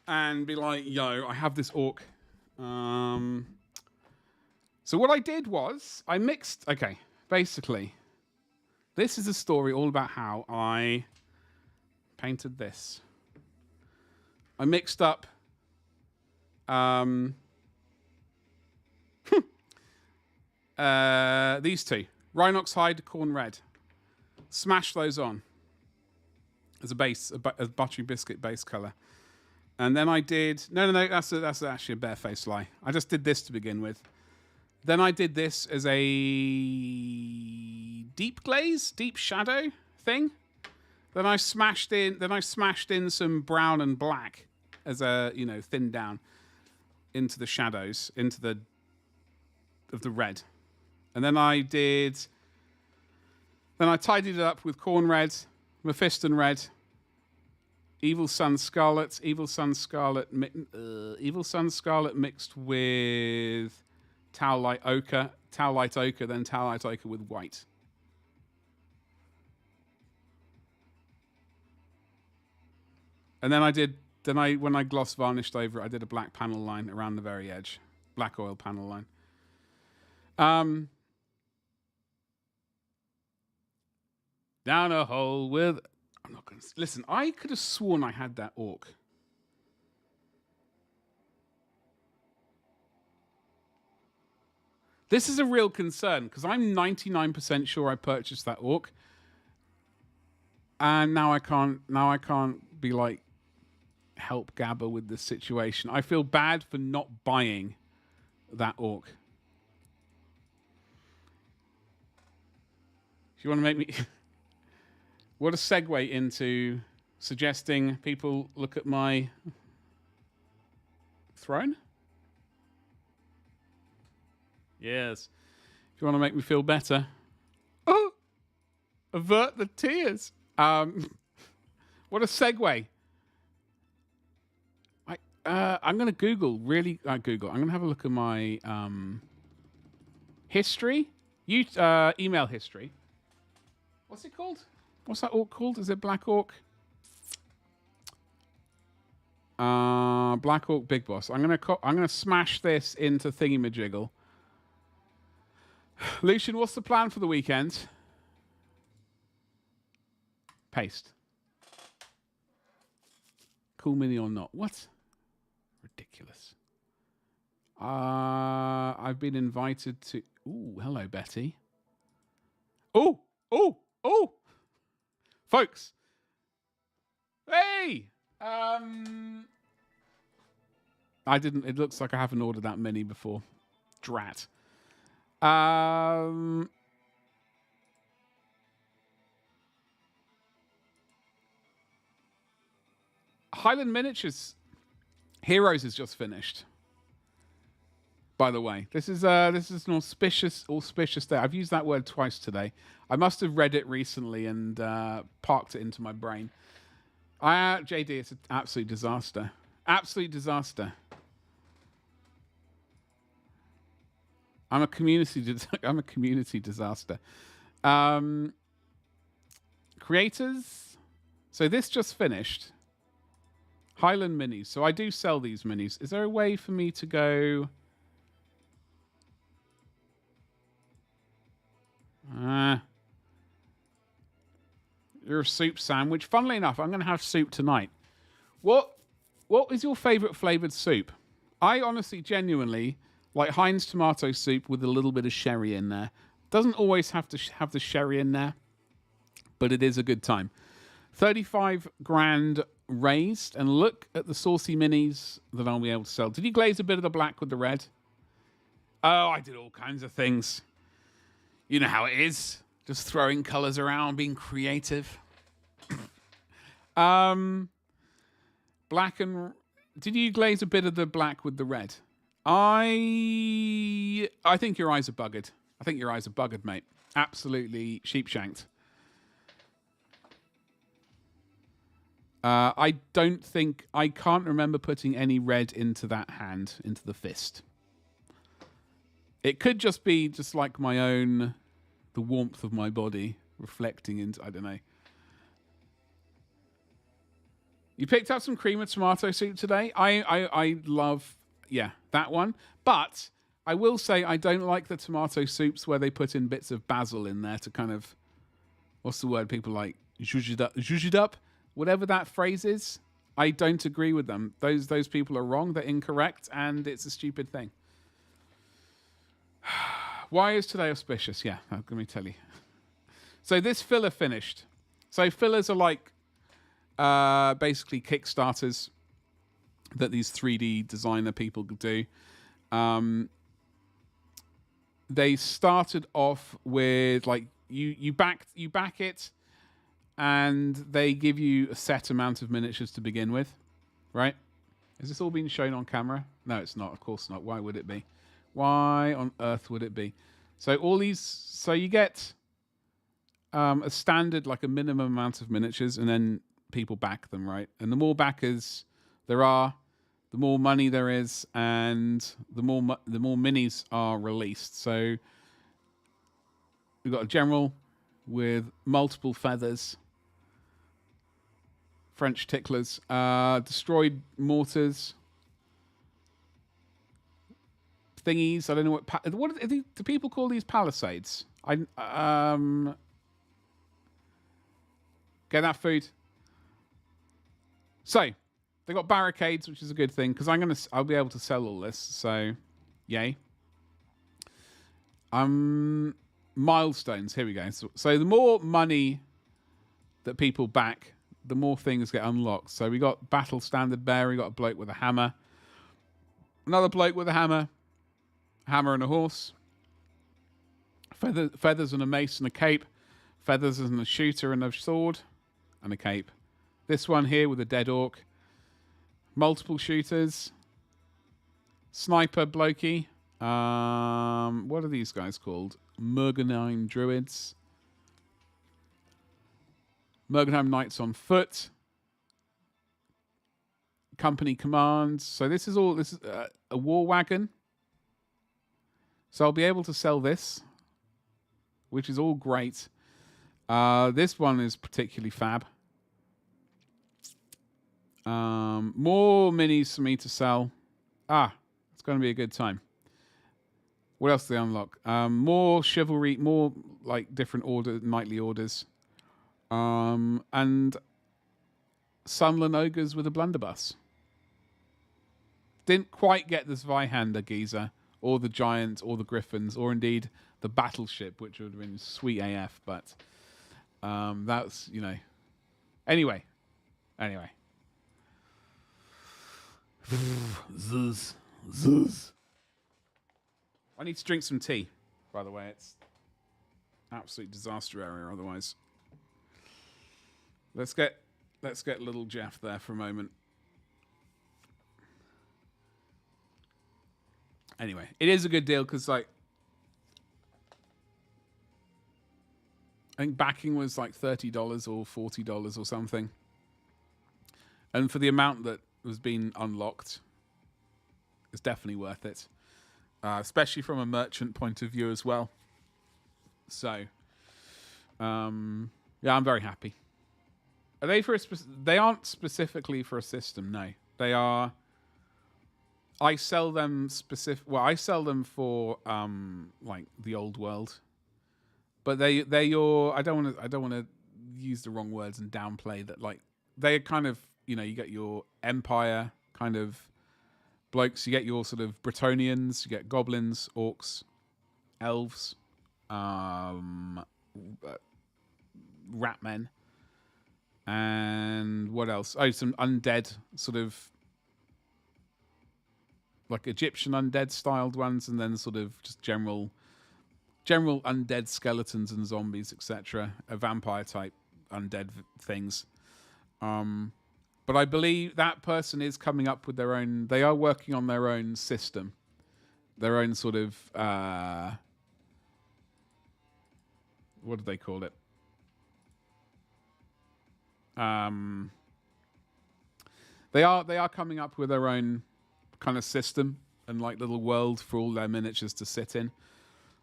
and be like, yo, I have this orc. So what I did was I mixed... Okay, basically, this is a story all about how I painted this. I mixed up... these two. Rhinox Hide, Corn Red. Smash those on as a base, a buttery biscuit base colour. And then I did... No, that's actually a barefaced lie. I just did this to begin with. Then I did this as a deep glaze, deep shadow thing. Then I smashed in some brown and black as a, you know, thinned down into the shadows, of the red. And then I tidied it up with Corn Red, Mephiston Red, Evil Sun Scarlet mixed with Towlight Ochre, then Towlight Ochre with white. And then when I gloss varnished over it, I did a black panel line around the very edge, black oil panel line. Down a hole with... I'm not going to... Listen, I could have sworn I had that orc. This is a real concern, because I'm 99% sure I purchased that orc. And now I can't be like, help Gabba with this situation. I feel bad for not buying that orc. If you want to make me... What a segue into suggesting people look at my throne? Yes. If you want to make me feel better. Oh! Avert the tears. What a segue. I'm going to Google, Google. I'm going to have a look at my history. Email history. What's it called? What's that orc called? Is it Black Orc? Black Orc Big Boss. I'm gonna smash this into thingy-majiggle. Lucian, what's the plan for the weekend? Paste. Cool mini or not? What? Ridiculous. I've been invited to... Ooh, hello, Betty. Oh! Folks! Hey! It looks like I haven't ordered that many before. Drat. Highland Miniatures Heroes is just finished. By the way, this is an auspicious day. I've used that word twice today. I must have read it recently and parked it into my brain. JD, it's an absolute disaster. Absolute disaster. I'm a community disaster. Creators. So this just finished. Highland Minis. So I do sell these minis. Is there a way for me to go? You're a soup sandwich. Funnily enough, I'm going to have soup tonight. What is your favorite flavored soup? I honestly, genuinely like Heinz tomato soup with a little bit of sherry in there. Doesn't always have to have the sherry in there, but it is a good time. 35 grand raised, and look at the saucy minis that I'll be able to sell. Did you glaze a bit of the black with the red? Oh, I did all kinds of things. You know how it is. Just throwing colors around, being creative. Black and... Did you glaze a bit of the black with the red? I think your eyes are buggered. I think your eyes are buggered, mate. Absolutely sheepshanked. I can't remember putting any red into that hand, into the fist. It could just be just like my own, the warmth of my body reflecting into, I don't know. You picked up some cream of tomato soup today. I love, that one. But I will say I don't like the tomato soups where they put in bits of basil in there to kind of, what's the word people like? Zhuzh it up. Whatever that phrase is, I don't agree with them. Those people are wrong. They're incorrect, and it's a stupid thing. Why is today auspicious? Yeah, let me tell you. So this filler finished. So fillers are like basically Kickstarters that these 3D designer people do. They started off with like you back it, and they give you a set amount of miniatures to begin with, right? Is this all being shown on camera? No, it's not. Of course not. Why would it be? Why on earth would it be? So all these, so you get a standard, like a minimum amount of miniatures, and then people back them, right? And the more backers there are, the more money there is, and the more minis are released. So we've got a general with multiple feathers, French ticklers, destroyed mortars, thingies. I don't know what do people call these palisades? Get that food. So they got barricades, which is a good thing because I'll be able to sell all this. So, yay. Milestones. Here we go. So the more money that people back, the more things get unlocked. So we got battle standard bear. We got a bloke with a hammer. Another bloke with a hammer. Hammer and a horse. Feathers and a mace and a cape. Feathers and a shooter and a sword and a cape. This one here with a dead orc. Multiple shooters. Sniper blokey. What are these guys called? Murgenheim druids. Murgenheim knights on foot. company commands. So this is a war wagon. So I'll be able to sell this, which is all great. This one is particularly fab. More minis for me to sell. It's going to be a good time. What else do they unlock? More chivalry, more like different knightly orders. And Sunland Ogres with a blunderbuss. Didn't quite get the Zweihander geezer, or the Giant, or the Griffins, or indeed the Battleship, which would have been sweet AF, but that's, Anyway. Zzz. I need to drink some tea, by the way. It's absolute disaster area otherwise. Let's get little Jeff there for a moment. Anyway, it is a good deal because, like, I think backing was like $30 or $40 or something. And for the amount that was being unlocked, it's definitely worth it. Especially from a merchant point of view as well. So, I'm very happy. Are they they aren't specifically for a system, no. They are... I sell them I sell them for like the old world. But they're your... I don't want to use the wrong words and downplay that. Like, they're kind of, you get your Empire kind of blokes. You get your sort of Bretonnians. You get goblins, orcs, elves, ratmen, and what else? Oh, some undead sort of, like Egyptian undead styled ones, and then sort of just general undead skeletons and zombies, etc. A vampire type undead things. But I believe that person is coming up with their own... They are working on their own system. Their own sort of... what do they call it? They are coming up with their own kind of system and like little world for all their miniatures to sit in,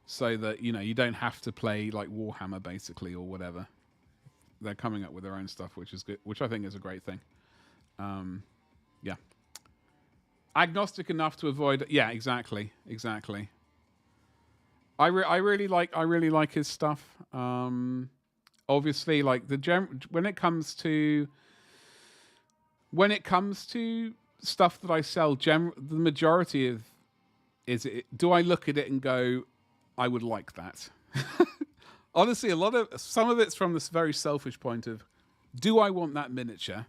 so that you don't have to play like Warhammer basically or whatever. They're coming up with their own stuff, which is good, which I think is a great thing. Agnostic enough to avoid. Yeah, exactly. I really like his stuff. Obviously, like when it comes to stuff that I sell, the majority of do I look at it and go, I would like that. Honestly, some of it's from this very selfish point of, do I want that miniature?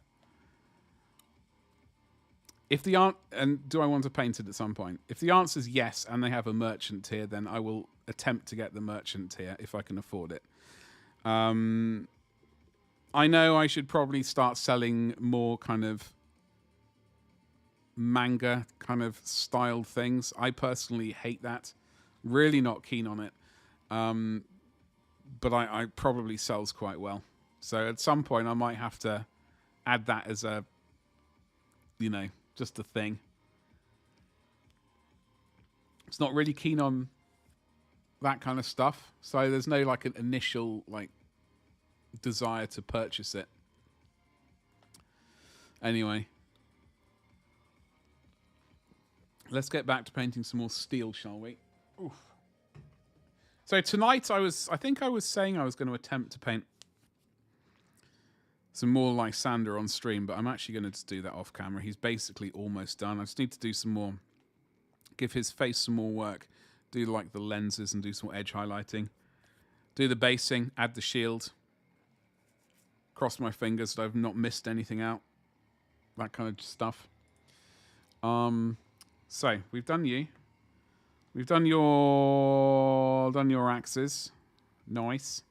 And do I want to paint it at some point? If the answer is yes, and they have a merchant tier, then I will attempt to get the merchant tier if I can afford it. I know I should probably start selling more kind of manga kind of styled things. I personally hate that. Really not keen on it. But I probably sells quite well. So at some point I might have to add that as a, just a thing. It's not really keen on that kind of stuff. So there's no like an initial like desire to purchase it. Anyway. Let's get back to painting some more steel, shall we? Oof. So tonight I think I was saying I was going to attempt to paint some more Lysander on stream, but I'm actually going to just do that off camera. He's basically almost done. I just need to do some more, give his face some more work, do like the lenses and do some more edge highlighting, do the basing, add the shield, cross my fingers that I've not missed anything out, that kind of stuff. So we've done you. We've done your axes. Nice.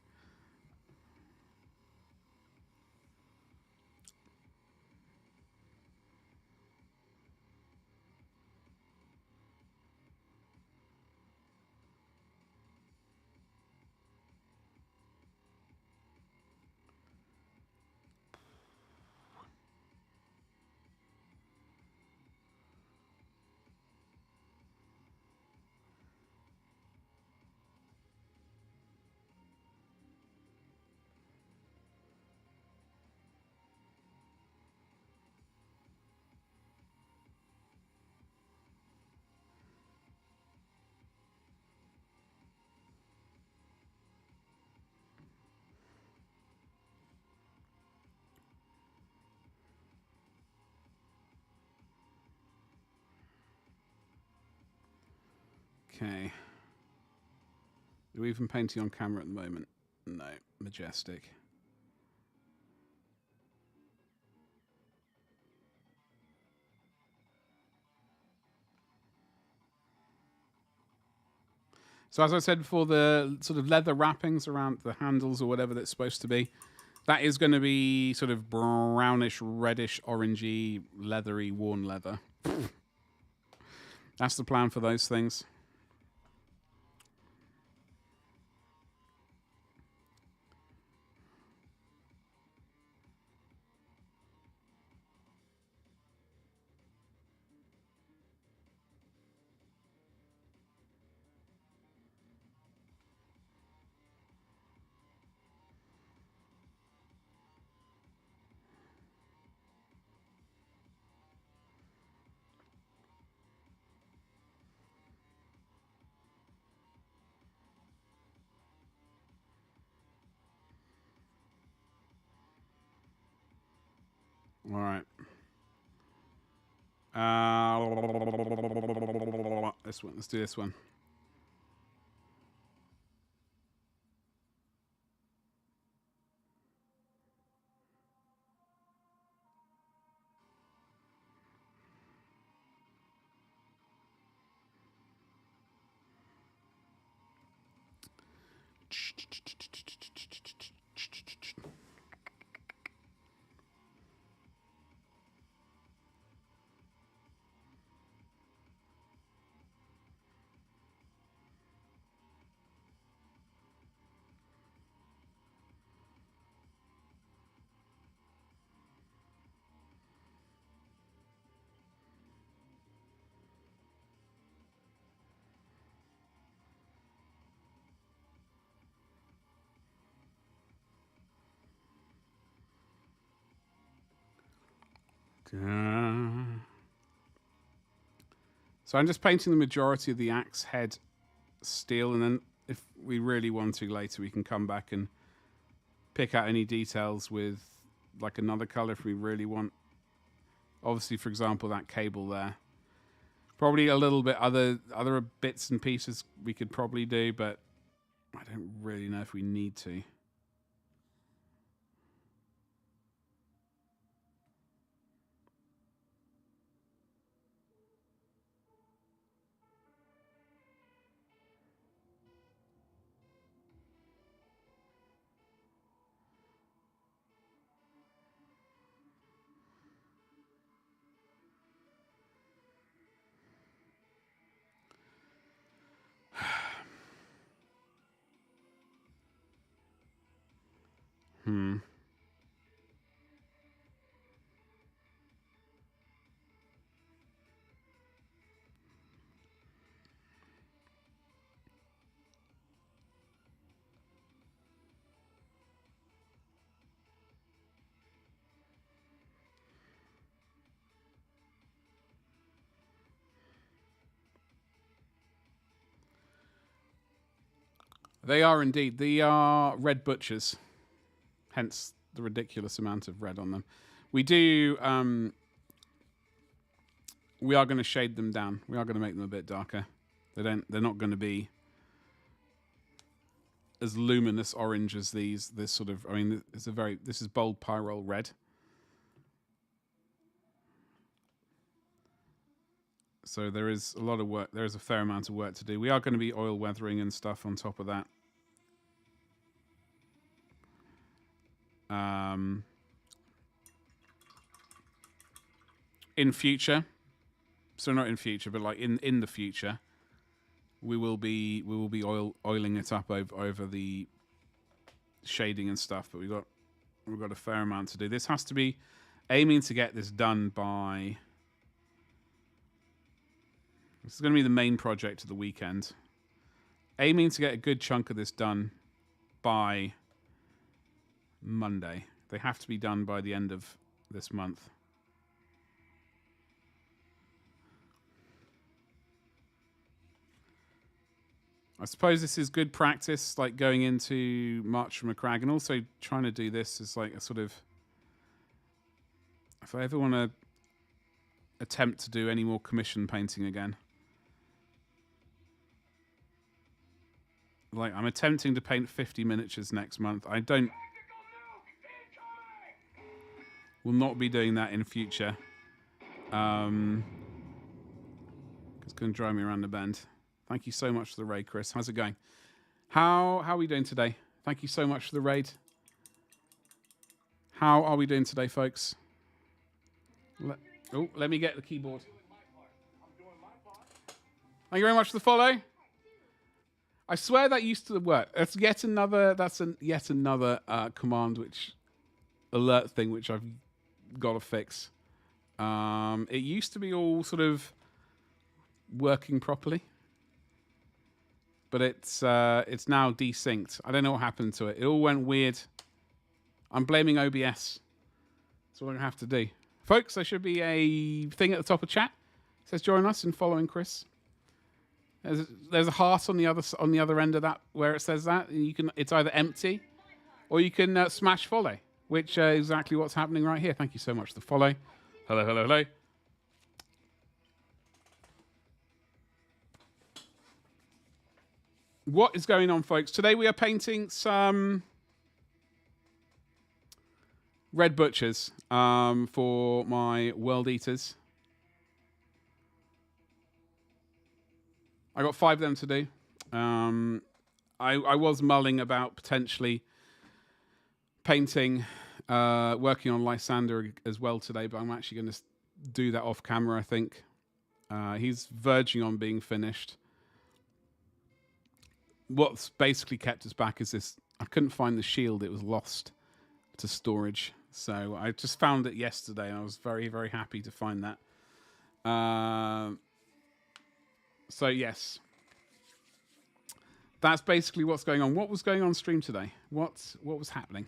Okay. Are we even painting on camera at the moment? No. Majestic. So as I said before, the sort of leather wrappings around the handles or whatever that's supposed to be, that is going to be sort of brownish, reddish, orangey, leathery, worn leather. That's the plan for those things. All right. This one. Let's do this one. So I'm just painting the majority of the axe head steel, and then if we really want to later, we can come back and pick out any details with like another color if we really want. Obviously, for example, that cable there. Probably a little bit other bits and pieces we could probably do, but I don't really know if we need to. They are indeed. They are red butchers, hence the ridiculous amount of red on them. We do. We are going to shade them down. We are going to make them a bit darker. They're not going to be as luminous orange as these. This sort of. I mean, this is bold pyrrole red. So there is a lot of work. There is a fair amount of work to do. We are going to be oil weathering and stuff on top of that. In future, so not in future, but like in the future, we will be oiling it up over the shading and stuff. But we've got a fair amount to do. This has to be aiming to get this done by. This is going to be the main project of the weekend. Aiming to get a good chunk of this done by Monday. They have to be done by the end of this month. I suppose this is good practice, like going into March from a Crag, and also trying to do this as like a sort of. If I ever want to attempt to do any more commission painting again, Like, I'm attempting to paint 50 miniatures next month. I don't... Will not be doing that in future. It's going to drive me around the bend. Thank you so much for the raid, Chris. How's it going? How are we doing today? Thank you so much for the raid. How are we doing today, folks? Let me get the keyboard. Thank you very much for the follow. I swear that used to work. That's yet another command which alert thing which I've got to fix. It used to be all sort of working properly, but it's now desynced. I don't know what happened to it. It all went weird. I'm blaming OBS. That's all I have to do, folks. There should be a thing at the top of chat. It says join us in following Chris. There's a heart on the other end of that where it says that. It's either empty, or you can smash follow, which is exactly what's happening right here. Thank you so much for the follow. Hello, hello, hello. What is going on, folks? Today we are painting some red butchers for my World Eaters. I got 5 of them to do. I was mulling about potentially painting, working on Lysander as well today, but I'm actually going to do that off camera, I think. He's verging on being finished. What's basically kept us back is this. I couldn't find the shield. It was lost to storage. So I just found it yesterday, and I was very, very happy to find that. So yes, that's basically what's going on. What was going on stream today? What was happening?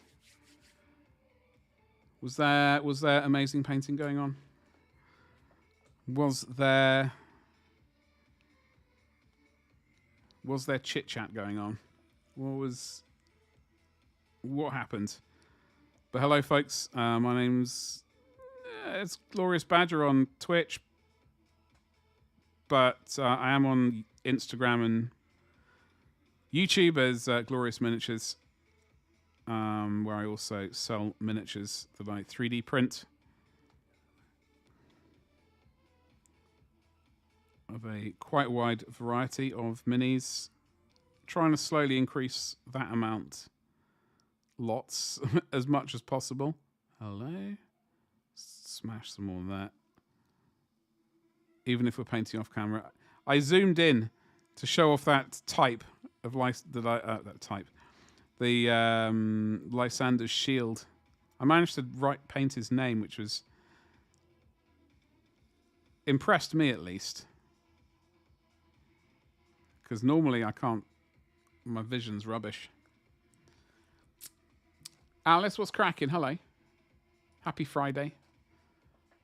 Was there amazing painting going on? Was there chit chat going on? What happened? But hello, folks. My name's it's Glorious Badger on Twitch. But I am on Instagram and YouTube as Glorious Miniatures, where I also sell miniatures that I 3D print of a quite wide variety of minis. Trying to slowly increase that amount, lots, as much as possible. Hello? Smash some more of that. Even if we're painting off camera, I zoomed in to show off that type of the Lysander's shield. I managed to paint his name, which was impressed me at least, because normally I can't. My vision's rubbish. Alice, what's cracking? Hello. Happy Friday.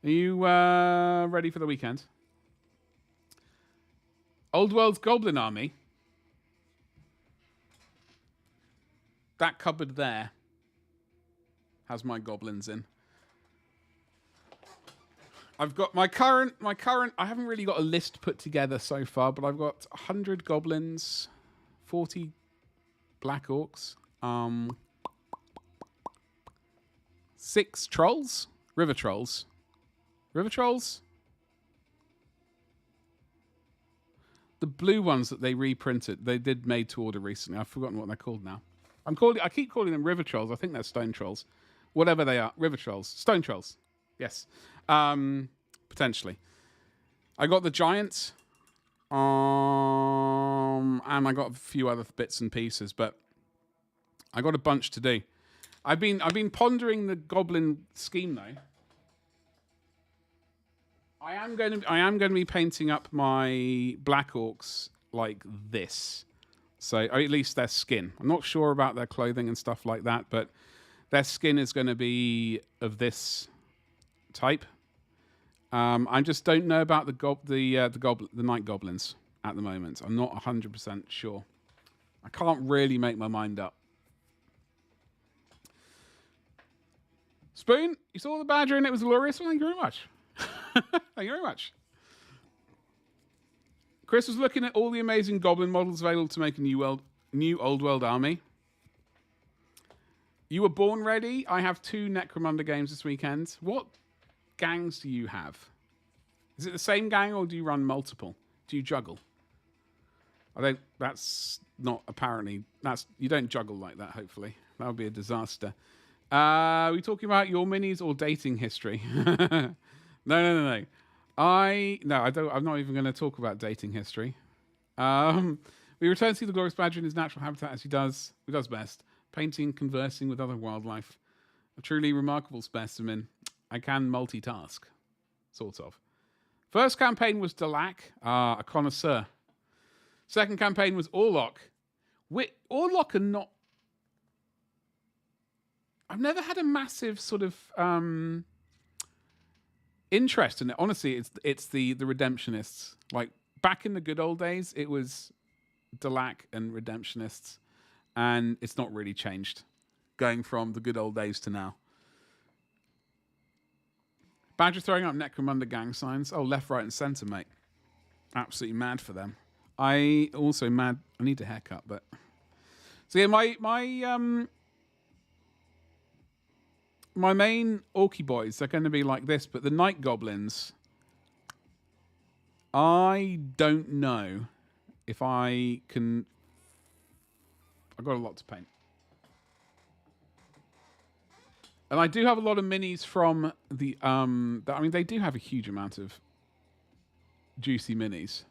Are you ready for the weekend? Old World's Goblin Army. That cupboard there has my goblins in. I've got my current, I haven't really got a list put together so far, but I've got 100 goblins, 40 black orcs, 6 trolls, river trolls. The blue ones that they reprinted, they did made to order recently. I've forgotten what they're called now. I keep calling them river trolls. I think they're stone trolls. Whatever they are. River trolls. Stone trolls. Yes. Potentially. I got the giants. And I got a few other bits and pieces, but I got a bunch to do. I've been pondering the goblin scheme though. I am going to be painting up my black orcs like this. So, or at least their skin. I'm not sure about their clothing and stuff like that, but their skin is going to be of this type. I just don't know about the night goblins at the moment. I'm not 100% sure. I can't really make my mind up. Spoon, you saw the badger and it was glorious. Well, thank you very much. Thank you very much. Chris was looking at all the amazing goblin models available to make a new world. New Old World Army. You were born ready. I have 2 Necromunda games this weekend. What gangs do you have? Is it the same gang or do you run multiple? Do you juggle? That's not apparently, you don't juggle like that, hopefully. That would be a disaster. Are we talking about your minis or dating history? No. I'm not even going to talk about dating history. We return to see the glorious badger in his natural habitat as he does best. Painting, conversing with other wildlife. A truly remarkable specimen. I can multitask. Sort of. First campaign was Delac, a connoisseur. Second campaign was Orlok. Orlok are not... I've never had a massive sort of interest in it. Honestly, it's the Redemptionists. Like, back in the good old days, it was Delac and Redemptionists. And it's not really changed. Going from the good old days to now. Badger throwing up Necromunda gang signs. Oh, left, right, and centre, mate. Absolutely mad for them. I also mad. I need a haircut, but so yeah, my main Orky boys are going to be like this, but the Night Goblins, I don't know if I can. I've got a lot to paint. And I do have a lot of minis from the... I mean, they do have a huge amount of juicy minis.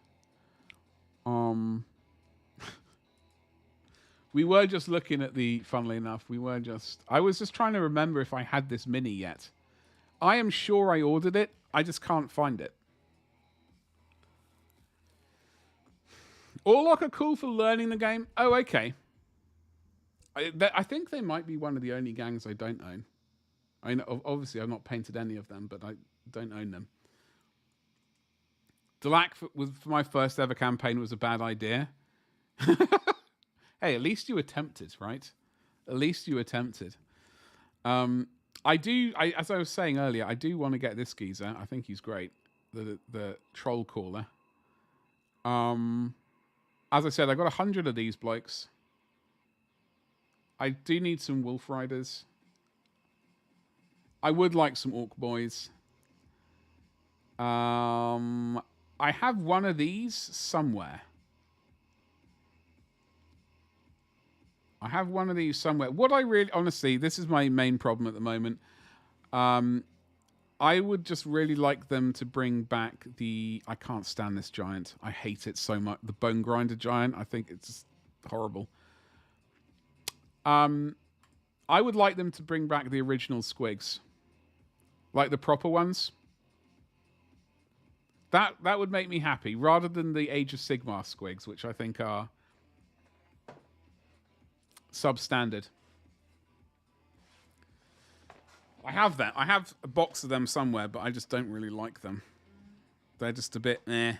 We were just looking at the... Funnily enough, I was just trying to remember if I had this mini yet. I am sure I ordered it. I just can't find it. Orlok are cool for learning the game. Oh, okay. I think they might be one of the only gangs I don't own. I mean, obviously, I've not painted any of them, but I don't own them. Delac for my first ever campaign was a bad idea. Hey, at least you attempted, right? At least you attempted. As I was saying earlier, I do want to get this geezer. I think he's great. The troll caller. As I said, I got 100 of these blokes. I do need some wolf riders. I would like some orc boys. I have one of these somewhere. What I really, honestly, this is my main problem at the moment. I would just really like them to bring back I can't stand this giant. I hate it so much. The Bone Grinder giant. I think it's just horrible. I would like them to bring back the original squigs. Like the proper ones. That would make me happy, rather than the Age of Sigmar squigs, which I think are substandard. I have that. I have a box of them somewhere, but I just don't really like them. They're just a bit eh.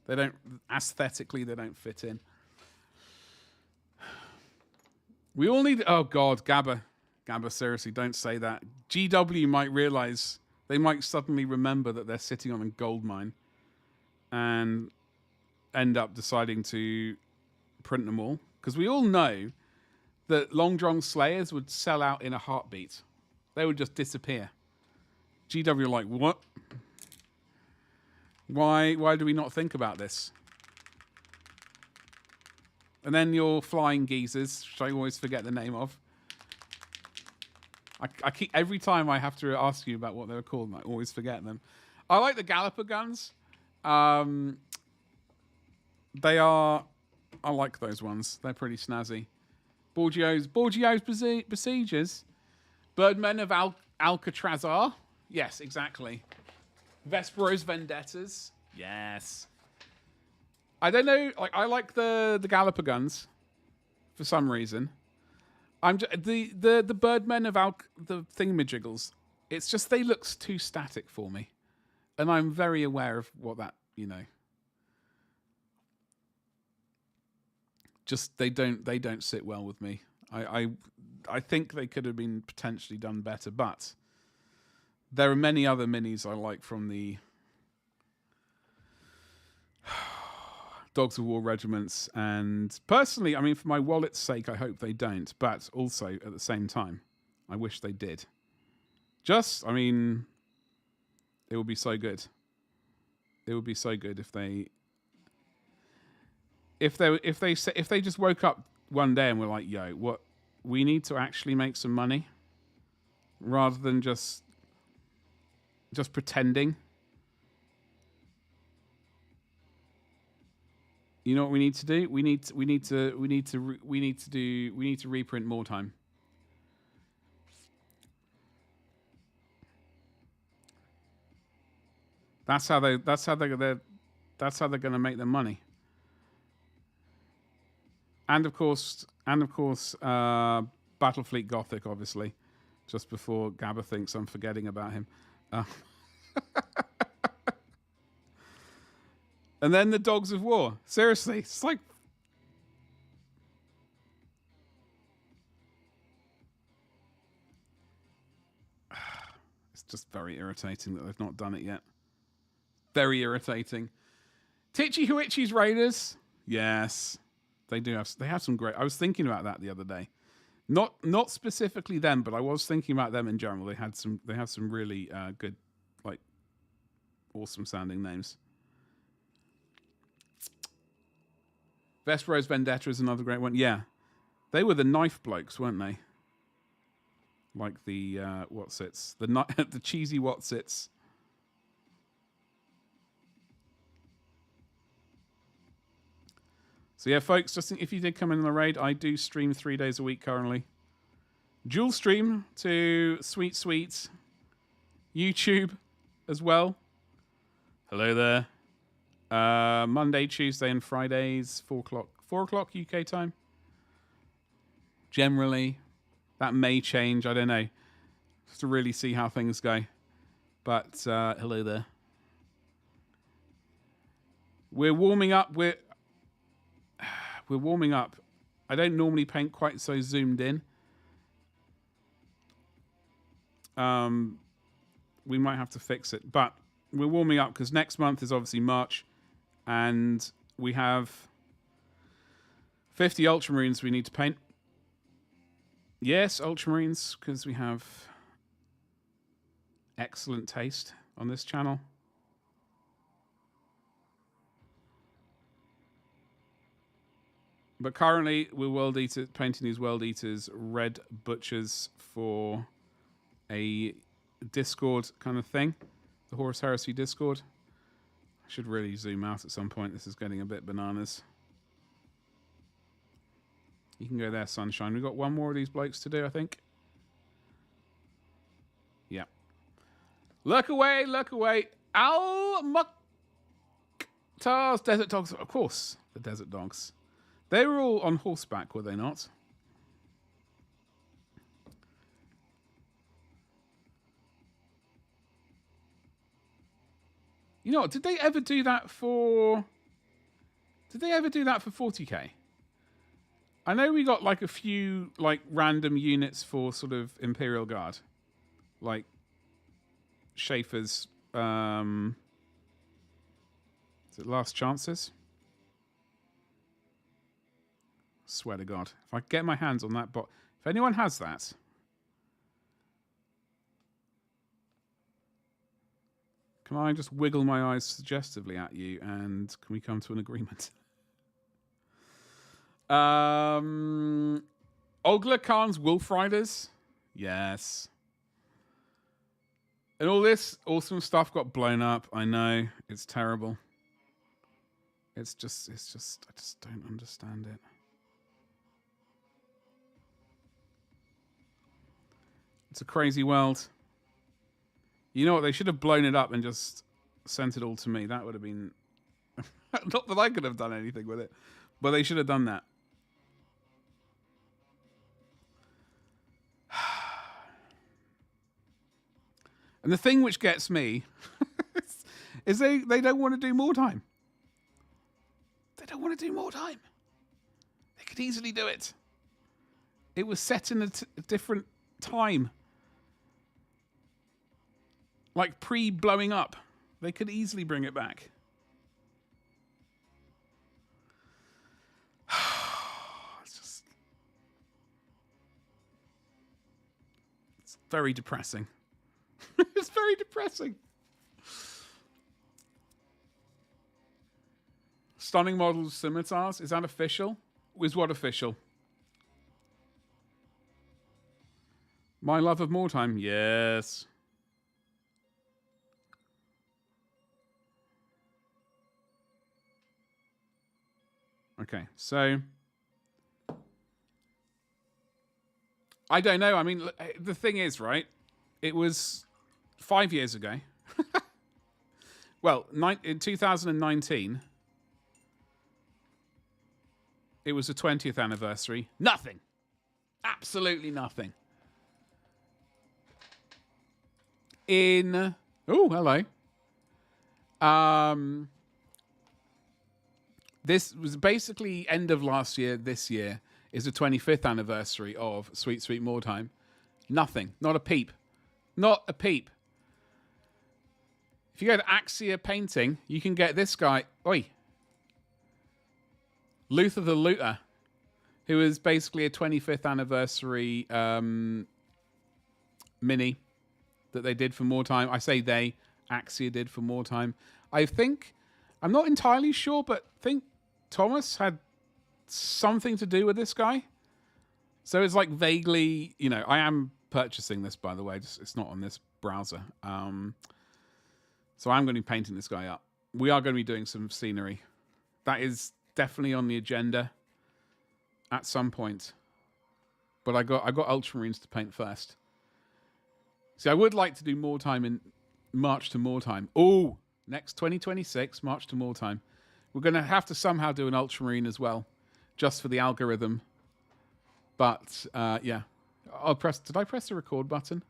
They don't, aesthetically, they don't fit in. We all need... Oh, God, Gabba. Gabba, seriously, don't say that. GW might realize... They might suddenly remember that they're sitting on a gold mine and end up deciding to print them all. Because we all know that Long John Slayers would sell out in a heartbeat. They would just disappear. GW are like, what? Why do we not think about this? And then your flying geezers, which I always forget the name of. I keep, every time I have to ask you about what they were called, I always forget them. I like the Galloper guns. I like those ones. They're pretty snazzy. Borgio's Besiegers. Birdmen of Alcatrazar. Yes, exactly. Vespero's Vendettas. Yes. I don't know. Like, I like the Galloper guns for some reason. The Birdmen of the Thingamajiggles. It's just they look too static for me, and I'm very aware of what that Just they don't sit well with me. I think they could have been potentially done better, but there are many other minis I like from the Dogs of War regiments. And personally, I mean, for my wallet's sake, I hope they don't. But also, at the same time, I wish they did. I mean, it would be so good. It would be so good if they just woke up one day and were like, "Yo, what? We need to actually make some money, rather than just pretending." You know what we need to do? We need to reprint more time. That's how they're going to make their money. And of course, Battlefleet Gothic, obviously, just before Gabba thinks I'm forgetting about him. And then the Dogs of War. Seriously, it's like... It's just very irritating that they've not done it yet. Very irritating. Titchy Huichi's Raiders. Yes. They have some great... I was thinking about that the other day. Not specifically them, but I was thinking about them in general. They have some really good, like, awesome sounding names. Vesperos Vendetta is another great one. Yeah. They were the knife blokes, weren't they? Like the Whatsits. The cheesy Whatsits. So yeah, folks, just if you did come in on the raid, I do stream 3 days a week currently. Dual stream to Sweet YouTube as well. Hello there. Monday, Tuesday, and Fridays, 4 o'clock UK time. Generally, that may change. I don't know. Just to really see how things go. But hello there. We're warming up. We're warming up. I don't normally paint quite so zoomed in. We might have to fix it, but we're warming up because next month is obviously March. And we have 50 Ultramarines we need to paint. Yes, Ultramarines, because we have excellent taste on this channel. But currently, we're painting these World Eaters Red Butchers for a Discord kind of thing. The Horus Heresy Discord. I should really zoom out at some point. This is getting a bit bananas. You can go there, Sunshine. We've got one more of these blokes to do, I think. Yeah. Lurk away, lurk away. Al Mukhtar's Desert Dogs. Of course, the Desert Dogs. They were all on horseback, were they not? You know what? Did they ever do that for 40k? I know we got like a few like random units for sort of Imperial Guard. Like Schaefer's is it Last Chances? Swear to God. If I get my hands on that if anyone has that, can I just wiggle my eyes suggestively at you and can we come to an agreement? Ogla Khan's Wolf Riders. Yes. And all this awesome stuff got blown up. I know. It's terrible. It's just I just don't understand it. It's a crazy world. You know what? They should have blown it up and just sent it all to me. That would have been... Not that I could have done anything with it, but they should have done that. And the thing which gets me is they don't want to do more time. They don't want to do more time. They could easily do it. It was set in a different time. Like pre-blowing up. They could easily bring it back. It's very depressing. It's very depressing. Stunning models, scimitars. Is that official? Is what official? My love of more time. Yes. Okay, so I don't know. I mean, the thing is, right? It was 5 years ago. Well, in 2019, it was the 20th anniversary. Nothing. Absolutely nothing. Oh, hello. This was basically end of last year. This year is the 25th anniversary of Sweet Sweet More Time. Nothing. Not a peep. Not a peep. If you go to Axia Painting, you can get this guy. Oi. Luther the Looter, who is basically a 25th anniversary mini that they did for More Time. I say they. Axia did for More Time. I think, I'm not entirely sure, but I think Thomas had something to do with this guy. So it's like vaguely, I am purchasing this, by the way. It's not on this browser. So I'm going to be painting this guy up. We are going to be doing some scenery. That is definitely on the agenda at some point. But I got Ultramarines to paint first. See, I would like to do More Time in March to More Time. Oh, next 2026, March to More Time. We're going to have to somehow do an Ultramarine as well, just for the algorithm. But, yeah. Did I press the record button?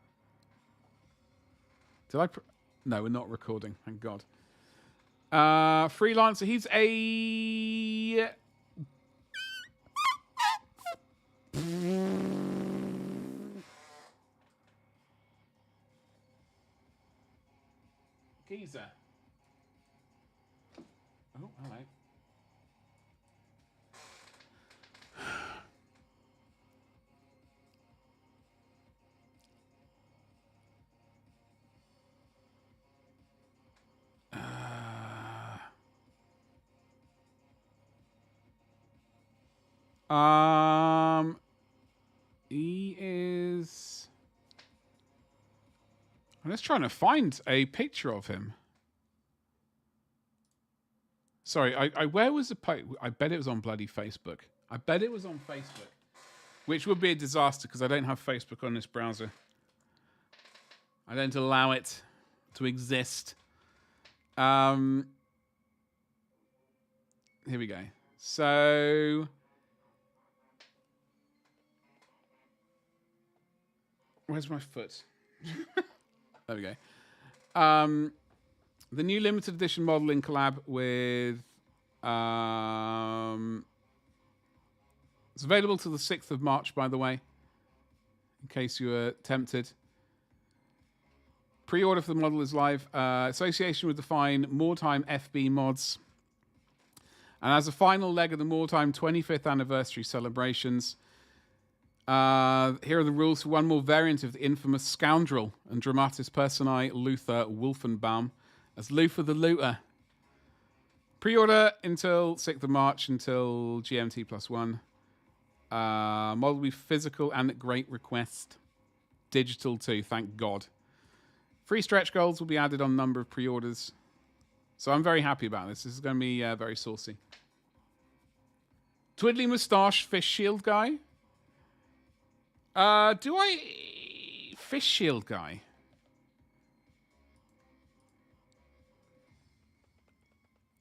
No, we're not recording. Thank God. Freelancer. He's a... geezer. Oh, hello. He is... I'm just trying to find a picture of him. Sorry, where was the post? I bet it was on bloody Facebook. I bet it was on Facebook. Which would be a disaster because I don't have Facebook on this browser. I don't allow it to exist. Here we go. So... where's my foot? There we go. The new limited edition model in collab with... it's available till the 6th of March, by the way, in case you were tempted. Pre-order for the model is live. Association with the fine More Time FB mods. And as a final leg of the More Time 25th anniversary celebrations, here are the rules for one more variant of the infamous scoundrel and dramatis personae Luther Wolfenbaum as Luther the Looter. Pre-order until 6th of March until GMT +1. Model will be physical and at great request. Digital too, thank God. Free stretch goals will be added on number of pre-orders. So I'm very happy about this. This is going to be very saucy. Twiddly moustache fish shield guy. Fish shield guy?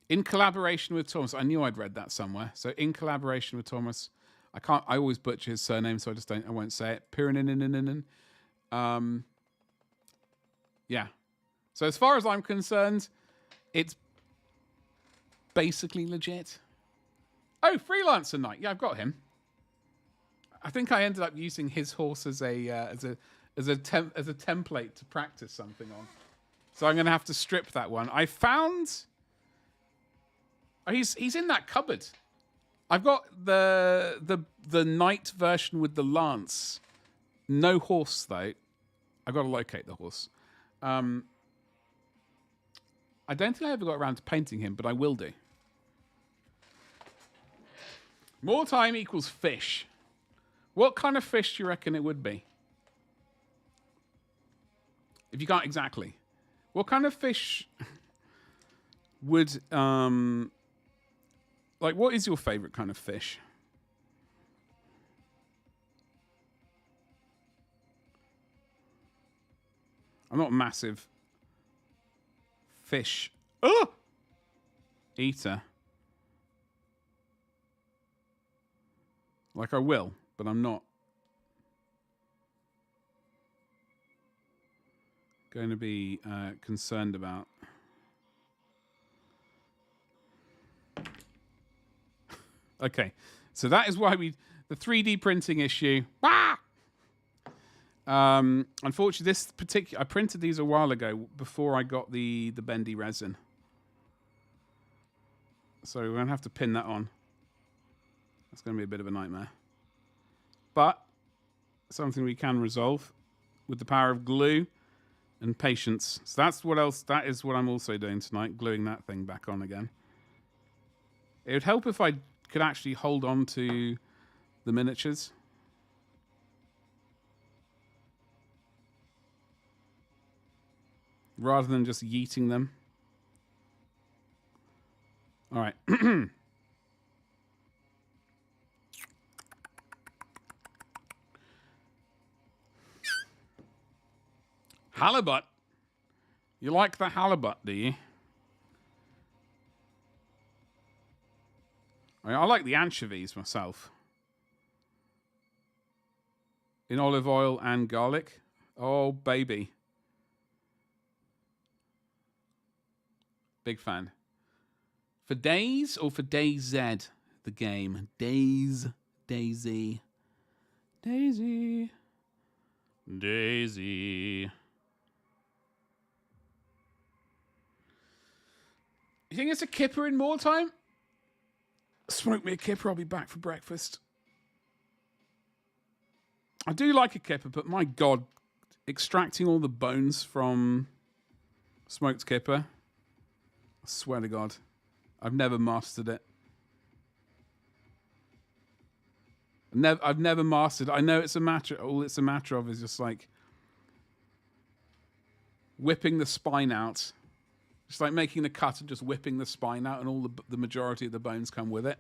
In collaboration with Thomas. I knew I'd read that somewhere. So in collaboration with Thomas. I always butcher his surname, so I won't say it. Pirininin. Yeah. So as far as I'm concerned, it's basically legit. Oh, Freelancer Knight. Yeah, I've got him. I think I ended up using his horse as a template to practice something on. So I'm going to have to strip that one. I found... oh, he's in that cupboard. I've got the knight version with the lance. No horse, though. I got to locate the horse. I don't think I ever got around to painting him, but I will do. More time equals fish. What kind of fish do you reckon it would be? If you can't exactly. What kind of fish would... like, what is your favorite kind of fish? I'm not a massive fish eater. Like I will, but I'm not going to be concerned about. Okay, so that is why the 3D printing issue. Unfortunately, I printed these a while ago before I got the bendy resin. So we're going to have to pin that on. That's going to be a bit of a nightmare. But something we can resolve with the power of glue and patience. So that is what I'm also doing tonight, gluing that thing back on again. It would help if I could actually hold on to the miniatures. Rather than just yeeting them. All right. Halibut. You like the halibut, do you? I like the anchovies myself. In olive oil and garlic. Oh, baby. Big fan. For Days or for DayZ, the game? Days. Daisy. Daisy. Daisy. You think it's a kipper in more time? Smoke me a kipper, I'll be back for breakfast. I do like a kipper, but my God, extracting all the bones from smoked kipper, I swear to God, I've never mastered it. I've never mastered. I know it's a matter. All it's a matter of is just like whipping the spine out. It's like making the cut and just whipping the spine out, and all the majority of the bones come with it.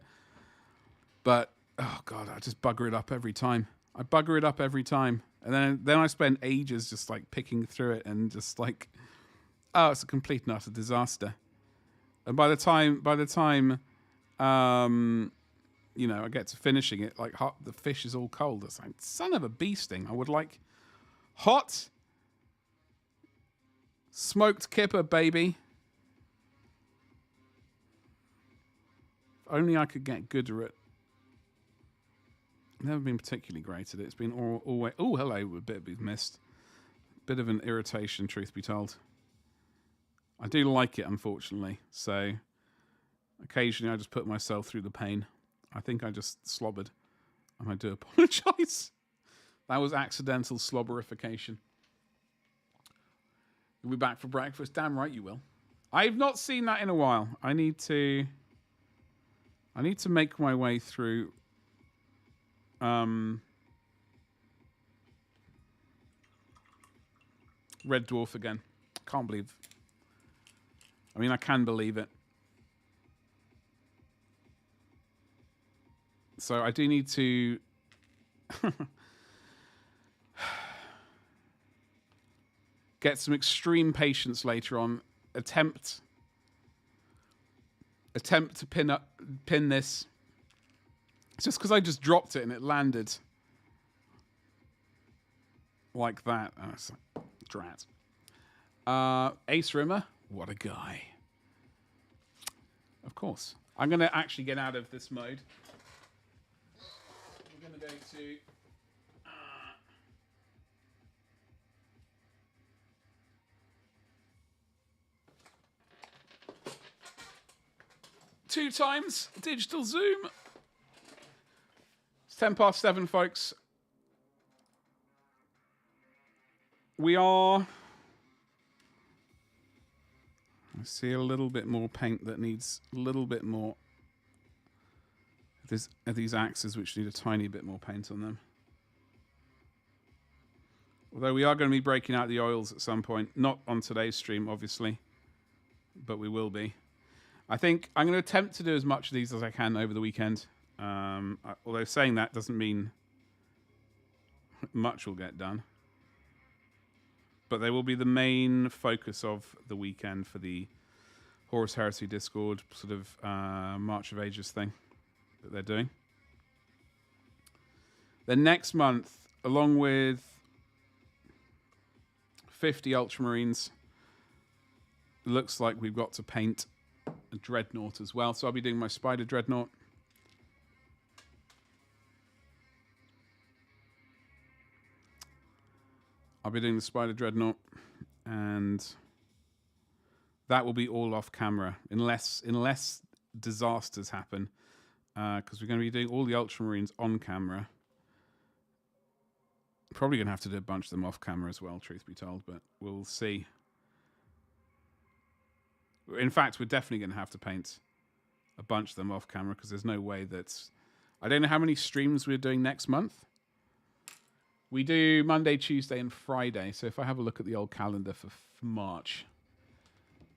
But oh God, I just bugger it up every time. I bugger it up every time, and then I spend ages just like picking through it, and just like, oh, it's a complete and utter disaster. And by the time, you know, I get to finishing it, like the fish is all cold. It's like, son of a bee sting. I would like hot smoked kipper, baby. If only I could get good at it. Never been particularly great at it. It's been always... Oh, hello, a bit of missed. Bit of an irritation, truth be told. I do like it, unfortunately. So, occasionally I just put myself through the pain. I think I just slobbered. And I do apologise. That was accidental slobberification. You'll be back for breakfast? Damn right you will. I've not seen that in a while. I need to make my way through Red Dwarf again. Can't believe. I mean, I can believe it. So I do need to get some extreme patience later on. Attempt to pin this. It's just because I just dropped it and it landed like that. Oh, it's like, drat. Ace Rimmer, what a guy. Of course. I'm going to actually get out of this mode. We're going to go to... two times digital zoom. It's 7:10, folks. We are... I see a little bit more paint that needs a little bit more. There's these axes which need a tiny bit more paint on them. Although we are going to be breaking out the oils at some point. Not on today's stream, obviously. But we will be. I think I'm going to attempt to do as much of these as I can over the weekend. Although saying that doesn't mean much will get done. But they will be the main focus of the weekend for the Horus Heresy Discord sort of March of Ages thing that they're doing. Then next month, along with 50 Ultramarines, looks like we've got to paint a Dreadnought as well. So I'll be doing my Spider Dreadnought. I'll be doing the Spider Dreadnought, and that will be all off camera, unless disasters happen, because we're going to be doing all the Ultramarines on camera. Probably going to have to do a bunch of them off camera as well, truth be told, but we'll see. In fact, we're definitely going to have to paint a bunch of them off camera, because there's no way that... I don't know how many streams we're doing next month. We do Monday, Tuesday, and Friday. So if I have a look at the old calendar for March,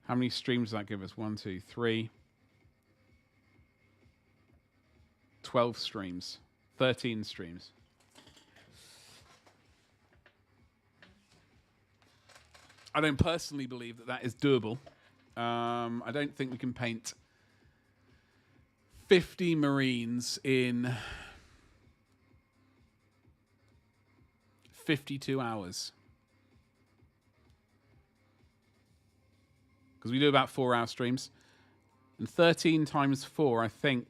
how many streams does that give us? 1, 2, 3. 12 streams. 13 streams. I don't personally believe that that is doable. I don't think we can paint 50 Marines in 52 hours. Because we do about 4-hour streams. And 13 times 4, I think...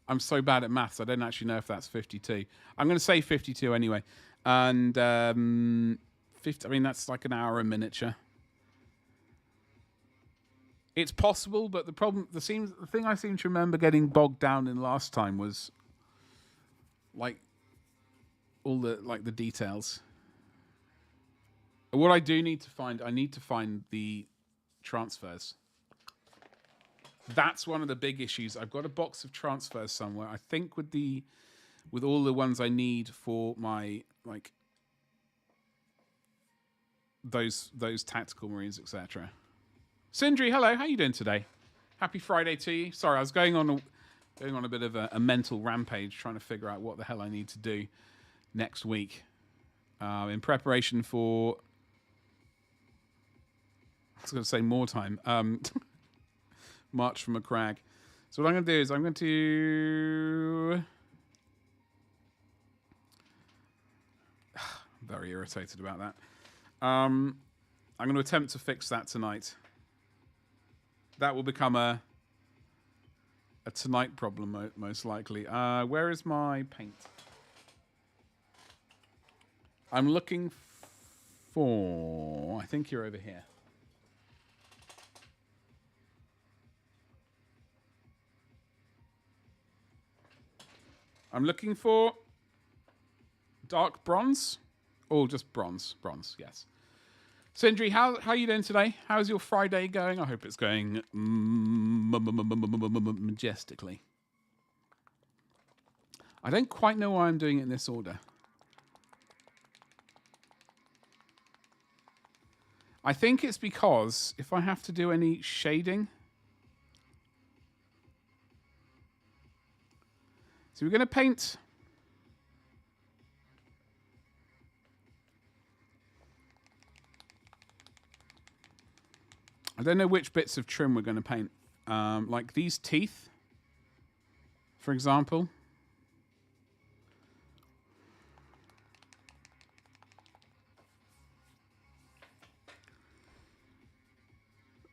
I'm so bad at maths, I don't actually know if that's 52. I'm going to say 52 anyway. And 50, I mean, that's like an hour a miniature. It's possible, but the problem... The thing I seem to remember getting bogged down in last time was... like... all the details. What I do need to find, I need to find the transfers. That's one of the big issues. I've got a box of transfers somewhere. I think with all the ones I need for my those tactical Marines, etc. Sindri, hello. How are you doing today? Happy Friday to you. Sorry, I was going on a bit of a mental rampage trying to figure out what the hell I need to do next week in preparation for... I was going to say more time. March from a Crag. So what I'm going to do is I'm going to... I'm very irritated about that. I'm going to attempt to fix that tonight. That will become a tonight problem, most likely. Where is my paint? I'm looking for... I think you're over here. I'm looking for dark bronze. Or just bronze. Bronze, yes. Sindri, how are you doing today? How's your Friday going? I hope it's going majestically. I don't quite know why I'm doing it in this order. I think it's because if I have to do any shading... So we're going to paint... I don't know which bits of trim we're going to paint. Like these teeth, for example.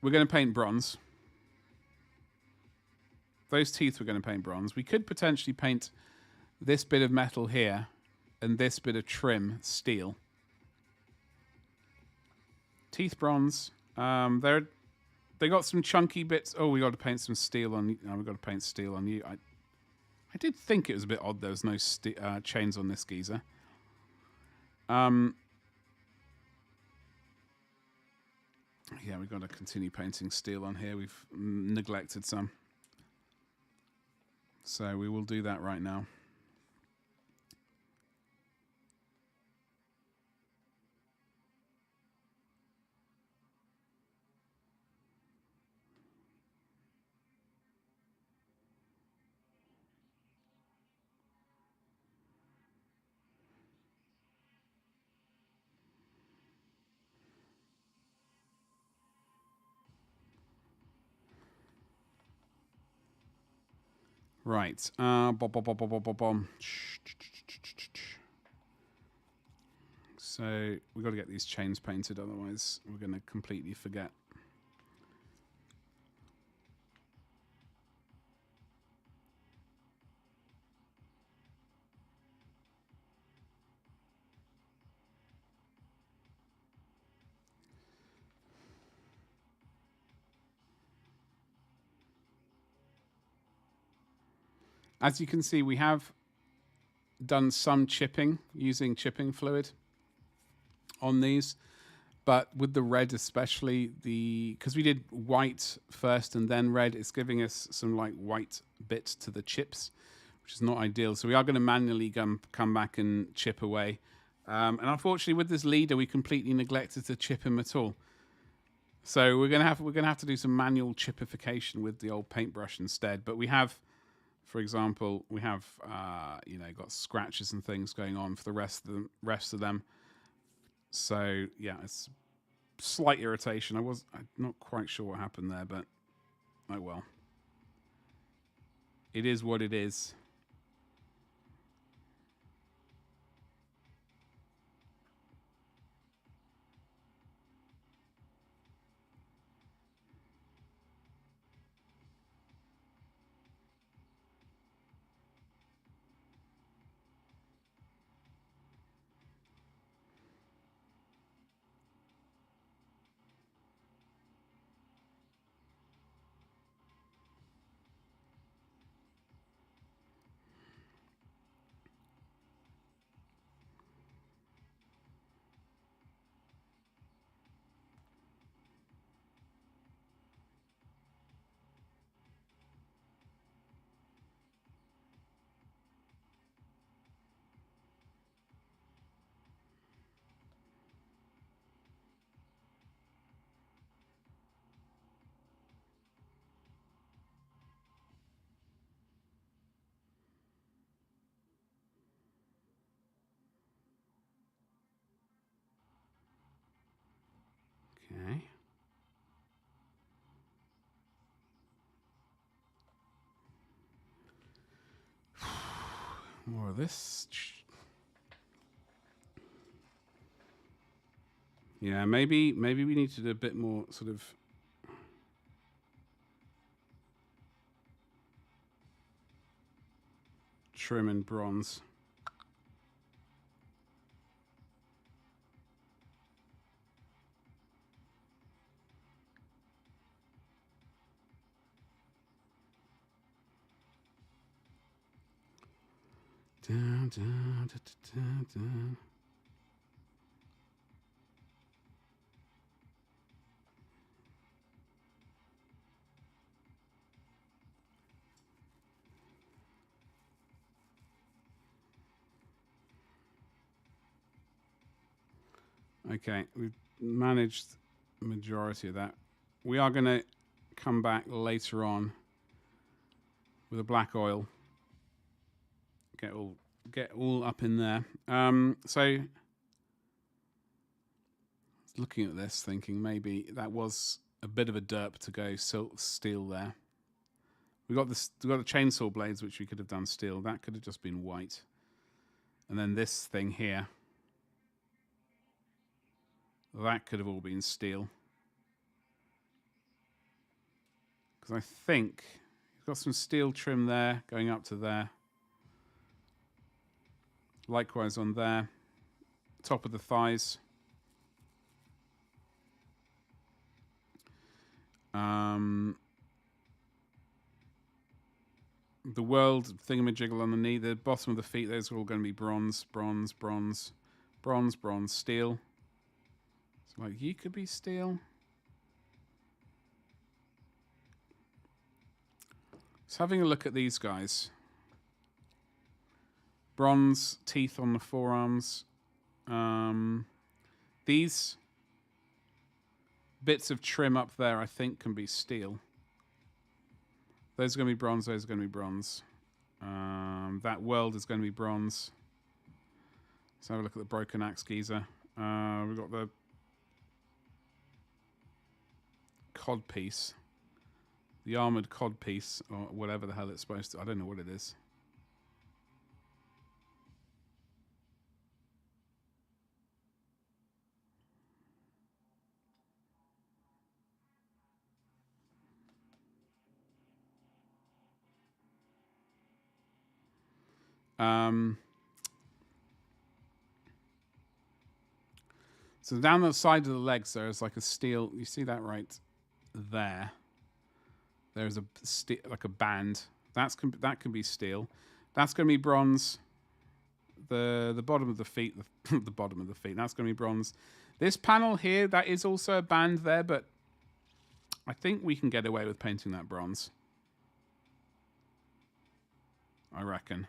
We're going to paint bronze. Those teeth we're going to paint bronze. We could potentially paint this bit of metal here and this bit of trim steel. Teeth bronze. They got some chunky bits. Oh, we got to paint some steel on. No, we got to paint steel on you. I did think it was a bit odd. There was no chains on this geezer. Yeah, we've got to continue painting steel on here. We've neglected some. So we will do that right now. Right. So we've got to get these chains painted, otherwise we're going to completely forget. As you can see, we have done some chipping using chipping fluid on these, but with the red especially, because we did white first and then red, it's giving us some like white bits to the chips, which is not ideal. So we are going to manually come back and chip away. And unfortunately, with this leader, we completely neglected to chip him at all. So we're gonna have to do some manual chipification with the old paintbrush instead. But we have, for example, we have got scratches and things going on for the rest of them. So yeah, it's slight irritation. I'm not quite sure what happened there, but oh well. It is what it is. Okay. More of this. Yeah, maybe we need to do a bit more sort of trim and bronze. Dun, dun, dun, dun, dun. Okay, we've managed the majority of that. We are going to come back later on with a black oil. Get all up in there. So looking at this, thinking maybe that was a bit of a derp to go steel there. We got the chainsaw blades, which we could have done steel. That could have just been white. And then this thing here, that could have all been steel. Because I think you've got some steel trim there going up to there. Likewise on there. Top of the thighs. The world thingamajiggle on the knee. The bottom of the feet, those are all going to be bronze, bronze, bronze, Bronze, bronze, steel. So like you could be steel. Just having a look at these guys. Bronze, teeth on the forearms. These bits of trim up there, I think, can be steel. Those are going to be bronze. Those are going to be bronze. That world is going to be bronze. Let's have a look at the broken axe geezer. We've got the cod piece. The armored cod piece, or whatever the hell it's supposed to. I don't know what it is. So down the side of the legs, there's like a steel. You see that right there? There's like a band. That can be steel. That's going to be bronze. The bottom of the feet, the bottom of the feet. That's going to be bronze. This panel here, that is also a band there, but I think we can get away with painting that bronze. I reckon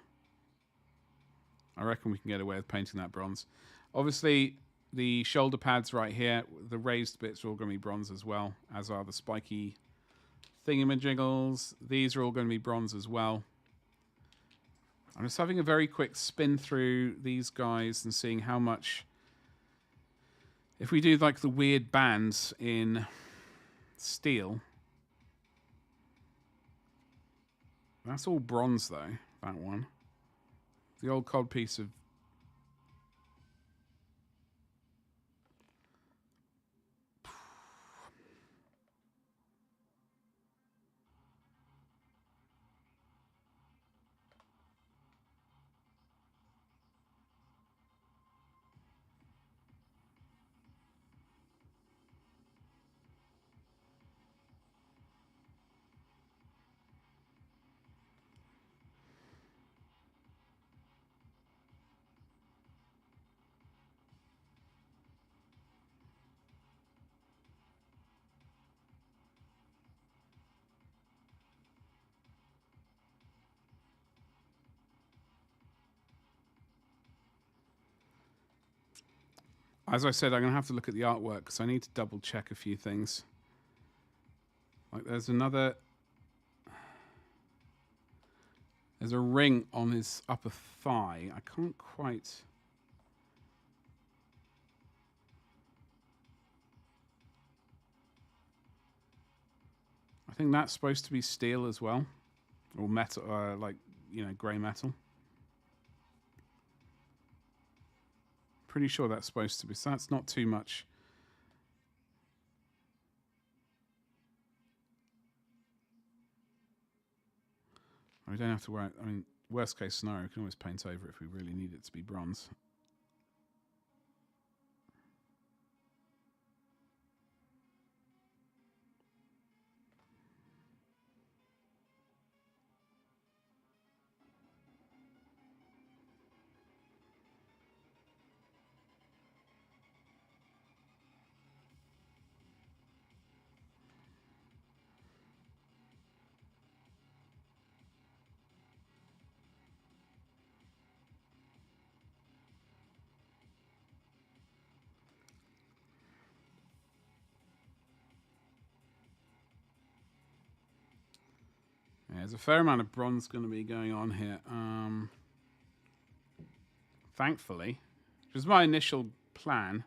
we can get away with painting that bronze. Obviously, the shoulder pads right here, the raised bits are all going to be bronze as well, as are the spiky thingamajiggles. These are all going to be bronze as well. I'm just having a very quick spin through these guys and seeing how much... If we do like the weird bands in steel... That's all bronze though, that one. The old cod piece of... As I said, I'm going to have to look at the artwork because I need to double check a few things. Like there's another... There's a ring on his upper thigh. I can't quite... I think that's supposed to be steel as well. Or metal, like, you know, grey metal. Pretty sure that's supposed to be. So that's not too much. We don't have to worry. I mean, worst case scenario, we can always paint over it if we really need it to be bronze. There's a fair amount of bronze going to be going on here. Thankfully, which was my initial plan.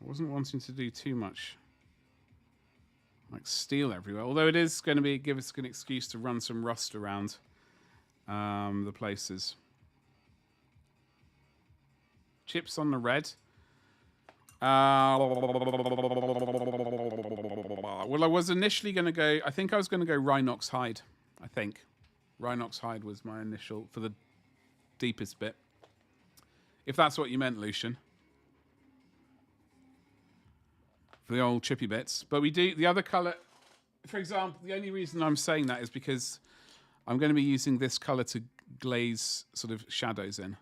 I wasn't wanting to do too much like steel everywhere. Although it is going to give us an excuse to run some rust around the places. Chips on the red. Well, I was initially going to go... I think I was going to go Rhinox hide. I think. Rhinox hide was my initial... For the deepest bit. If that's what you meant, Lucian. For the old chippy bits. But we do... The other colour... For example, the only reason I'm saying that is because I'm going to be using this colour to glaze sort of shadows in.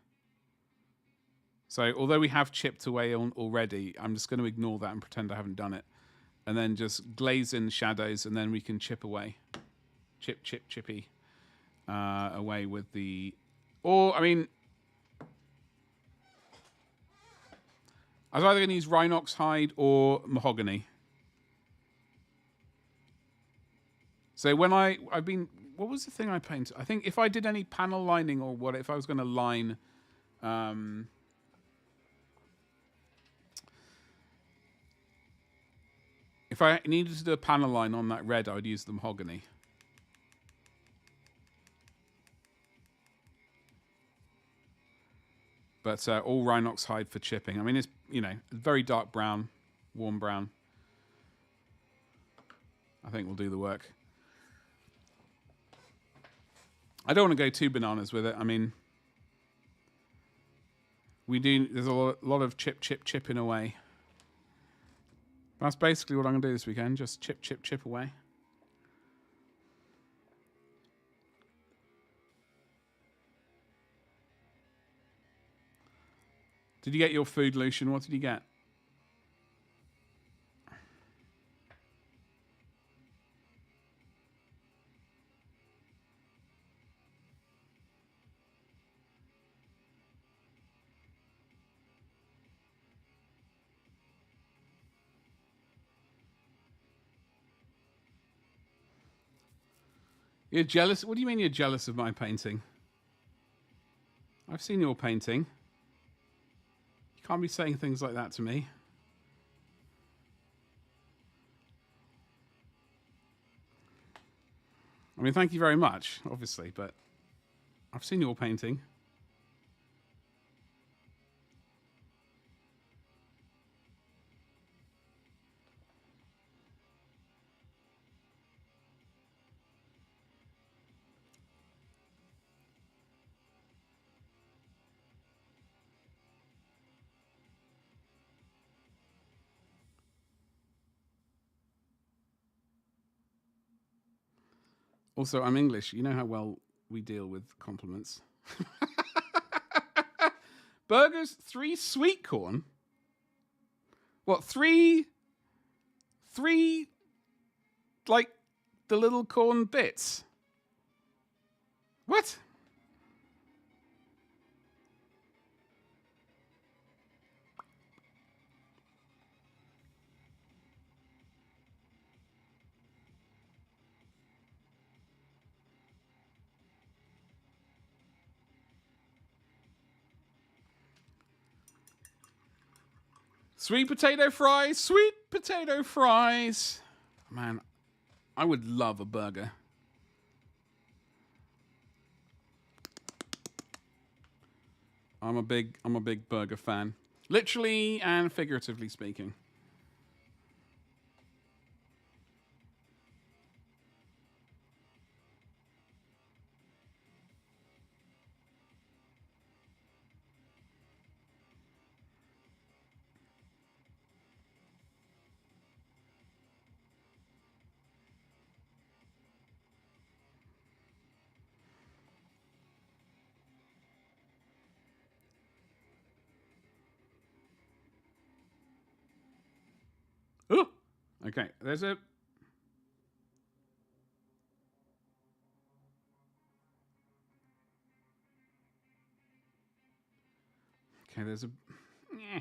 So although we have chipped away on already, I'm just going to ignore that and pretend I haven't done it. And then just glaze in shadows, and then we can chip away. Chippy. Away with the... Or, I mean... I was either going to use Rhinox hide or mahogany. So when I've been... What was the thing I painted? I think if I did any panel lining or what, if I was going to line... if I needed to do a panel line on that red, I would use the mahogany. But all Rhinox hide for chipping. I mean, it's, you know, very dark brown, warm brown. I think we'll do the work. I don't want to go too bananas with it. I mean, there's a lot of chipping away. That's basically what I'm going to do this weekend. Just chip away. Did you get your food, Lucian? What did you get? You're jealous? What do you mean you're jealous of my painting? I've seen your painting. You can't be saying things like that to me. I mean, thank you very much, obviously, but I've seen your painting. Also, I'm English. You know how well we deal with compliments. Burgers, 3 sweet corn. What, 3, like, the little corn bits? What? Sweet potato fries, sweet potato fries. Man, I would love a burger. I'm a big burger fan. Literally and figuratively speaking. Oh, okay. There's a... Okay, there's a... Eh.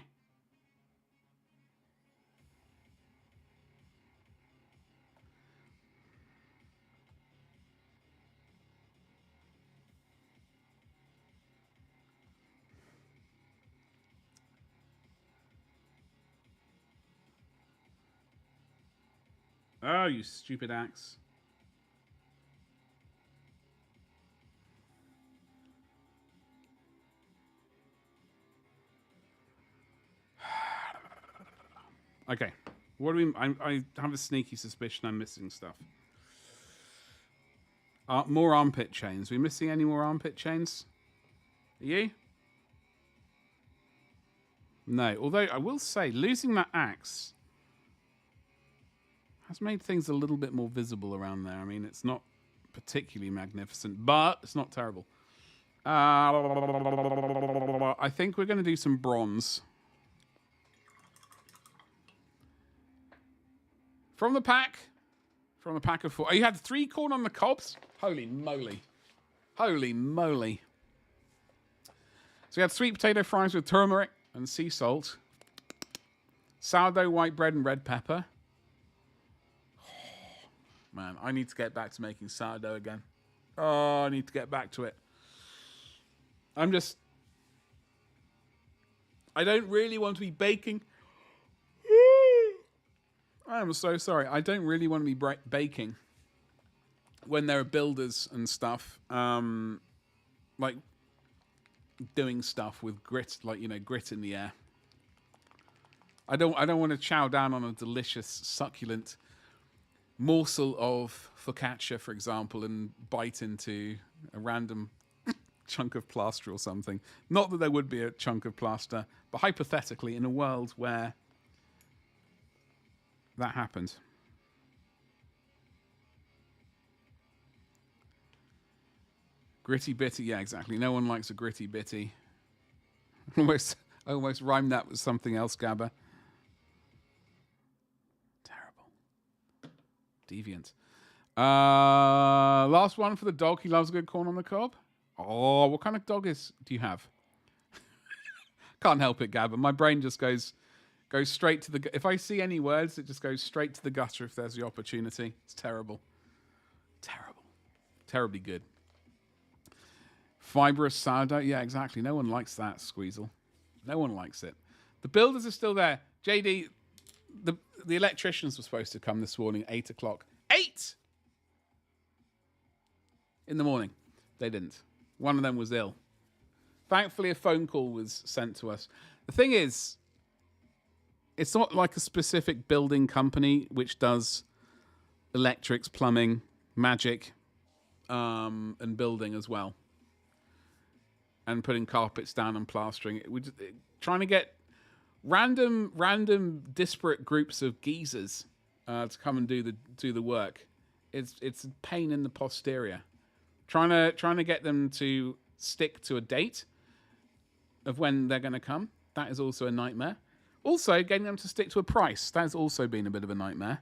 Oh, you stupid axe. Okay. What do we... I have a sneaky suspicion I'm missing stuff. More armpit chains. Are we missing any more armpit chains? Are you? No. Although, I will say, losing that axe has made things a little bit more visible around there. I mean, it's not particularly magnificent, but it's not terrible. I think we're going to do some bronze. From the pack of 4. Oh, you had 3 corn on the cobs? Holy moly. Holy moly. So we had sweet potato fries with turmeric and sea salt. Sourdough white bread and red pepper. Oh, man, I need to get back to making sourdough again. Oh, I need to get back to it. I don't really want to be baking. I am so sorry. I don't really want to be baking when there are builders and stuff, like doing stuff with grit, like, you know, grit in the air. I don't want to chow down on a delicious, succulent morsel of focaccia, for example, and bite into a random chunk of plaster or something. Not that there would be a chunk of plaster, but hypothetically, in a world where that happened. Gritty bitty, yeah, exactly. No one likes a gritty bitty. Almost rhymed that with something else, Gabba. Terrible. Deviant. Last one for the dog. He loves a good corn on the cob. Oh, what kind of dog do you have? Can't help it, Gabba. My brain just goes straight to the... If I see any words, it just goes straight to the gutter if there's the opportunity. It's terrible. Terrible. Terribly good. Fibrous sourdough. Yeah, exactly. No one likes that, Squeezle. No one likes it. The builders are still there. JD, the electricians were supposed to come this morning, 8 o'clock. 8 in the morning. They didn't. One of them was ill. Thankfully, a phone call was sent to us. The thing is, it's not like a specific building company which does electrics, plumbing, magic, and building as well. And putting carpets down and plastering. Trying to get random disparate groups of geezers to come and do the work. It's a pain in the posterior. Trying to get them to stick to a date of when they're going to come. That is also a nightmare. Also, getting them to stick to a price. That has also been a bit of a nightmare.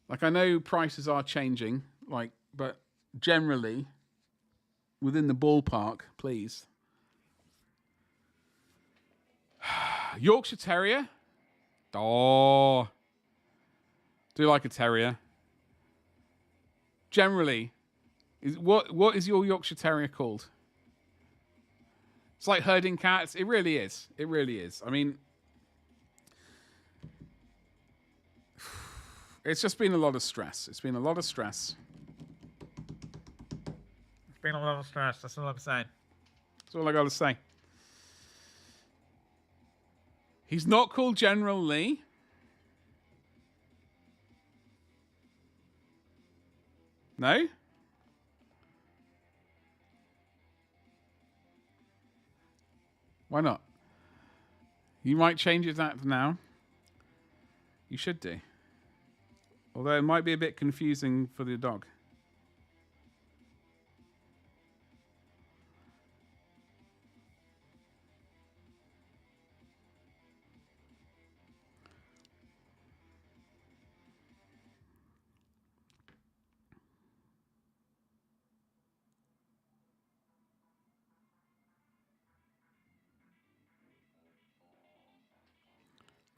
Like, I know prices are changing, but generally, within the ballpark, please. Yorkshire Terrier. Oh. Do like a terrier. Generally, what is your Yorkshire Terrier called? It's like herding cats. It really is. It really is. I mean, it's just been a lot of stress. It's been a lot of stress. It's been a lot of stress. That's all I'm saying. That's all I got to say. He's not called General Lee. No? Why not? You might change it that now. You should do. Although it might be a bit confusing for the dog.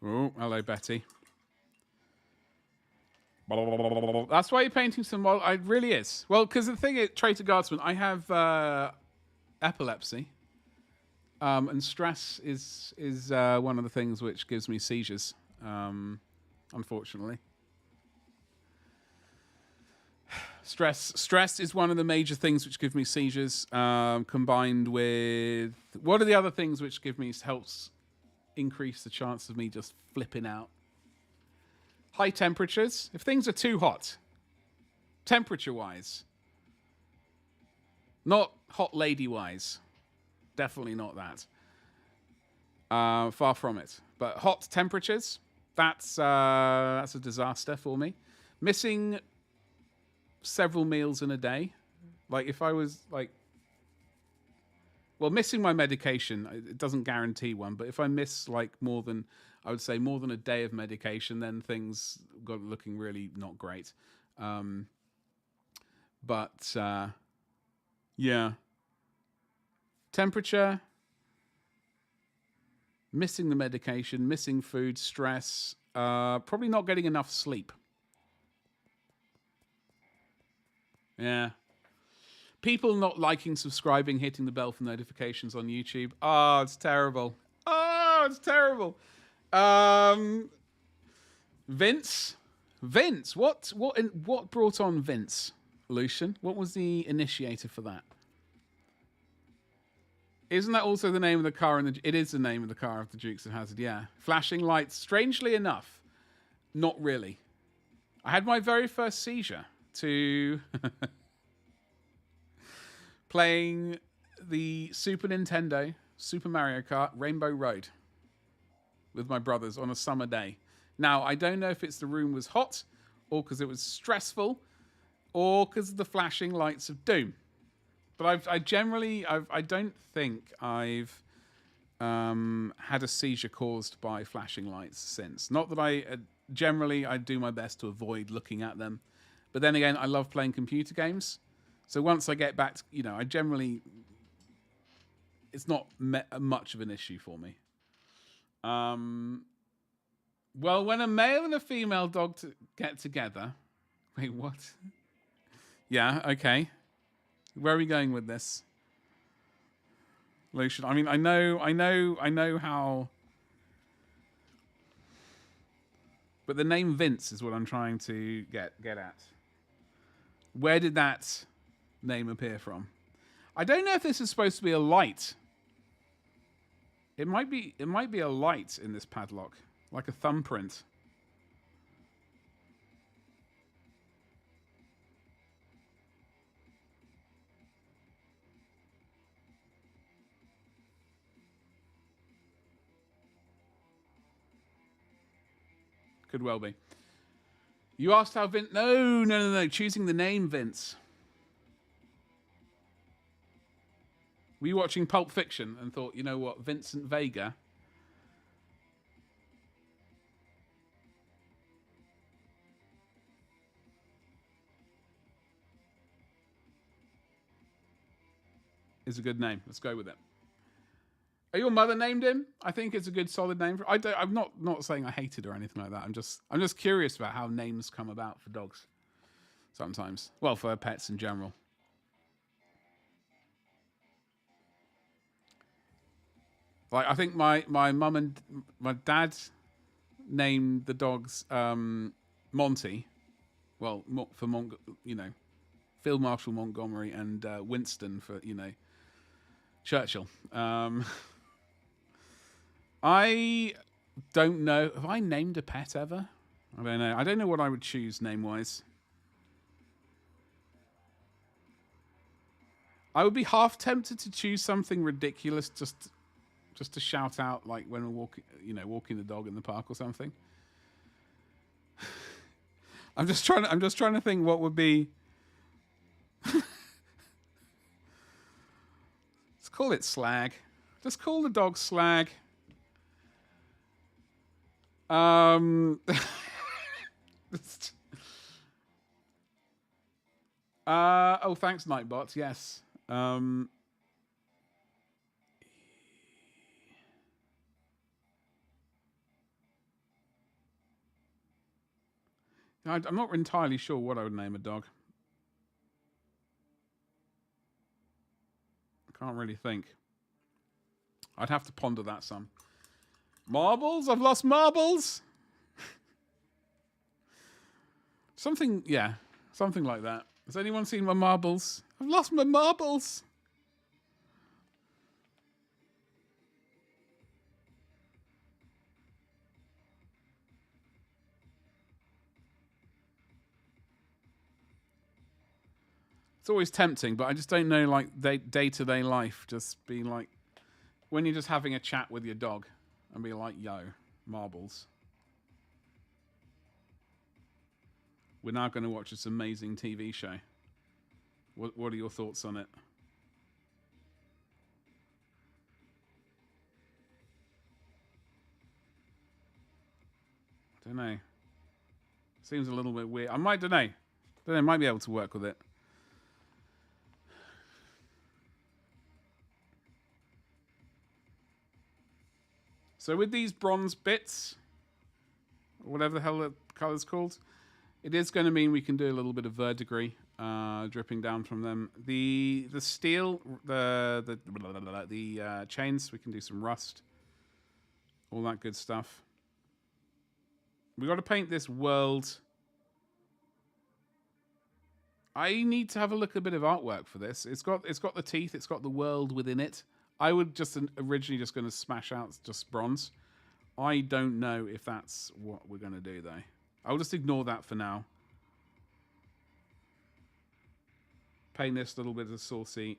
Oh, hello, Betty. That's why you're painting some model. It really is. Well, because the thing is, Traitor Guardsman, I have epilepsy. And stress is one of the things which gives me seizures, unfortunately. Stress is one of the major things which give me seizures, combined with... What are the other things which helps increase the chance of me just flipping out? High temperatures. If things are too hot, temperature-wise, not hot lady-wise, definitely not that. Far from it. But hot temperatures, that's a disaster for me. Missing several meals in a day. Like, if I was, like, Well, missing my medication, it doesn't guarantee one, but if I miss like more than a day of medication, then things got looking really not great. But yeah, temperature, missing the medication, missing food, stress, probably not getting enough sleep. Yeah. People not liking, subscribing, hitting the bell for notifications on YouTube. Oh, it's terrible. Oh, it's terrible. Vince, what brought on Vince? Lucian, what was the initiator for that? Isn't that also the name of the car? It is the name of the car of the Dukes of Hazzard. Yeah, flashing lights. Strangely enough, not really. I had my very first seizure to playing the Super Nintendo Super Mario Kart Rainbow Road with my brothers on a summer day. Now, I don't know if it's the room was hot or because it was stressful or because of the flashing lights of doom. But I don't think I've had a seizure caused by flashing lights since. Not that I generally I do my best to avoid looking at them. But then again, I love playing computer games. So once I get back to, I generally, it's not much of an issue for me. Well, when a male and a female dog get together, wait, what? Yeah, okay. Where are we going with this, Lucian? I mean, I know how, but the name Vince is what I'm trying to get at. Where did that name appear from? I don't know if this is supposed to be a light. It might be a light in this padlock, like a thumbprint. Could well be. You asked how Vince... No. Choosing the name Vince. Were you watching Pulp Fiction and thought, you know what, Vincent Vega? Is a good name. Let's go with it. Your mother named him? I think it's a good, solid name. I'm not saying I hate it or anything like that. I'm just curious about how names come about for dogs. Sometimes, well, for pets in general. Like I think my mum and my dad named the dogs Monty. Well, for Field Marshal Montgomery and Winston for Churchill. I don't know. Have I named a pet ever? I don't know. I don't know what I would choose name-wise. I would be half tempted to choose something ridiculous just to shout out, like when we're walking the dog in the park or something. I'm just trying to think what would be. Let's call it Slag. Just call the dog Slag. Oh, thanks, Nightbot. Yes. I'm not entirely sure what I would name a dog. I can't really think. I'd have to ponder that some. Marbles? I've lost marbles? Something like that. Has anyone seen my marbles? I've lost my marbles. It's always tempting, but I just don't know, like, day-to-day life, just being like, when you're just having a chat with your dog and be like, yo, marbles. We're now going to watch this amazing TV show. What are your thoughts on it? Don't know. Seems a little bit weird. I might, don't know. Don't know, might be able to work with it. So with these bronze bits, or whatever the hell the color's called, it is going to mean we can do a little bit of verdigris dripping down from them. The steel, the chains, we can do some rust, all that good stuff. We got to paint this world. I need to have a look at a bit of artwork for this. It's got the teeth. It's got the world within it. I would just originally just going to smash out just bronze. I don't know if that's what we're going to do though. I'll just ignore that for now. Paint this a little bit of saucy.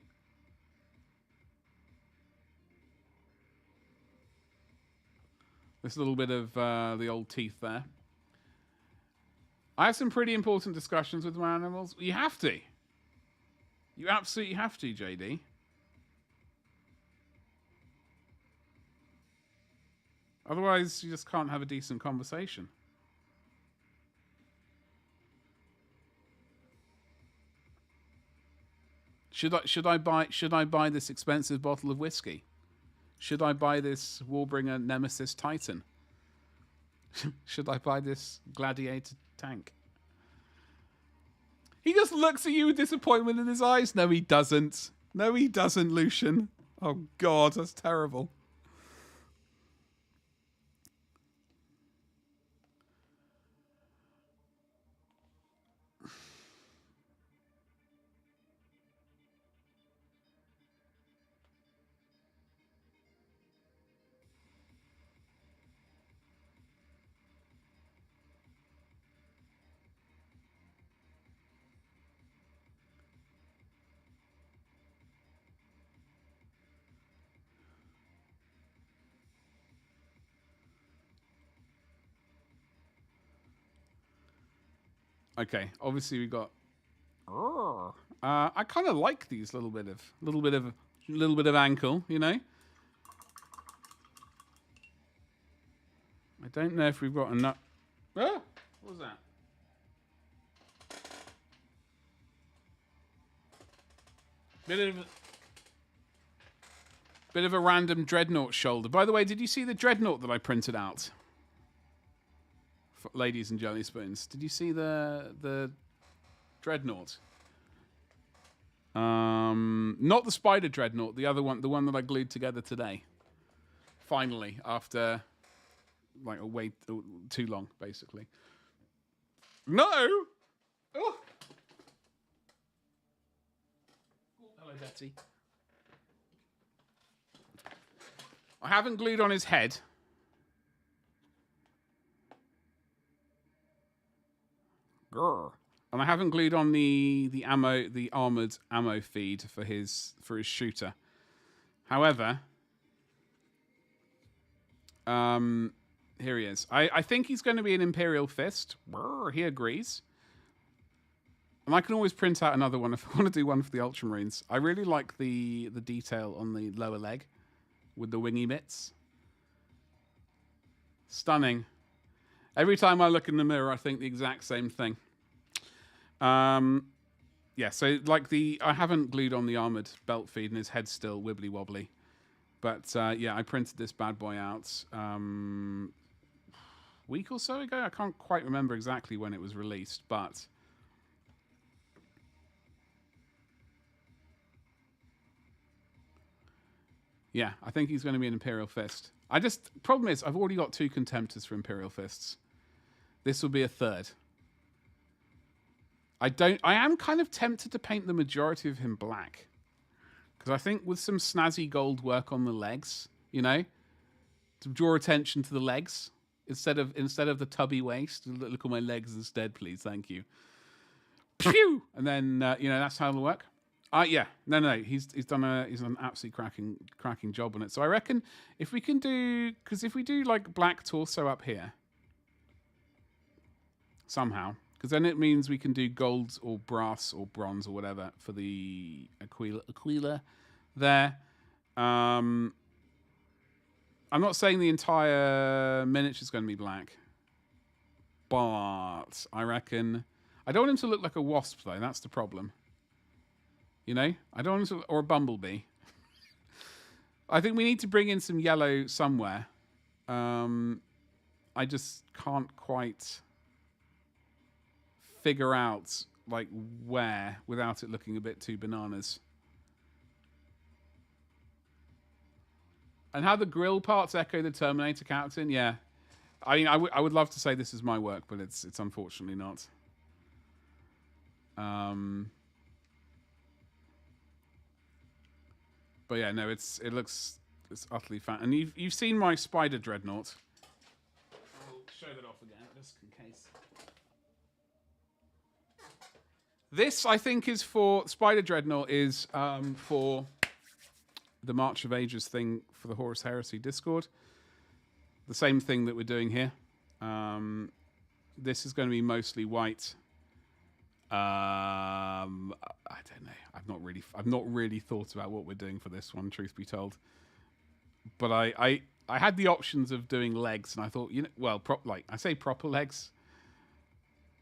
This little bit of the old teeth there. I have some pretty important discussions with my animals. You have to. You absolutely have to, JD. Otherwise, you just can't have a decent conversation. Should I buy this expensive bottle of whiskey? Should I buy this Warbringer Nemesis Titan? Should I buy this Gladiator tank? He just looks at you with disappointment in his eyes. No, he doesn't. No, he doesn't, Lucian. Oh, God, that's terrible. Okay, obviously we got. I kind of like these little bit of ankle, you know. I don't know if we've got enough. What was that? Bit of a random dreadnought shoulder. By the way, did you see the dreadnought that I printed out? Ladies and jelly spoons. Did you see the dreadnought? Not the spider dreadnought, the other one, the one that I glued together today. Finally, after like a wait too long, basically. No. Oh. Hello, Betty. I haven't glued on his head. Grr. And I haven't glued on the armored ammo feed for his shooter. However, here he is. I think he's going to be an Imperial Fist. Brr, he agrees. And I can always print out another one if I want to do one for the Ultramarines. I really like the detail on the lower leg with the wingy bits. Stunning. Every time I look in the mirror, I think the exact same thing. Yeah, so like I haven't glued on the armored belt feed and his head's still wibbly wobbly. But yeah, I printed this bad boy out week or so ago. I can't quite remember exactly when it was released, but yeah, I think he's going to be an Imperial Fist. Problem is, I've already got 2 Contemptors for Imperial Fists. This will be a 3rd. I am kind of tempted to paint the majority of him black. Because I think with some snazzy gold work on the legs, you know, to draw attention to the legs instead of the tubby waist. Look at my legs instead, please, thank you. Pew! And then you know, that's how it'll work. Yeah, no, he's done an absolutely cracking job on it. So I reckon if we can do, because if we do like black torso up here somehow, because then it means we can do gold or brass or bronze or whatever for the Aquila there. I'm not saying the entire miniature is going to be black, But I reckon... I don't want him to look like a wasp, though. That's the problem. You know? I don't want him to... Or a bumblebee. I think we need to bring in some yellow somewhere. I just can't quite figure out, like, where without it looking a bit too bananas. And how the grill parts echo the Terminator captain, yeah. I mean, I would love to say this is my work, but it's unfortunately not. But yeah, no, it's utterly fan. And you've seen my Spider Dreadnought. I'll show that off again, just in case. This, I think, is for... Spider Dreadnought is for the March of Ages thing for the Horus Heresy Discord. The same thing that we're doing here. This is going to be mostly white. I don't know. I've not really thought about what we're doing for this one, truth be told. But I had the options of doing legs, and I thought, you know, well, I say proper legs.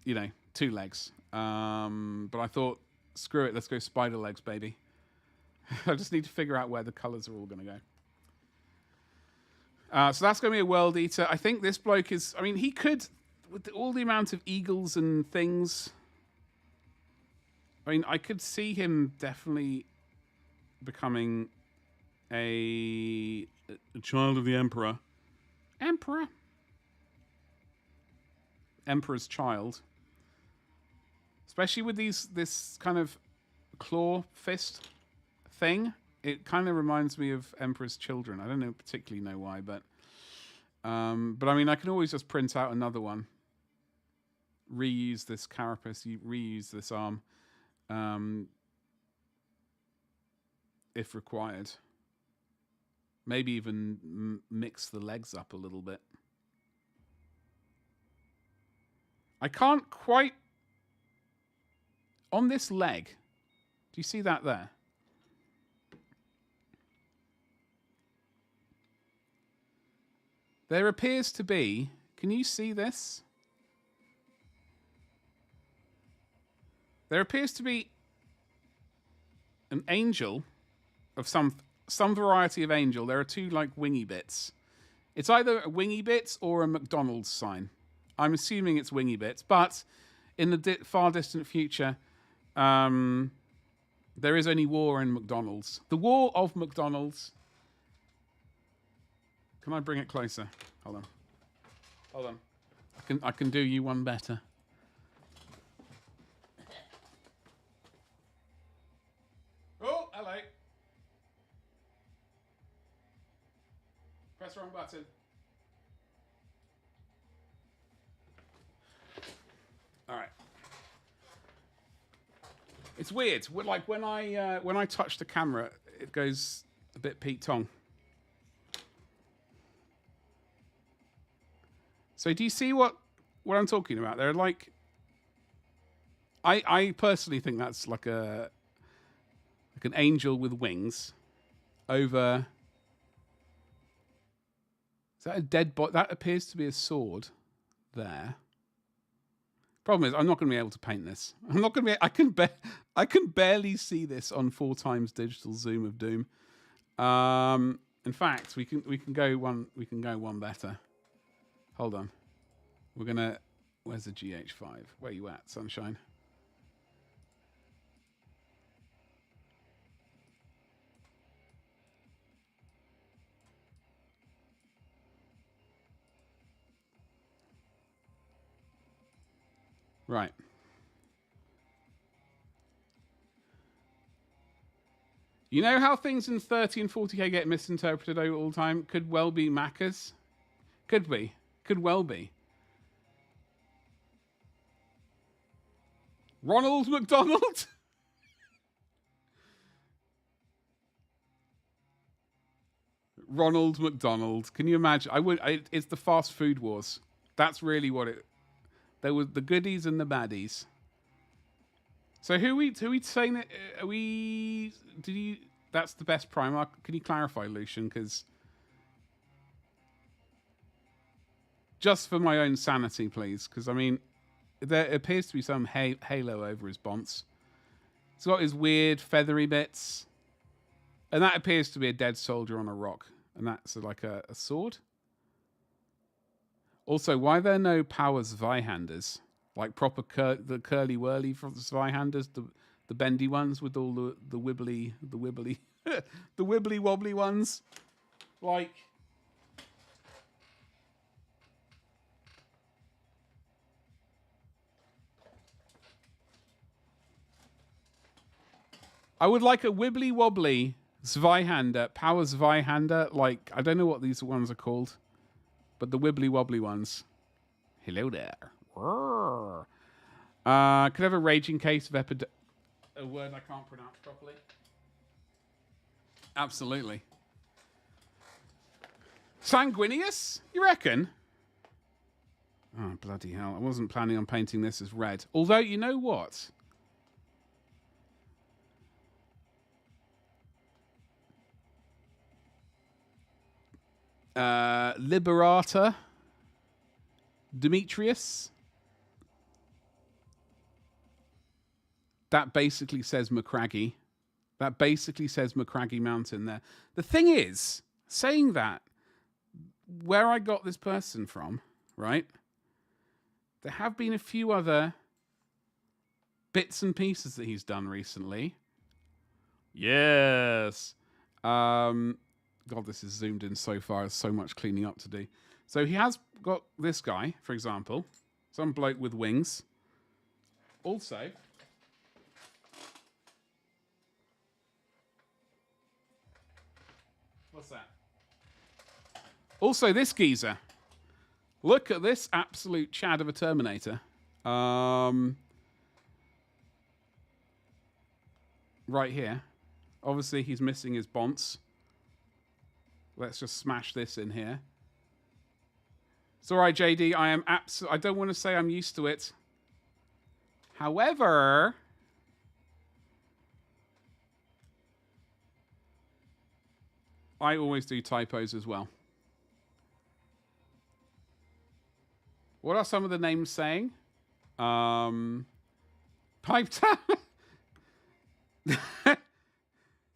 You know, 2 legs. But I thought, screw it, let's go spider legs, baby. I just need to figure out where the colours are all going to go. So that's going to be a World Eater. I think this bloke is... I mean, he could... With all the amount of eagles and things... I mean, I could see him definitely becoming a child of the Emperor. Emperor's child. Especially with this kind of claw fist thing. It kind of reminds me of Emperor's Children. I don't particularly know why, but I mean, I can always just print out another one. Reuse this carapace, reuse this arm, if required. Maybe even mix the legs up a little bit. I can't quite... On this leg, do you see that there? There appears to be... Can you see this? There appears to be an angel of some variety of angel. There are 2 like wingy bits. It's either a wingy bits or a McDonald's sign. I'm assuming it's wingy bits, but in the far distant future, there is only war in McDonald's. The war of McDonald's. Can I bring it closer? Hold on. I can do you one better. Oh, hello. Press the wrong button. All right. It's weird. Like when I touch the camera, it goes a bit Pete Tong. So do you see what I'm talking about? They're like... I personally think that's like an angel with wings over... Is that a dead body? That appears to be a sword there. Problem is, I'm not going to be able to paint this. I'm not going to be... I can barely see this on 4x digital zoom of doom. In fact, we can go one better. Hold on. We're gonna... Where's the GH5? Where you at, sunshine? Right. You know how things in 30 and 40k get misinterpreted all the time? Could well be Macca's. Could be. Could well be. Ronald McDonald? Ronald McDonald. Can you imagine? It's the fast food wars. That's really what it... There was the goodies and the baddies. So who we saying that... Are we... Did you... That's the best Primarch. Can you clarify, Lucian? Because... Just for my own sanity, please. Because, I mean, there appears to be some halo over his bonce. He's got his weird feathery bits. And that appears to be a dead soldier on a rock. And that's like a sword. Also, why are there no power Zweihanders? Like proper the curly-whirly from the Zweihanders, the bendy ones with all the wibbly, the wibbly-wobbly ones. Like... I would like a wibbly wobbly Zweihander, power Zweihander. Like, I don't know what these ones are called, but the wibbly wobbly ones. Hello there. Could I have a raging case of a word I can't pronounce properly? Absolutely. Sanguineous? You reckon? Oh, bloody hell. I wasn't planning on painting this as red. Although, you know what? Liberator, Demetrius. That basically says McCraggy. That basically says McCraggy Mountain there. The thing is, saying that, where I got this person from, right? There have been a few other bits and pieces that he's done recently. Yes. God, this is zoomed in so far. There's so much cleaning up to do. So he has got this guy, for example. Some bloke with wings. Also, what's that? Also, this geezer. Look at this absolute chad of a Terminator. Right here. Obviously, he's missing his bonce. Let's just smash this in here. It's all right, JD. I don't want to say I'm used to it. However, I always do typos as well. What are some of the names saying? Pipe Town.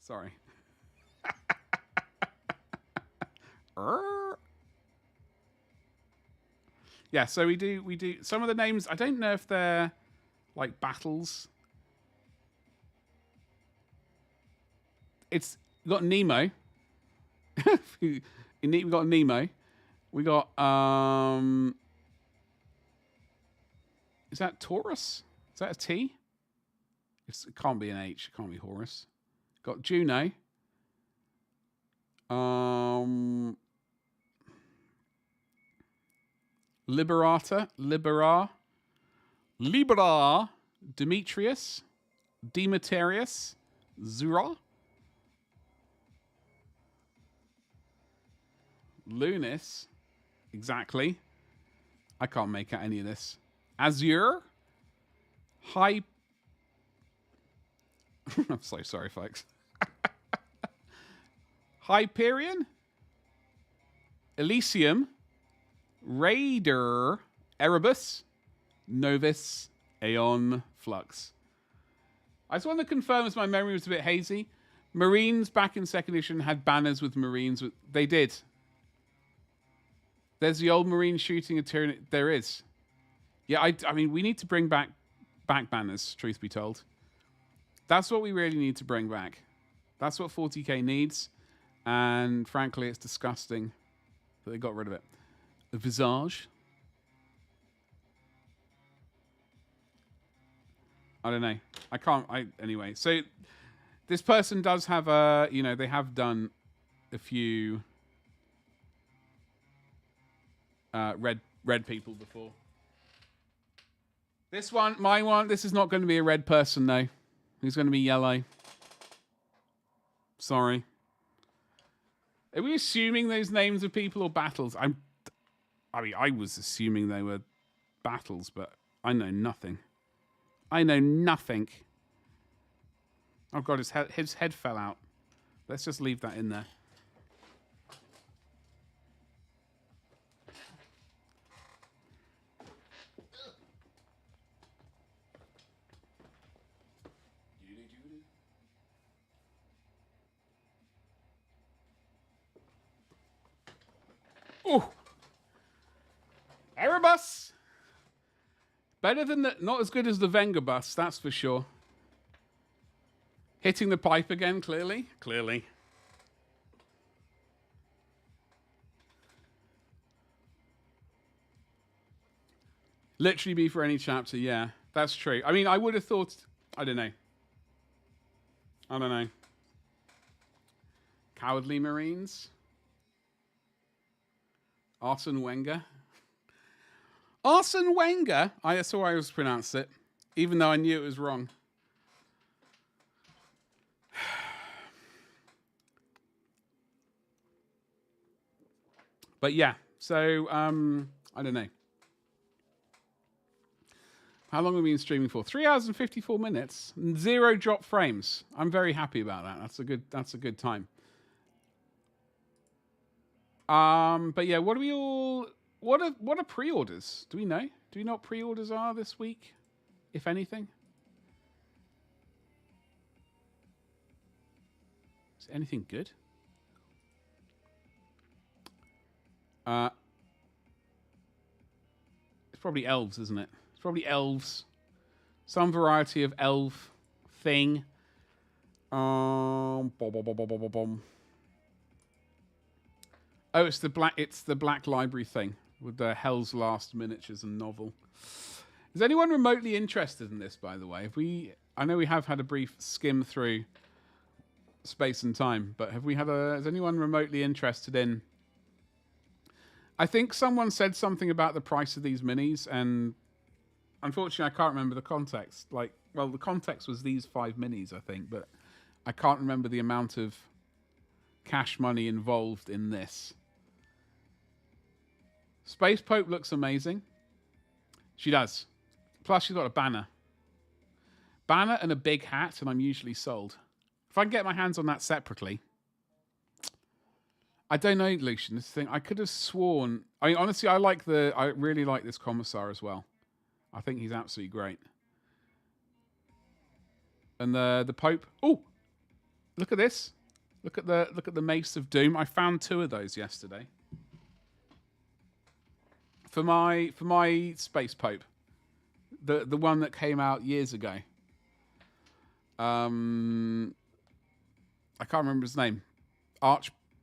Sorry. Yeah, so we do some of the names. I don't know if they're like battles. It's got Nemo. We got Nemo. We got is that Taurus? Is that a T? It can't be an H. It can't be Horus. Got Juno. Libera, Demetrius, Demeterius, Zura, Lunis, exactly. I can't make out any of this. Azure, I'm so sorry, folks. Hyperion, Elysium, Raider, Erebus, Novus, Aeon, Flux. I just want to confirm, as my memory was a bit hazy, Marines back in 2nd edition had banners with Marines. They did. There's the old Marine shooting a tyranny. There is. Yeah, I mean, we need to bring back banners, truth be told. That's what we really need to bring back. That's what 40k needs. And frankly, it's disgusting that they got rid of it. The Visage. I don't know. Anyway. So this person does have they have done a few red people before. This one, my one, this is not going to be a red person, no. He's going to be yellow. Sorry. Are we assuming those names of people or battles? I was assuming they were battles, but I know nothing. I know nothing. Oh God, his head fell out. Let's just leave that in there. Oh, Erebus. Better than the, not as good as the Venga bus, that's for sure. Hitting the pipe again, clearly. Clearly. Literally be for any chapter, yeah. That's true. I mean, I would have thought, I don't know. Cowardly Marines. Arsene Wenger. Arsene Wenger? That's how I always pronounce it. Even though I knew it was wrong. But yeah, so, I don't know. How long have we been streaming for? 3 hours and 54 minutes. 0 drop frames. I'm very happy about that. That's a good time. But yeah, what are pre-orders? Do we know? Do we know what pre-orders are this week? If anything? Is anything good? It's probably elves, isn't it? It's probably elves. Some variety of elf thing. Oh, it's the Black Library thing with the Hell's Last miniatures and novel. Is anyone remotely interested in this, by the way? I know we have had a brief skim through Space and Time, but is anyone remotely interested in? I think someone said something about the price of these minis, and unfortunately I can't remember the context. The context was these 5 minis, I think, but I can't remember the amount of cash money involved in this. Space Pope looks amazing. She does. Plus, she's got a banner. Banner and a big hat, and I'm usually sold. If I can get my hands on that separately. I don't know, Lucian. This thing, I could have sworn. I mean, honestly, I really like this Commissar as well. I think he's absolutely great. And the Pope. Oh, look at this. Look at the Mace of Doom. I found 2 of those yesterday. For my Space Pope, the one that came out years ago. I can't remember his name.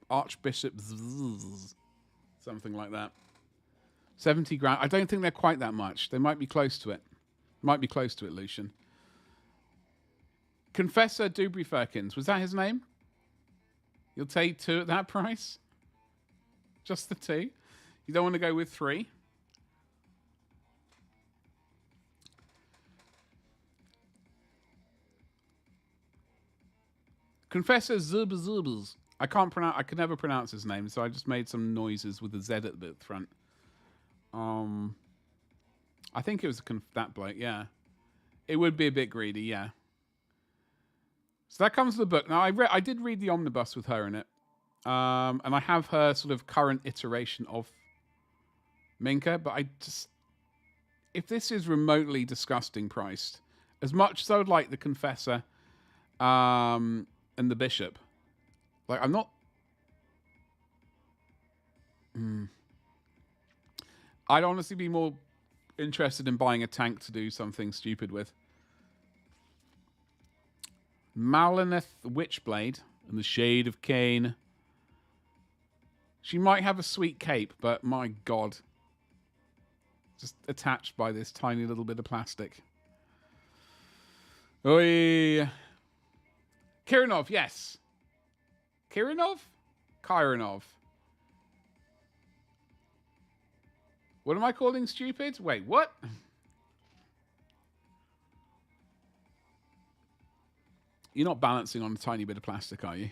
Archbishop something like that. 70 grand. I don't think they're quite that much. They might be close to it. Lucian. Confessor Dubry Firkins. Was that his name? You'll take 2 at that price? Just the 2? You don't want to go with 3? Confessor Zubazubas. I could never pronounce his name, so I just made some noises with the Z at the front. I think it was that bloke, yeah. It would be a bit greedy, yeah. So that comes with the book. Now, I did read the omnibus with her in it. And I have her sort of current iteration of Minka, but if this is remotely disgusting priced, as much as I would like the Confessor and the Bishop, I'm not... I'd honestly be more interested in buying a tank to do something stupid with. Malineth Witchblade and the Shade of Cain. She might have a sweet cape, but my God. Just attached by this tiny little bit of plastic. Oi. Kirinov, yes. Kirinov. What am I calling stupid? Wait, what? You're not balancing on a tiny bit of plastic, are you?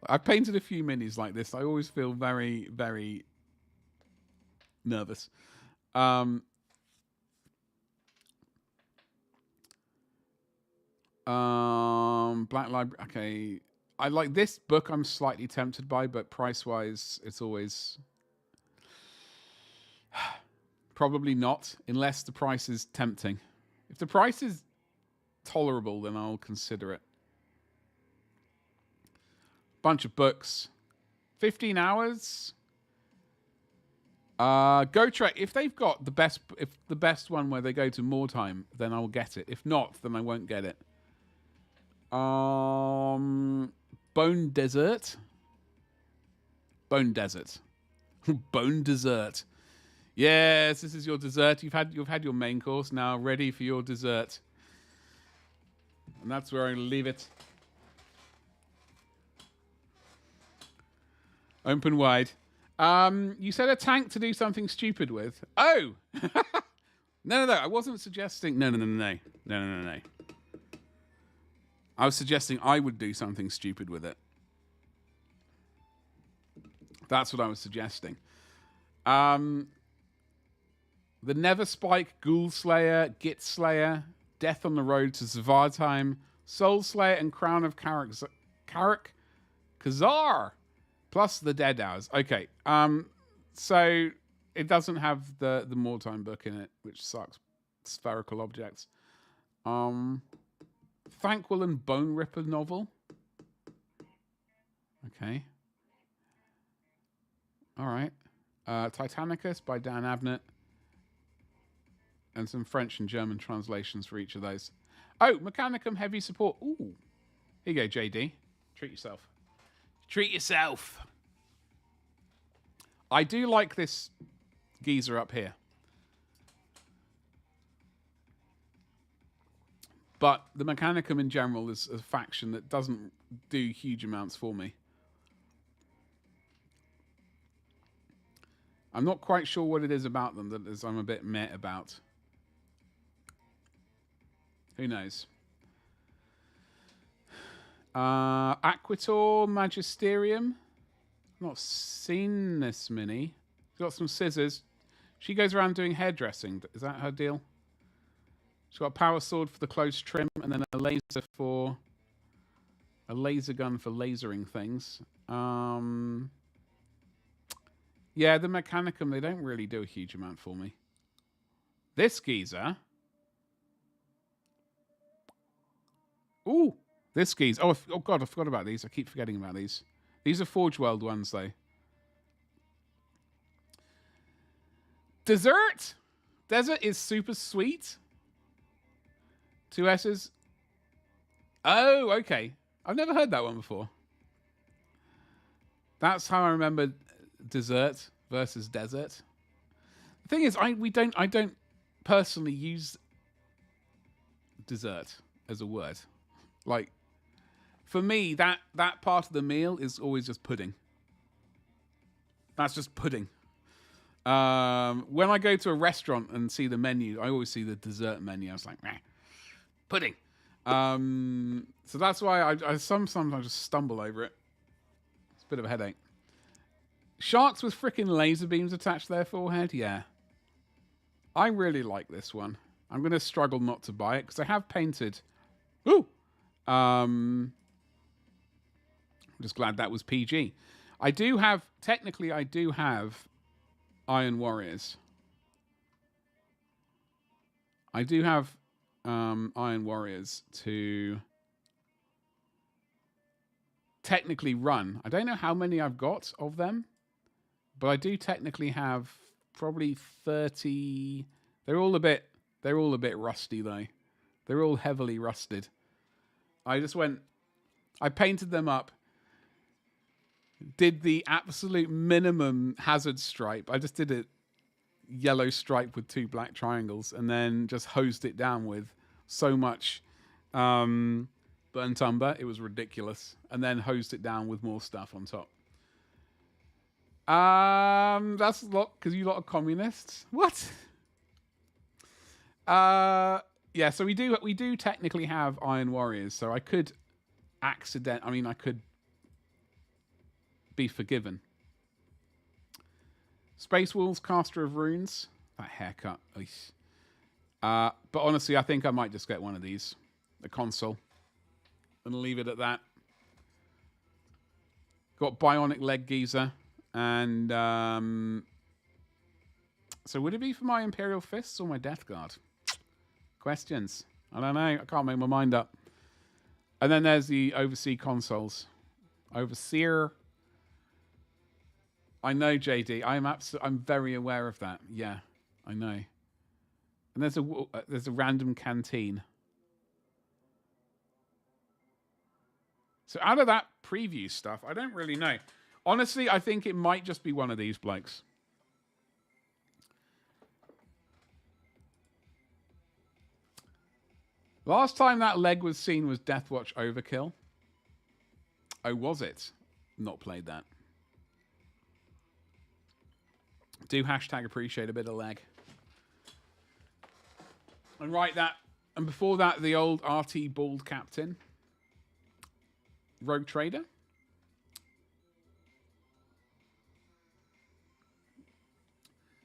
I've painted a few minis like this. I always feel very, very nervous. Black Library. Okay. I like this book. I'm slightly tempted by, but price-wise, it's always probably not, unless the price is tempting. If the price is tolerable, then I'll consider it. Bunch of books. 15 hours. Go try. If they've got the best one where they go to more time, then I'll get it. If not, then I won't get it. Bone Desert. Bone Desert. Bone Dessert. Yes, this is your dessert. You've had your main course, now ready for your dessert. And that's where I'm going to leave it. Open wide. You said a tank to do something stupid with. Oh! No. I wasn't suggesting... No. I was suggesting I would do something stupid with it. That's what I was suggesting. The Never Spike, Ghoul Slayer, Git Slayer, Death on the Road to Svartalfheim, Soul Slayer, and Crown of Karak Khazar, plus the Dead Hours. Okay, so it doesn't have the More Time book in it, which sucks. Spherical objects. Thankwell and Bone Ripper novel. Okay. All right. Titanicus by Dan Abnett. And some French and German translations for each of those. Oh, Mechanicum Heavy Support. Ooh. Here you go, JD. Treat yourself. Treat yourself. I do like this geezer up here. But the Mechanicum in general is a faction that doesn't do huge amounts for me. I'm not quite sure what it is about them that I'm a bit meh about. Who knows? Aquitor Magisterium. Not seen this mini. She's got some scissors. She goes around doing hairdressing. Is that her deal? She's got a power sword for the close trim, and then a laser gun for lasering things. Yeah, the Mechanicum, they don't really do a huge amount for me. This geezer. Ooh, this geezer. Oh God, I forgot about these. I keep forgetting about these. These are Forge World ones, though. Dessert. Desert is super sweet. 2 S's. Oh, okay. I've never heard that one before. That's how I remember dessert versus desert. The thing is, I don't personally use dessert as a word. Like, for me, that part of the meal is always just pudding. That's just pudding. When I go to a restaurant and see the menu, I always see the dessert menu. I was like, meh, pudding. So that's why I sometimes just stumble over it. It's a bit of a headache. Sharks with frickin' laser beams attached to their forehead? Yeah. I really like this one. I'm going to struggle not to buy it because I have painted... Ooh! I'm just glad that was PG. Technically I do have Iron Warriors. I do have Iron Warriors to technically run. I don't know how many I've got of them, but I do technically have probably 30. They're all a bit rusty though. They're all heavily rusted. I painted them up, did the absolute minimum hazard stripe. I just did a yellow stripe with 2 black triangles and then just hosed it down with so much burnt umber. It was ridiculous. And then hosed it down with more stuff on top. That's a lot because you lot are communists. What? Yeah, so we do technically have Iron Warriors, so I could I could be forgiven. Space Wolves, Caster of Runes. That haircut. But honestly, I think I might just get one of these. The console. And leave it at that. Got Bionic Leg Geezer. And so would it be for my Imperial Fists or my Death Guard? Questions. I don't know. I can't make my mind up. And then there's the overseas consoles. Overseer. I know, JD. I'm very aware of that. Yeah, I know. And there's a random canteen. So out of that preview stuff, I don't really know. Honestly, I think it might just be one of these blokes. Last time that leg was seen was Deathwatch Overkill. Oh, was it? Not played that. Do hashtag appreciate a bit of leg. And and before that, the old RT Bald Captain. Rogue Trader.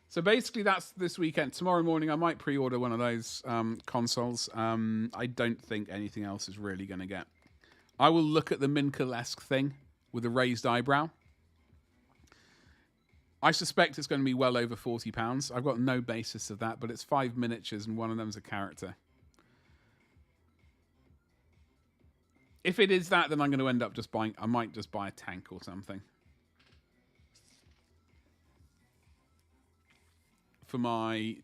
So basically that's this weekend. Tomorrow morning I might pre-order one of those consoles. I don't think anything else is really going to get. I will look at the Minka-esque thing with a raised eyebrow. I suspect it's going to be well over £40. I've got no basis of that, but it's 5 miniatures and one of them's a character. If it is that, then I'm going to end up just buying... I might just buy a tank or something. For my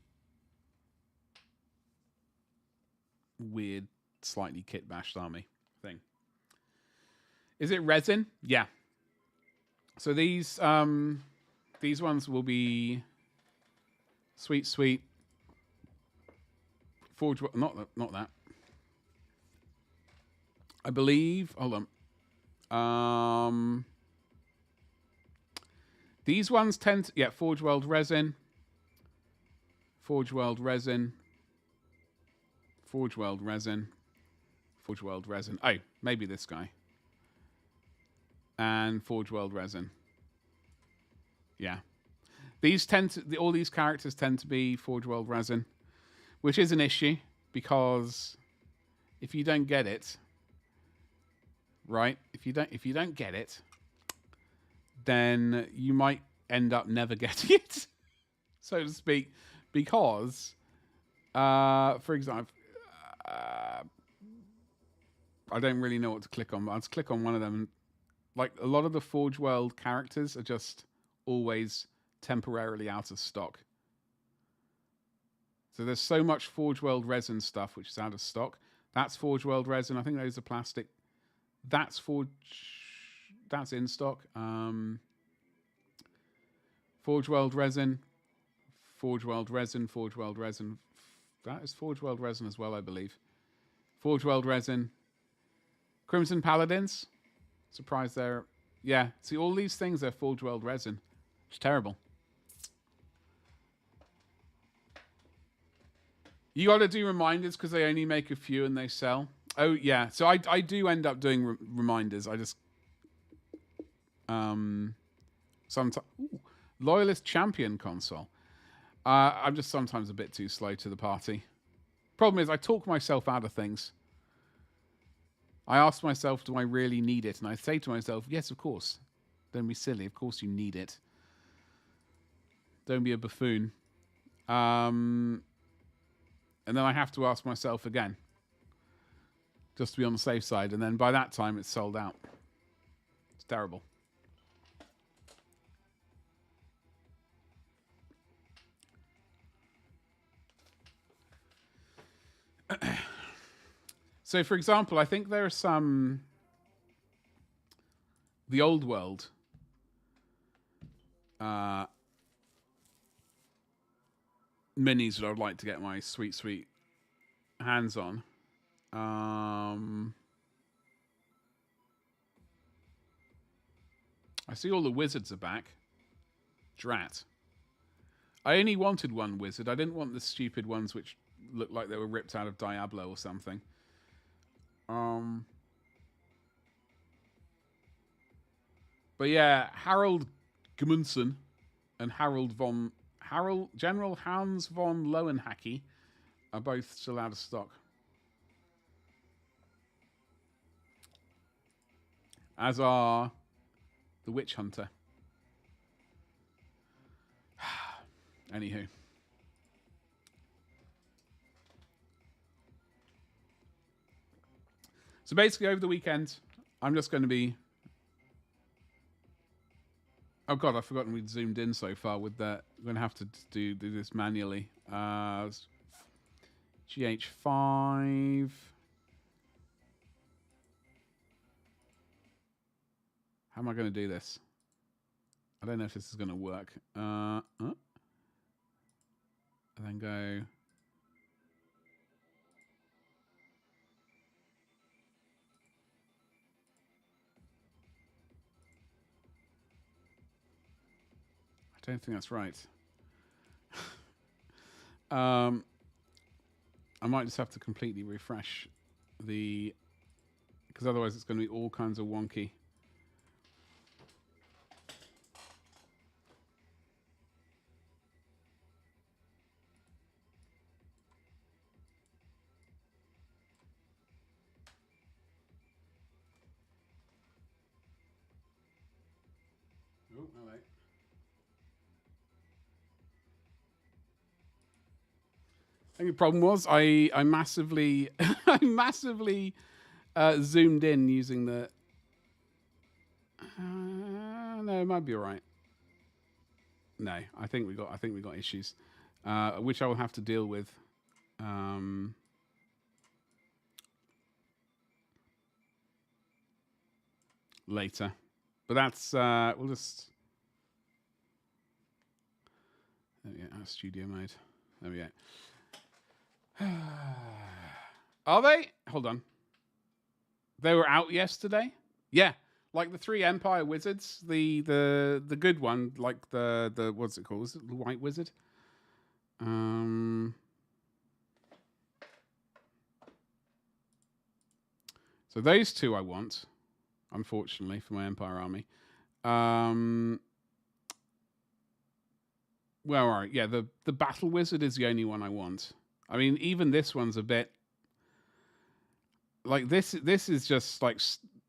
weird, slightly kit-bashed army thing. Is it resin? Yeah. So these ones will be sweet. Forge... Not that. I believe... Hold on. These ones tend to... Yeah, Forge World resin. Forge World resin. Forge World resin. Forge World resin. Oh, maybe this guy. And Forge World resin. Yeah. These tend to... All these characters tend to be Forge World resin. Which is an issue. Because if you don't get it... Right? If you don't get it, then you might end up never getting it, so to speak, because, for example, I don't really know what to click on, but I'll just click on one of them. And, like, a lot of the Forge World characters are just always temporarily out of stock. So there's so much Forge World resin stuff which is out of stock. That's Forge World resin. I think those are plastic. That's in stock. Forge World resin. Forge World resin. Forge World resin. That is Forge World resin as well, I believe. Forge World resin. Crimson Paladins. Surprised there. Yeah. See, all these things are Forge World resin. It's terrible. You got to do reminders because they only make a few and they sell. Oh, yeah. So I do end up doing reminders. I just... sometimes... Loyalist Champion console. I'm just sometimes a bit too slow to the party. Problem is, I talk myself out of things. I ask myself, do I really need it? And I say to myself, yes, of course. Don't be silly. Of course you need it. Don't be a buffoon. And then I have to ask myself again. Just to be on the safe side. And then by that time, it's sold out. It's terrible. So, for example, I think there are some... The Old World. Minis that I'd like to get my sweet hands on. I see all the wizards are back. Drat. I only wanted one wizard. I didn't want the stupid ones which looked like they were ripped out of Diablo or something. But yeah, Harold Gudmundsson and General Hans von Lowenhacke are both still out of stock. As are the Witch Hunter. Anywho. So basically over the weekend, I'm just going to be Oh god, I've forgotten we'd zoomed in so far with that. We're going to have to do this manually. GH5. How am I going to do this? I don't know if this is going to work. And then go... I don't think that's right. I might just have to completely refresh the... Because otherwise it's going to be all kinds of wonky. Oh, all right. I think the problem was I massively I massively zoomed in using the. No, it might be all right. No, I think we got issues, which I will have to deal with. Later, but that's we'll just. There we go. Our studio mode. There we go. Are they? Hold on. They were out yesterday? Yeah. Like the 3 Empire Wizards. The good one. Like the what's it called? Is it the White Wizard? So those two I want. Unfortunately for my Empire army. Well, all right. Yeah, the Battle Wizard is the only one I want. I mean, even this one's a bit like this. This is just like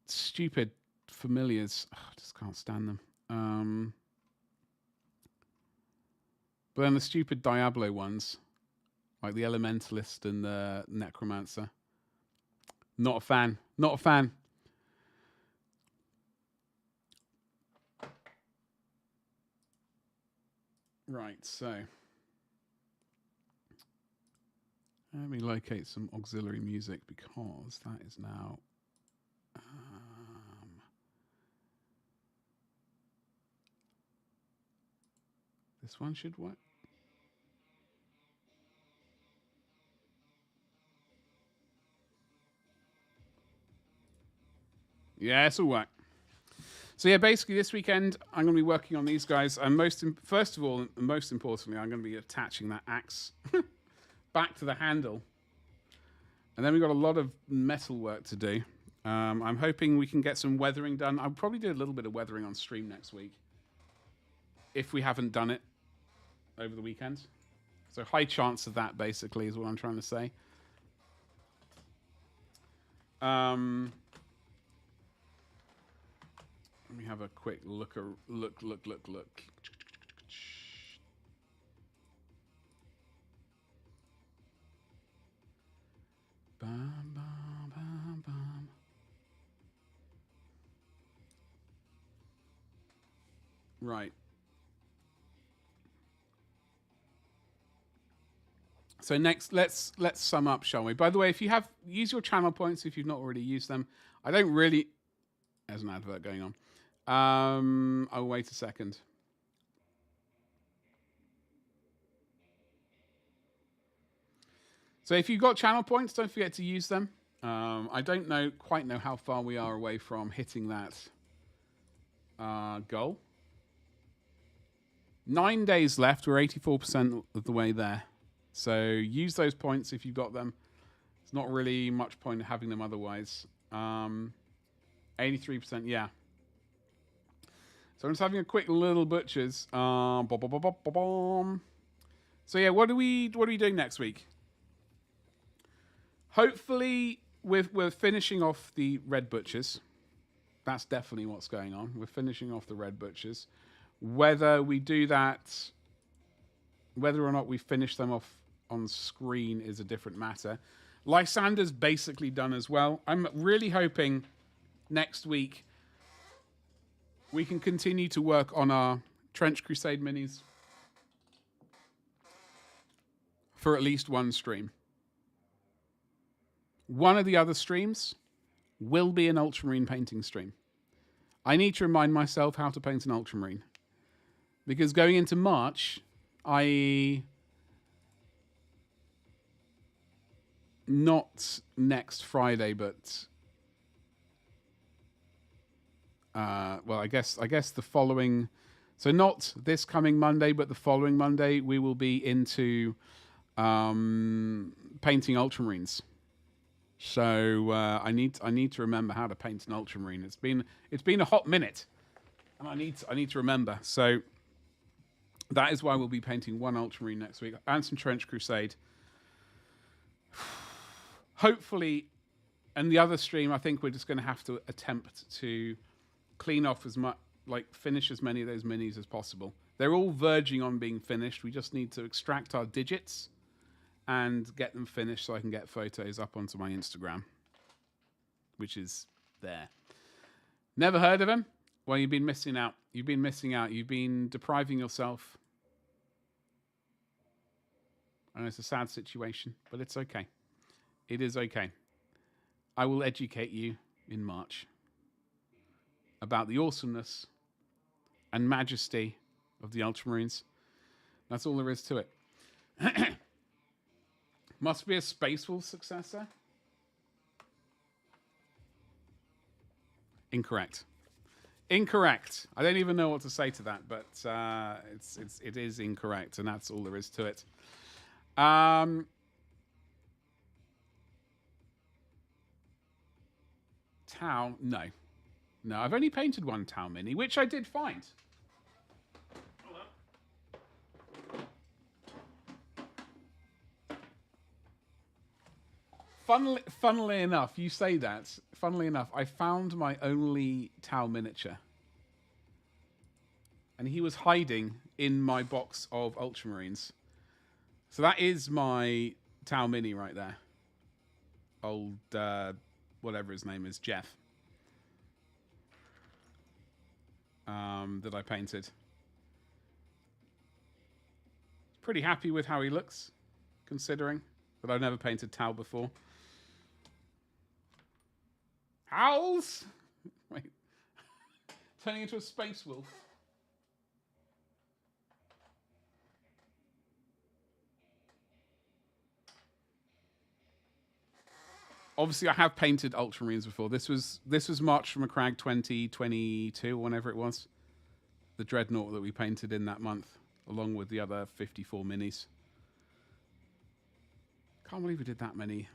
stupid familiars. Oh, I just can't stand them. But then the stupid Diablo ones, like the Elementalist and the Necromancer. Not a fan. Not a fan. Right, so let me locate some auxiliary music because that is now this one should work. Yeah, it's all right. So yeah, basically this weekend I'm going to be working on these guys, and first of all, and most importantly, I'm going to be attaching that axe back to the handle, and then we've got a lot of metal work to do. I'm hoping we can get some weathering done. I'll probably do a little bit of weathering on stream next week if we haven't done it over the weekend. So high chance of that, basically, is what I'm trying to say. Let me have a quick look. Bam, bam, bam, bam. Right. So next, let's sum up, shall we? By the way, if you use your channel points if you've not already used them. I don't really. There's an advert going on. I'll wait a second. So if you've got channel points, don't forget to use them. I don't quite know how far we are away from hitting that goal. 9 days left. We're 84% of the way there. So use those points if you've got them. It's not really much point having them otherwise. 83%, yeah. So I'm just having a quick little butchers. So yeah, what are we doing next week? Hopefully we're finishing off the red butchers. That's definitely what's going on. We're finishing off the red butchers. Whether we do that, whether or not we finish them off on screen is a different matter. Lysander's basically done as well. I'm really hoping next week we can continue to work on our Trench Crusade minis for at least one stream. One of the other streams will be an Ultramarine painting stream. I need to remind myself how to paint an Ultramarine. Because going into March, not next Friday, but well, I guess the following. So not this coming Monday, but the following Monday, we will be into painting Ultramarines. So I need to remember how to paint an Ultramarine. It's been a hot minute, and I need to remember. So that is why we'll be painting one Ultramarine next week and some Trench Crusade. Hopefully, and the other stream, I think we're just going to have to attempt to clean off as much, like finish as many of those minis as possible. They're all verging on being finished. We just need to extract our digits and get them finished so I can get photos up onto my Instagram, which is there. Never heard of him? Well, you've been missing out. You've been missing out. You've been depriving yourself. I know it's a sad situation, but it's okay. It is okay. I will educate you in March about the awesomeness and majesty of the Ultramarines. That's all there is to it. Must be a Space Wolf successor? Incorrect. Incorrect. I don't even know what to say to that, but it is incorrect, and that's all there is to it. Tau, no. No, I've only painted one Tau mini, which I did find. Funnily enough, you say that. Funnily enough, I found my only Tau miniature. And he was hiding in my box of Ultramarines. So that is my Tau mini right there. Old, whatever his name is, Jeff. That I painted. Pretty happy with how he looks, considering that I've never painted Tau before. Howls! Wait. Turning into a space wolf. Obviously, I have painted Ultramarines before. This was March from a Crag 2022, or whenever it was. The Dreadnought that we painted in that month, along with the other 54 minis. Can't believe we did that many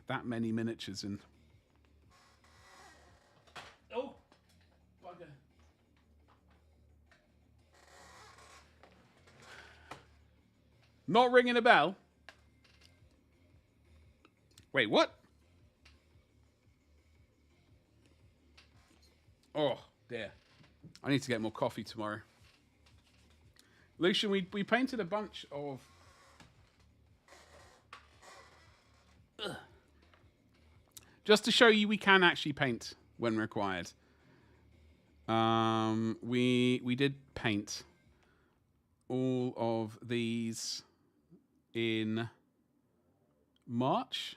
miniatures in. Oh, bugger. Not ringing a bell. Wait, what? Oh, dear. I need to get more coffee tomorrow. Lucian, we painted a bunch of... Ugh. Just to show you we can actually paint when required. We did paint all of these in March.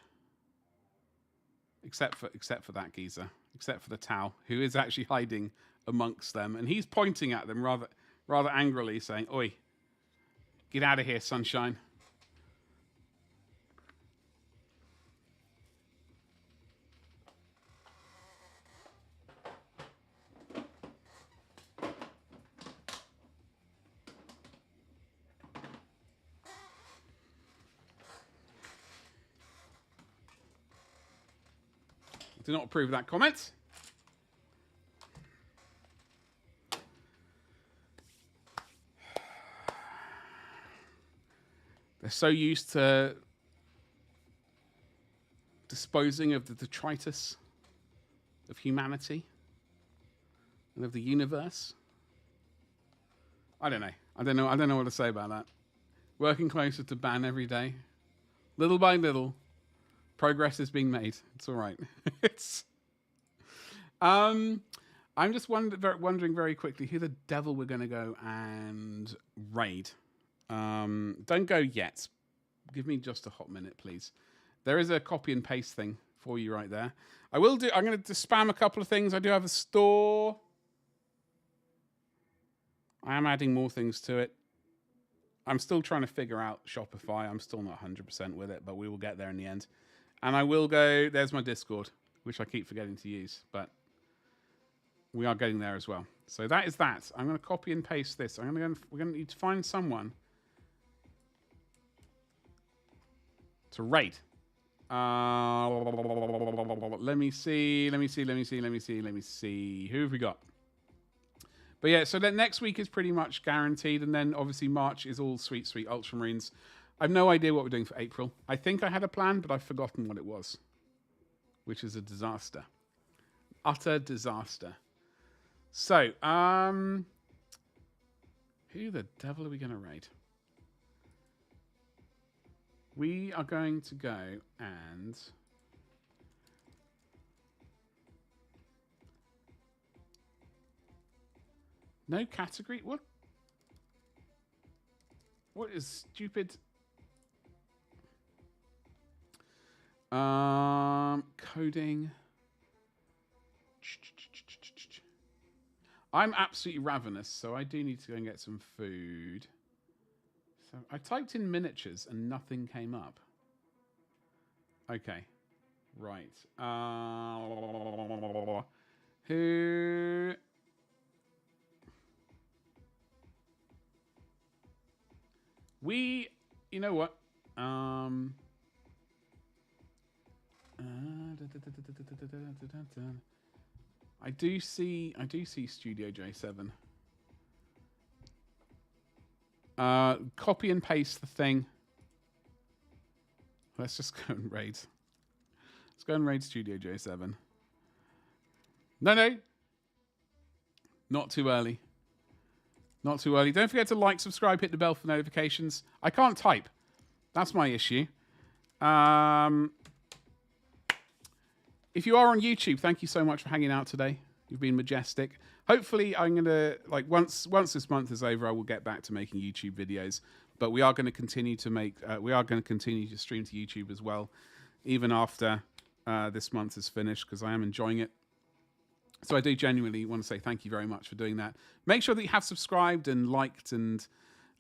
Except for that geezer. Except for the Tau, who is actually hiding amongst them. And he's pointing at them rather angrily, saying, "Oi, get out of here, sunshine." Do not approve of that comment. They're so used to disposing of the detritus of humanity and of the universe. I don't know what to say about that. Working closer to ban every day. Little by little, progress is being made. It's all right. I'm just wondering very quickly who the devil we're going to go and raid. Don't go yet. Give me just a hot minute, please. There is a copy and paste thing for you right there. I'm going to spam a couple of things. I do have a store. I am adding more things to it. I'm still trying to figure out Shopify. I'm still not 100% with it, but we will get there in the end. And I will go, there's my Discord, which I keep forgetting to use, but we are getting there as well. So that is that. I'm going to copy and paste this. We're going to need to find someone to raid. Let me see. Who have we got? But yeah, so then next week is pretty much guaranteed. And then obviously March is all sweet, sweet Ultramarines. I have no idea what we're doing for April. I think I had a plan, but I've forgotten what it was, which is a disaster. Utter disaster. So, who the devil are we going to raid? We are going to go and... No category? What? What is stupid? Coding. I'm absolutely ravenous, so I do need to go and get some food. So I typed in miniatures and nothing came up. Okay. Right. Who... You know what? I do see Studio J7. Copy and paste the thing. Let's just go and raid. Let's go and raid Studio J7. No. Not too early. Not too early. Don't forget to like, subscribe, hit the bell for notifications. I can't type. That's my issue. If you are on YouTube, thank you so much for hanging out today. You've been majestic. Hopefully, I'm going to, once this month is over, I will get back to making YouTube videos. But we are going to continue to stream to YouTube as well, even after this month is finished, because I am enjoying it. So I do genuinely want to say thank you very much for doing that. Make sure that you have subscribed and liked and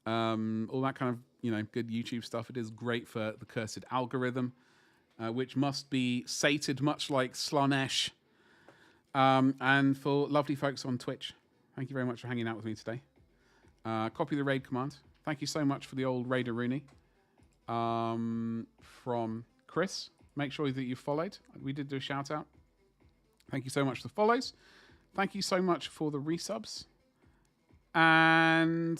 all that kind of good YouTube stuff. It is great for the cursed algorithm, which must be sated much like Slanesh. And for lovely folks on Twitch, thank you very much for hanging out with me today. Copy the raid command. Thank you so much for the old Raider Rooney from Chris. Make sure that you followed. We did do a shout out. Thank you so much for the follows. Thank you so much for the resubs. And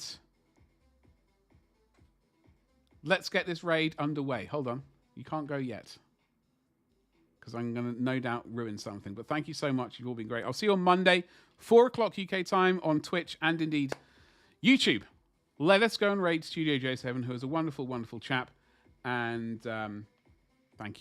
let's get this raid underway. Hold on. You can't go yet, because I'm going to no doubt ruin something. But thank you so much. You've all been great. I'll see you on Monday, 4 o'clock UK time on Twitch and indeed YouTube. Let us go and raid Studio J7, who is a wonderful, wonderful chap. And thank you.